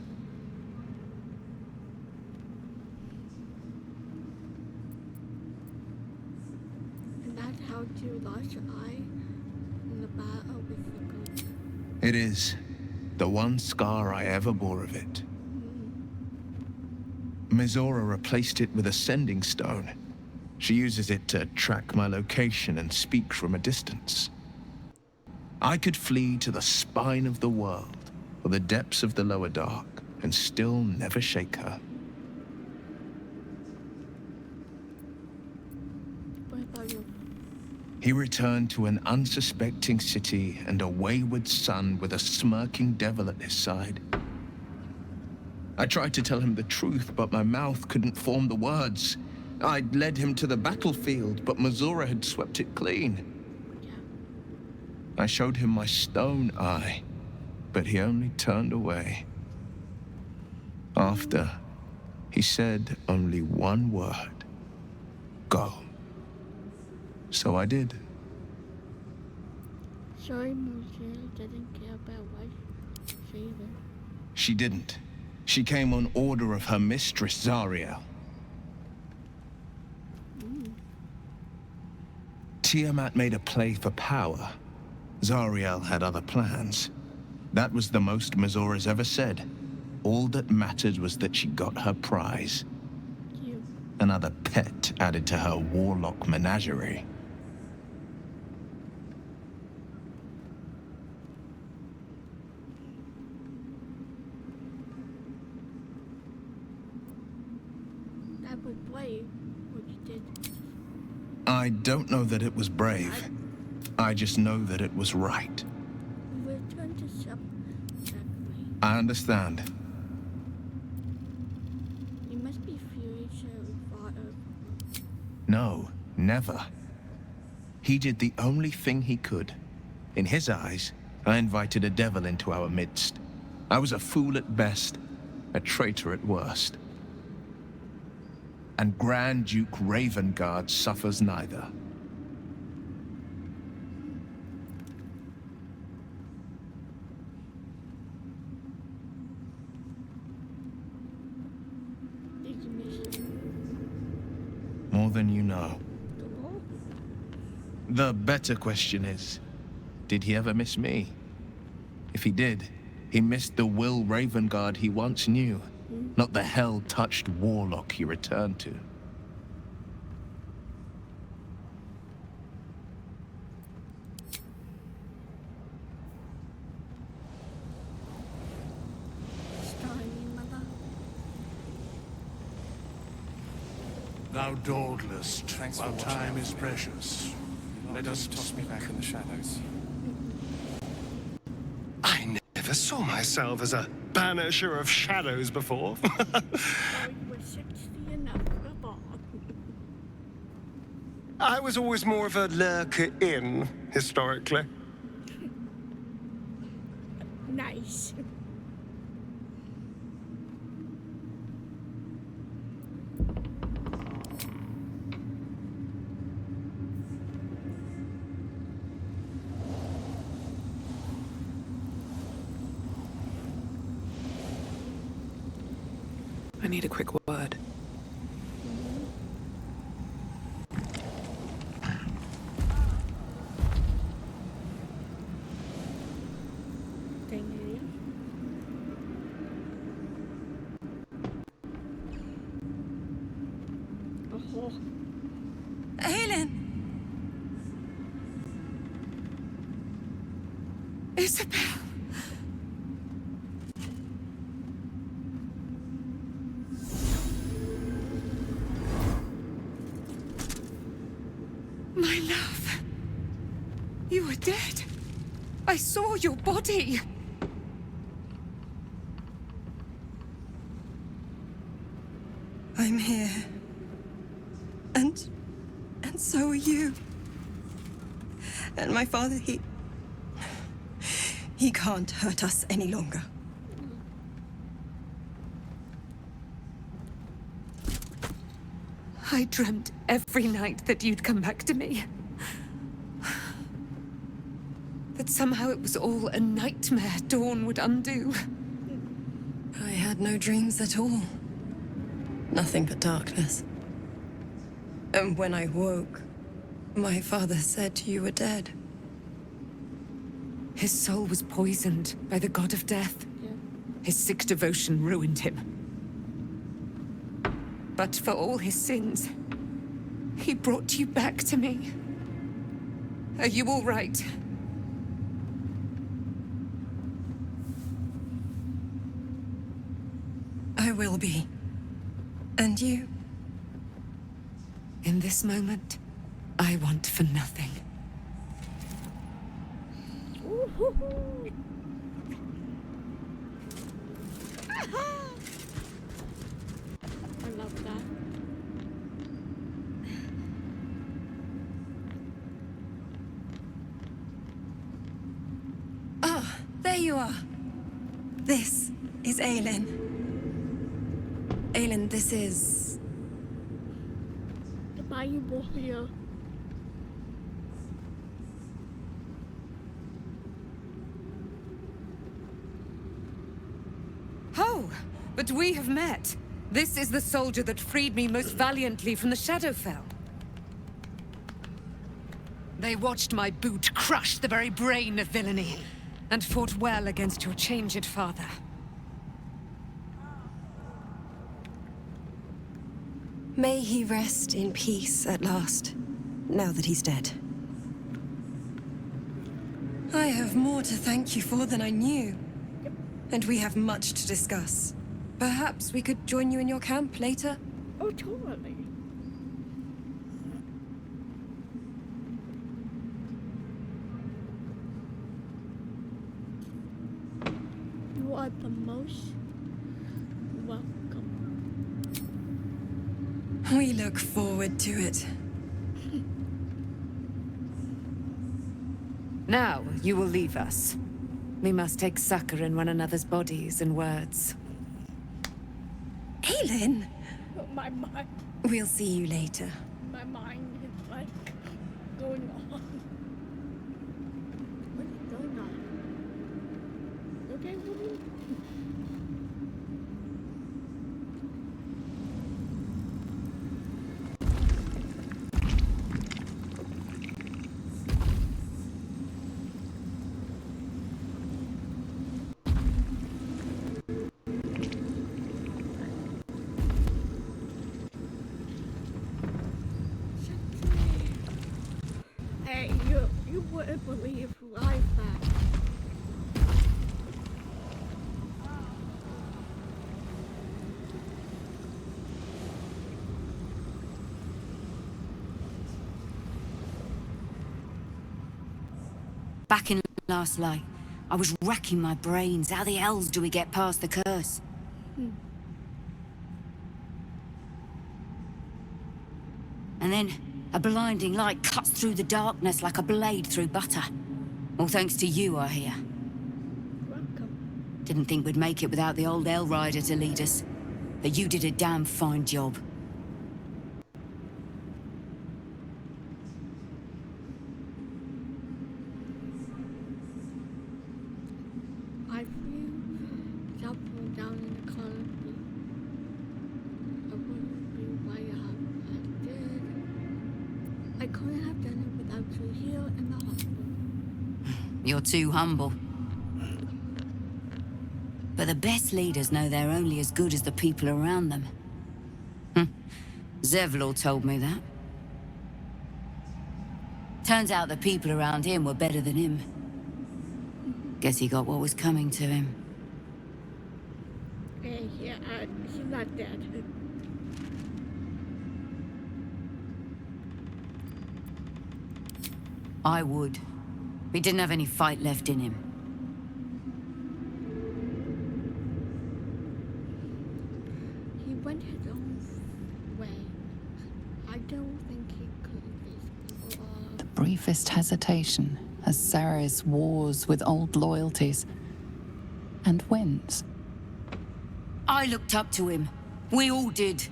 And that's how you lost your eye in the battle with the goat. It is the one scar I ever bore of it. Mizora replaced it with a sending stone. She uses it to track my location and speak from a distance. I could flee to the spine of the world, or the depths of the lower dark, and still never shake her. What about you? He returned to an unsuspecting city and a wayward son with a smirking devil at his side. I tried to tell him the truth, but my mouth couldn't form the words. I'd led him to the battlefield, but Mizora had swept it clean. I showed him my stone eye, but he only turned away. After, he said only one word: go. So I did. Sorry, Moshe didn't care about what favor. She didn't. She came on order of her mistress, Zariel. Tiamat made a play for power. Zariel had other plans. That was the most Mizora's ever said. All that mattered was that she got her prize. Another pet added to her warlock menagerie. That was brave, what you did. I don't know that it was brave. I just know that it was right. We returned to subjectively. I understand. You must be furious at father. No, never. He did the only thing he could. In his eyes, I invited a devil into our midst. I was a fool at best, a traitor at worst. And Grand Duke Ravengard suffers neither. Did you miss him? More than you know. The better question is, did he ever miss me? If he did, he missed the Will Ravengard he once knew, not the hell-touched warlock he returned to. Thou dawdlest, while time is precious. Let us toss me back in the shadows. I never saw myself as a banisher of shadows before. You were 60 enough for a ball. I was always more of a lurker in, historically. Nice. need a quick word. Aelin! Isabel! My love. You were dead. I saw your body. I'm here. And so are you. And my father, he can't hurt us any longer. I dreamt every night that you'd come back to me. That somehow it was all a nightmare Dawn would undo. I had no dreams at all. Nothing but darkness. And when I woke, my father said you were dead. His soul was poisoned by the god of death. His sick devotion ruined him. But for all his sins, he brought you back to me. Are you all right? I will be. And you? In this moment, I want for nothing. I love that. Ah, there you are. This is Aelin. Aelin, this is... The Bayou Warrior. Oh, but we have met. This is the soldier that freed me most valiantly from the Shadowfell. They watched my boot crush the very brain of villainy, and fought well against your changed father. May he rest in peace at last, now that he's dead. I have more to thank you for than I knew. And we have much to discuss. Perhaps we could join you in your camp later? Oh, totally. You are the most welcome. We look forward to it. Now, you will leave us. We must take succor in one another's bodies and words. Aelin! My mind. We'll see you later. My mind is like going on. What is going on? Okay, woman. Hey, you wouldn't believe who I found. Back in last light, I was racking my brains. How the hells do we get past the curse? And then, a blinding light cuts through the darkness like a blade through butter. All thanks to you, I hear. Welcome. Didn't think we'd make it without the old Hell Rider to lead us. But you did a damn fine job. I flew, jumped down in the colony. couldn't have done it without you here in the hospital. You're too humble. But the best leaders know they're only as good as the people around them. Zevlor told me that. Turns out the people around him were better than him. Guess he got what was coming to him. Yeah, he's not dead. I would. He didn't have any fight left in him. He went his own way. I don't think he could face people all. The briefest hesitation as Ceres wars with old loyalties and wins. I looked up to him. We all did.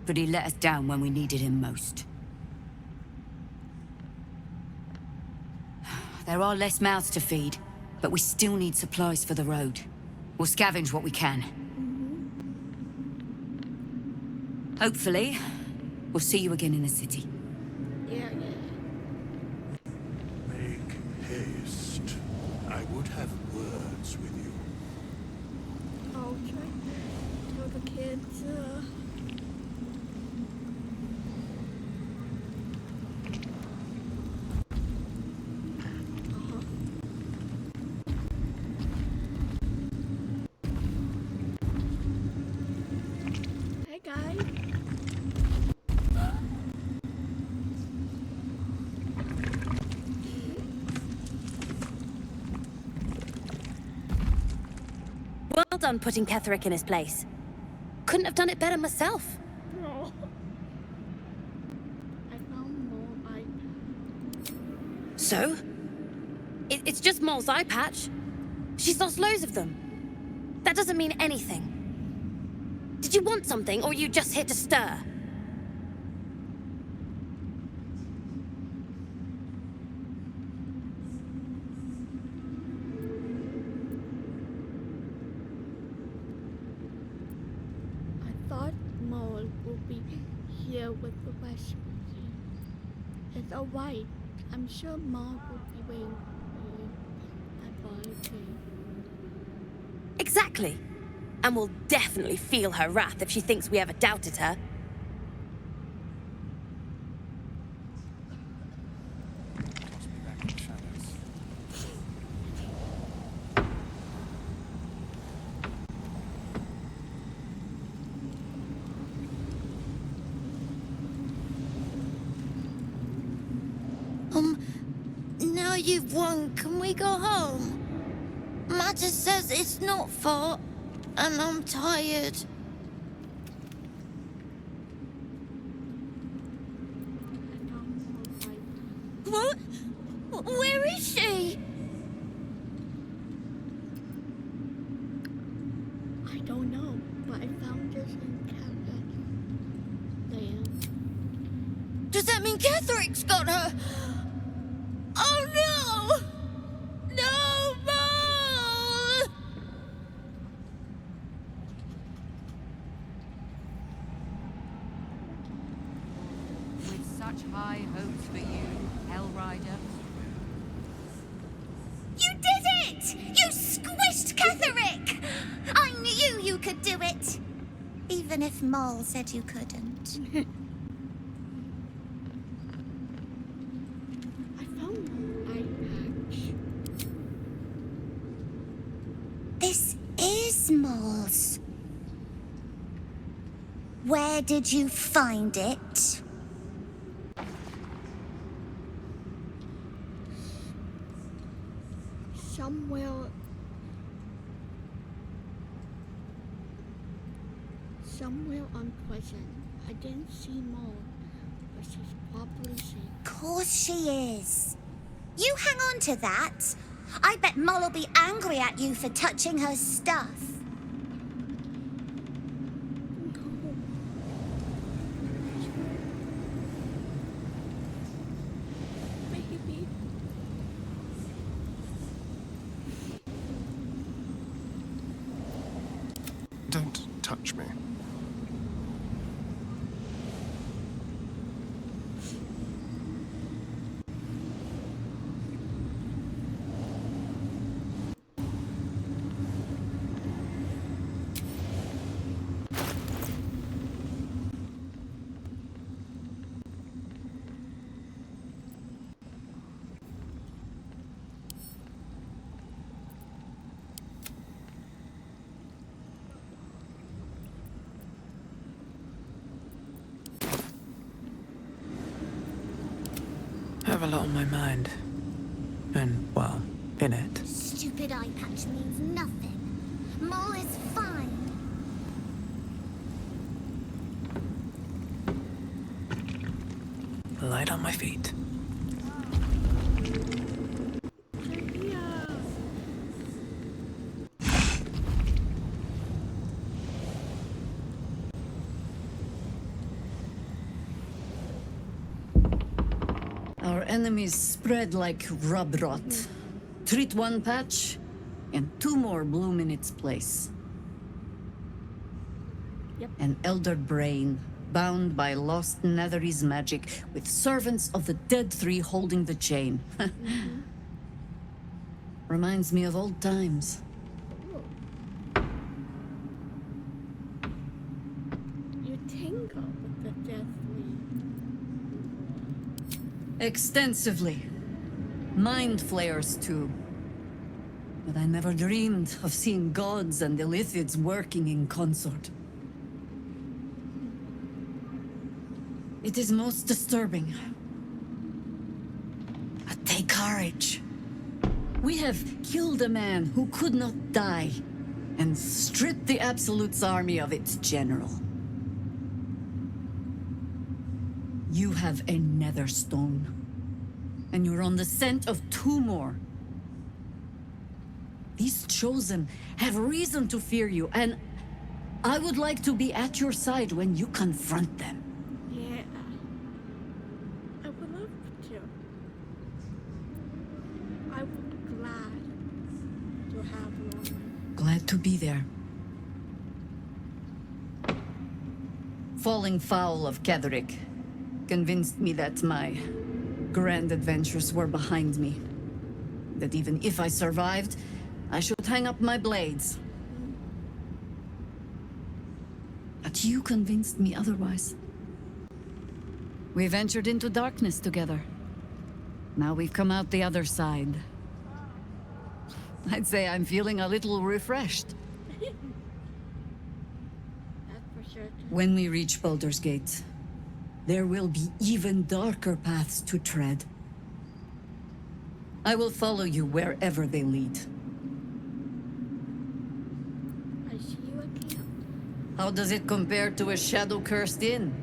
But he let us down when we needed him most. There are less mouths to feed, but we still need supplies for the road. We'll scavenge what we can. Hopefully, we'll see you again in the city. Yeah. Make haste. I would have words with you. I'll try to tell the kids. Hey guys. Well done putting Ketheric in his place. Couldn't have done it better myself. No. I found more eye patch. So? It's just Mole's eye patch. She's lost loads of them. That doesn't mean anything. Did you want something, or are you just here to stir? I thought Mole would be here with the rest of you. It's alright. I'm sure Mole will be waiting for you at Baldur too. Exactly. And we'll definitely feel her wrath if she thinks we ever doubted her. Now you've won, can we go home? Matter says it's not far, and I'm tired. What? Where is she? I don't know, but I found this in Canada. Does that mean Ketheric's got her? Oh no! No, Mole! With such high hopes for you, Hellrider. You did it! You squished Ketheric! I knew you could do it! Even if Mole said you couldn't. This is Mole's. Where did you find it? Somewhere unpleasant. I didn't see Mole, but she's probably safe. Of course she is. You hang on to that. I bet Mole will be angry at you for touching her stuff. Baby. Don't touch me. I have a lot on my mind. And, well, in it. Stupid eye patch means nothing. Mole is fine. Light on my feet. Our enemies spread like rub rot. Treat one patch, and two more bloom in its place. Yep. An elder brain, bound by lost Netherese magic, with servants of the dead three holding the chain. Reminds me of old times. You tingle with the death Extensively. Mind flayers, too. But I never dreamed of seeing gods and Illithids working in consort. It is most disturbing. But take courage. We have killed a man who could not die, and stripped the Absolute's army of its general. You have a nether stone, and you're on the scent of two more. These Chosen have reason to fear you, and I would like to be at your side when you confront them. Yeah. I would love to. I would be glad to have you on my... Glad to be there. Falling foul of ketheric convinced me that my grand adventures were behind me. That even if I survived, I should hang up my blades. But you convinced me otherwise. We ventured into darkness together. Now we've come out the other side. I'd say I'm feeling a little refreshed. That's for sure. When we reach Baldur's Gate, there will be even darker paths to tread. I will follow you wherever they lead. I see you again. How does it compare to a shadow-cursed inn?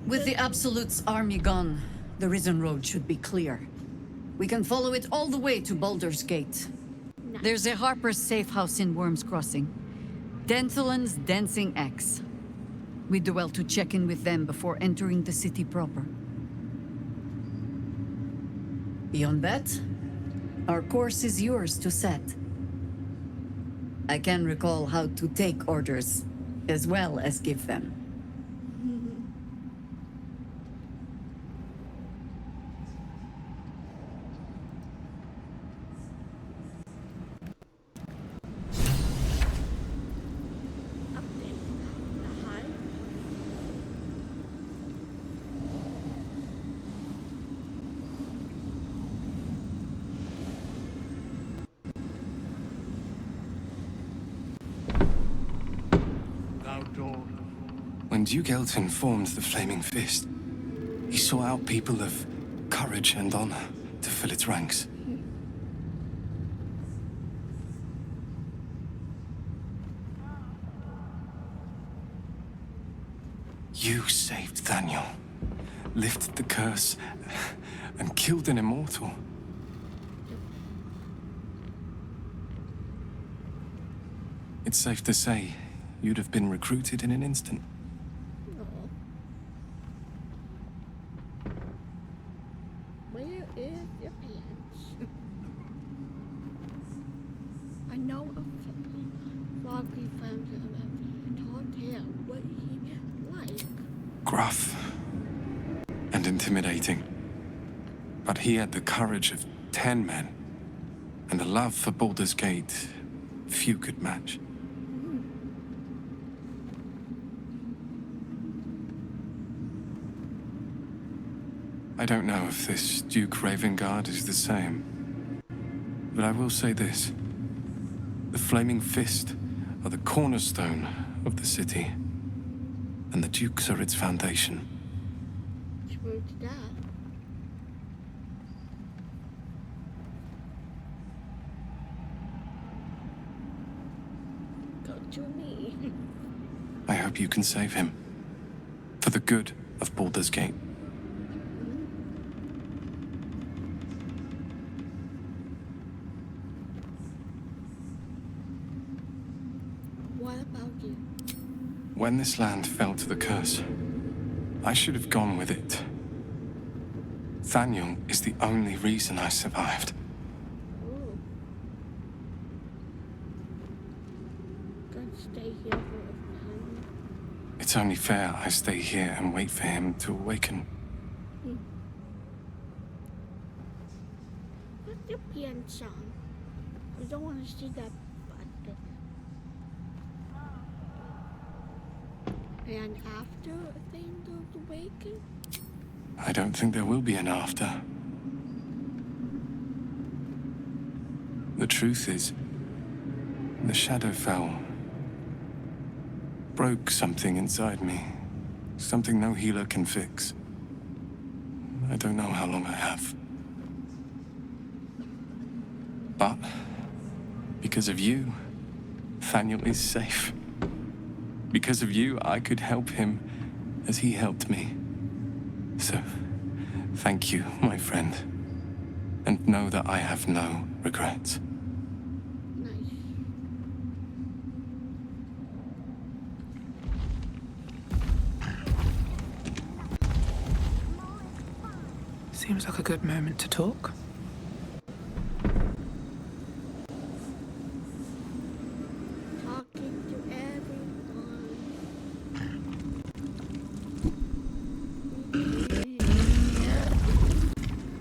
With the Absolute's army gone, the Risen Road should be clear. We can follow it all the way to Baldur's Gate. There's a Harper's safe house in Worm's Crossing. Denthalen's Dancing Axe. We do well to check in with them before entering the city proper. Beyond that, our course is yours to set. I can recall how to take orders, as well as give them. When Duke Elton formed the Flaming Fist, he sought out people of courage and honor to fill its ranks. You saved Daniel, lifted the curse, and killed an immortal. It's safe to say you'd have been recruited in an instant. Where is your pants? I know a foggy family that taught him what he liked. Gruff and intimidating. But he had the courage of 10 men, and the love for Baldur's Gate few could match. I don't know if this Duke Ravengard is the same, but I will say this. The Flaming Fist are the cornerstone of the city, and the Dukes are its foundation. through to that. Go to me. I hope you can save him. For the good of Baldur's Gate. What about you? When this land fell to the curse, I should have gone with it. Thaniel is the only reason I survived. Ooh. Gonna stay here for a time. It's only fair I stay here and wait for him to awaken. What's the piano song? I don't want to see that button. And after Thanos awaken? I don't think there will be an after. The truth is, the Shadowfell broke something inside me. Something no healer can fix. I don't know how long I have. But, because of you, Thaniel is safe. Because of you, I could help him as he helped me. So, thank you, my friend. And know that I have no regrets. Seems like a good moment to talk. Talking to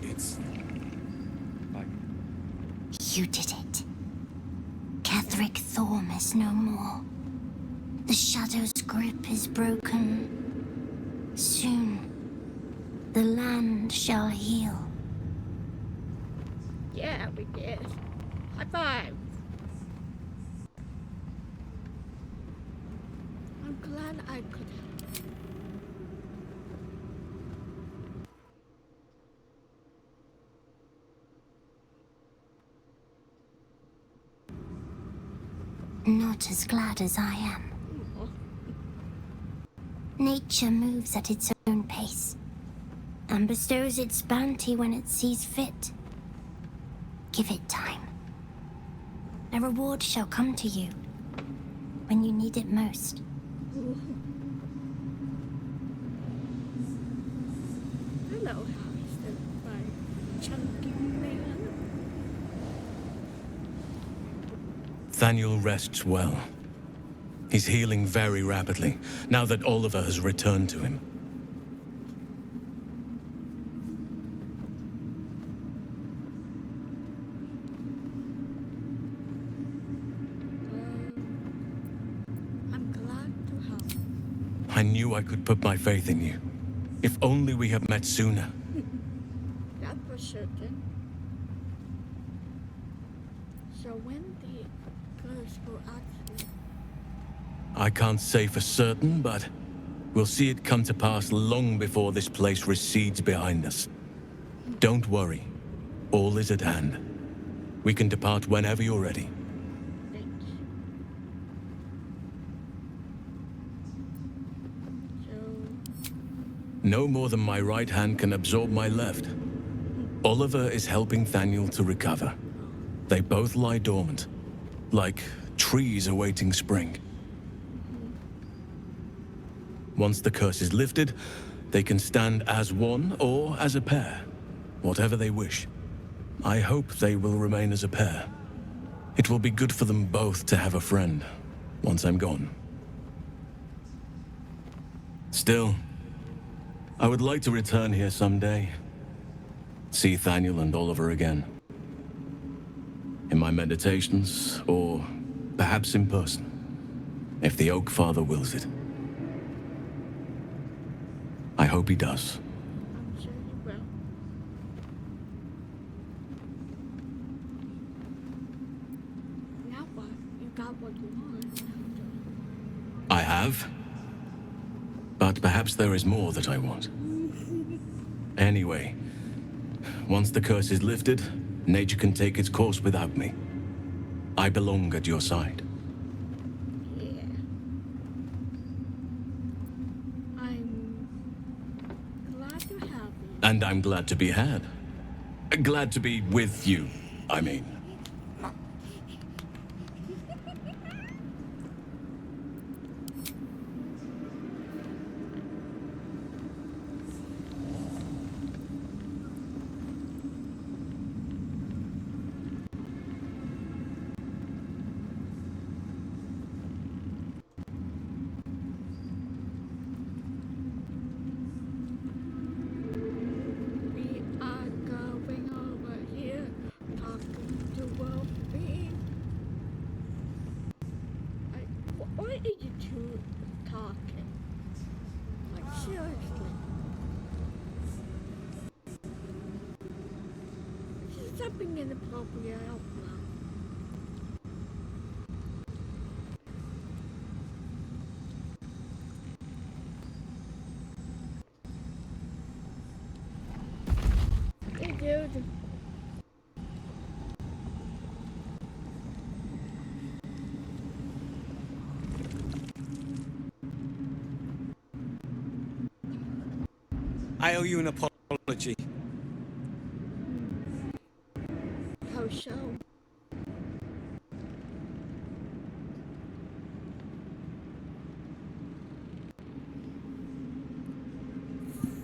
It's like... You did it. Ketheric Thorm is no more. The Shadow's grip is broken. Soon, the land shall heal. Yeah, we did. High five. I'm glad I could help. Not as glad as I am. Nature moves at its own pace and bestows its bounty when it sees fit. Give it time. A reward shall come to you when you need it most. Hello, Harrison, my chunky man. Thaniel rests well. He's healing very rapidly, now that Oliver has returned to him. I'm glad to help. I knew I could put my faith in you. If only we had met sooner. That for certain. So when the curse will actually... I can't say for certain, but we'll see it come to pass long before this place recedes behind us. Don't worry. All is at hand. We can depart whenever you're ready. No more than my right hand can absorb my left. Oliver is helping Thaniel to recover. They both lie dormant, like trees awaiting spring. Once the curse is lifted, they can stand as one or as a pair, whatever they wish. I hope they will remain as a pair. It will be good for them both to have a friend, once I'm gone. Still, I would like to return here someday. See Thaniel and Oliver again. In my meditations, or perhaps in person, if the Oak Father wills it. I hope he does. I'm sure you will. Now what? You got what you want. I have. But perhaps there is more that I want. Anyway, once the curse is lifted, nature can take its course without me. I belong at your side. Yeah. I'm glad to have you. And I'm glad to be had. Glad to be with you, I mean. We are going over here, talking to Wolfie. Why are you two talking? Like, seriously. This is something inappropriate out loud. Hey, dude. I owe you an apology. How so?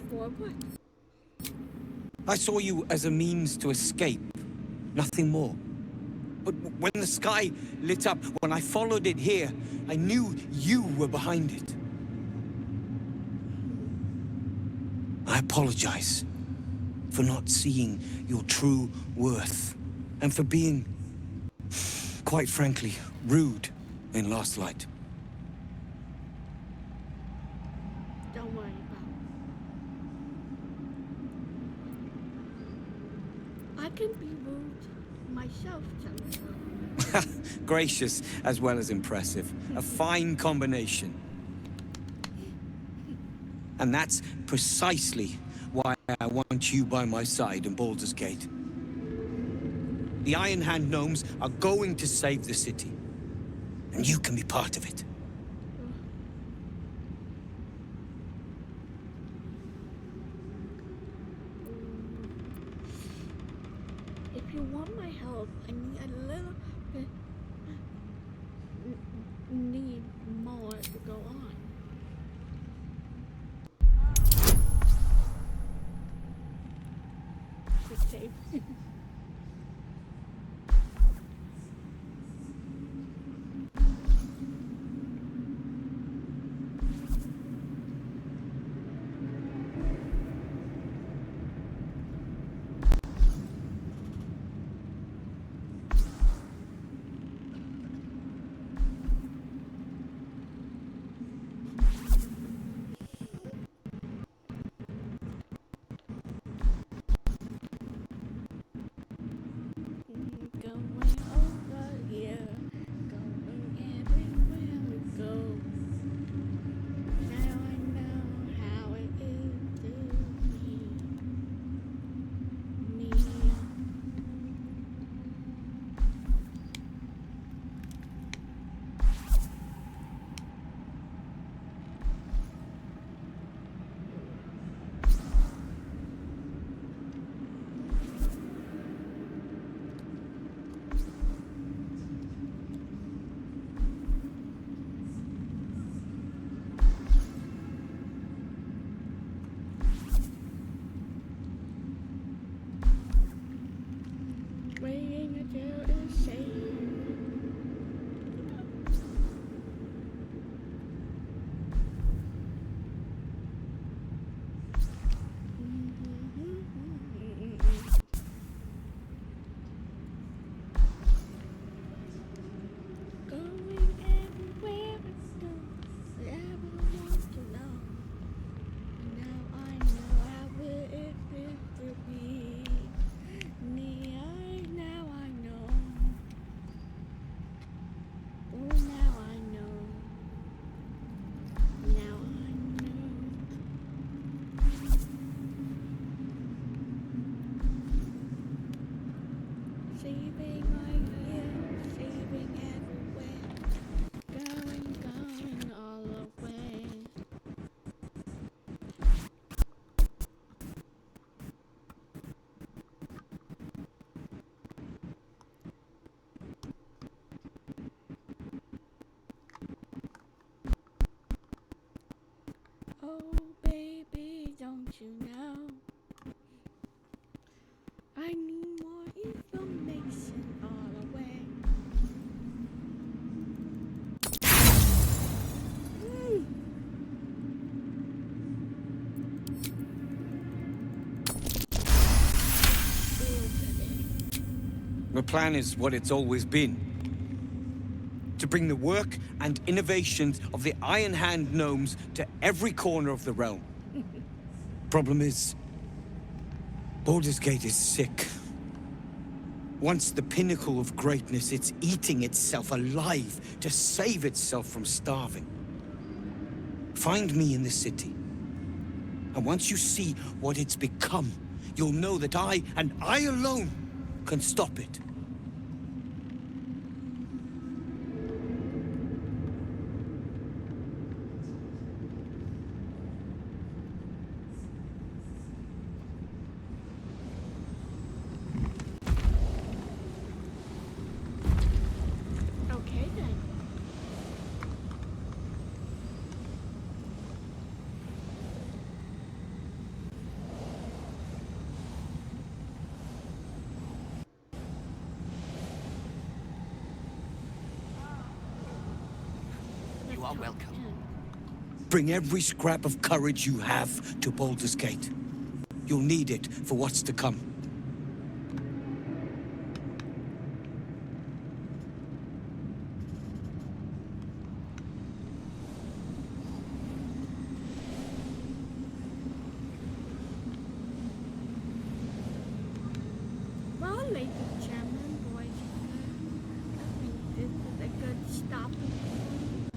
For what? I saw you as a means to escape, nothing more. But when the sky lit up, when I followed it here, I knew you were behind it. I apologize for not seeing your true worth, and for being, quite frankly, rude in Last Light. Don't worry about it. I can be rude myself sometimes. Gracious as well as impressive. A fine combination. And that's precisely why I want you by my side in Baldur's Gate. The Iron Hand gnomes are going to save the city. And you can be part of it. If you want my help, I need a little bit... need more to go on. Quick save. Oh, baby, don't you know? I need more information all the way. The plan is what it's always been. To bring the work and innovations of the Iron Hand gnomes to every corner of the realm. Problem is, Baldur's Gate is sick. Once the pinnacle of greatness, it's eating itself alive to save itself from starving. Find me in the city. And once you see what it's become, you'll know that I, and I alone, can stop it. Okay then. You are welcome. Bring every scrap of courage you have to Baldur's Gate. You'll need it for what's to come. Well, ladies and gentlemen, boys and girls, I think this is a good stopping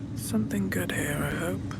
point. Something good here, I hope.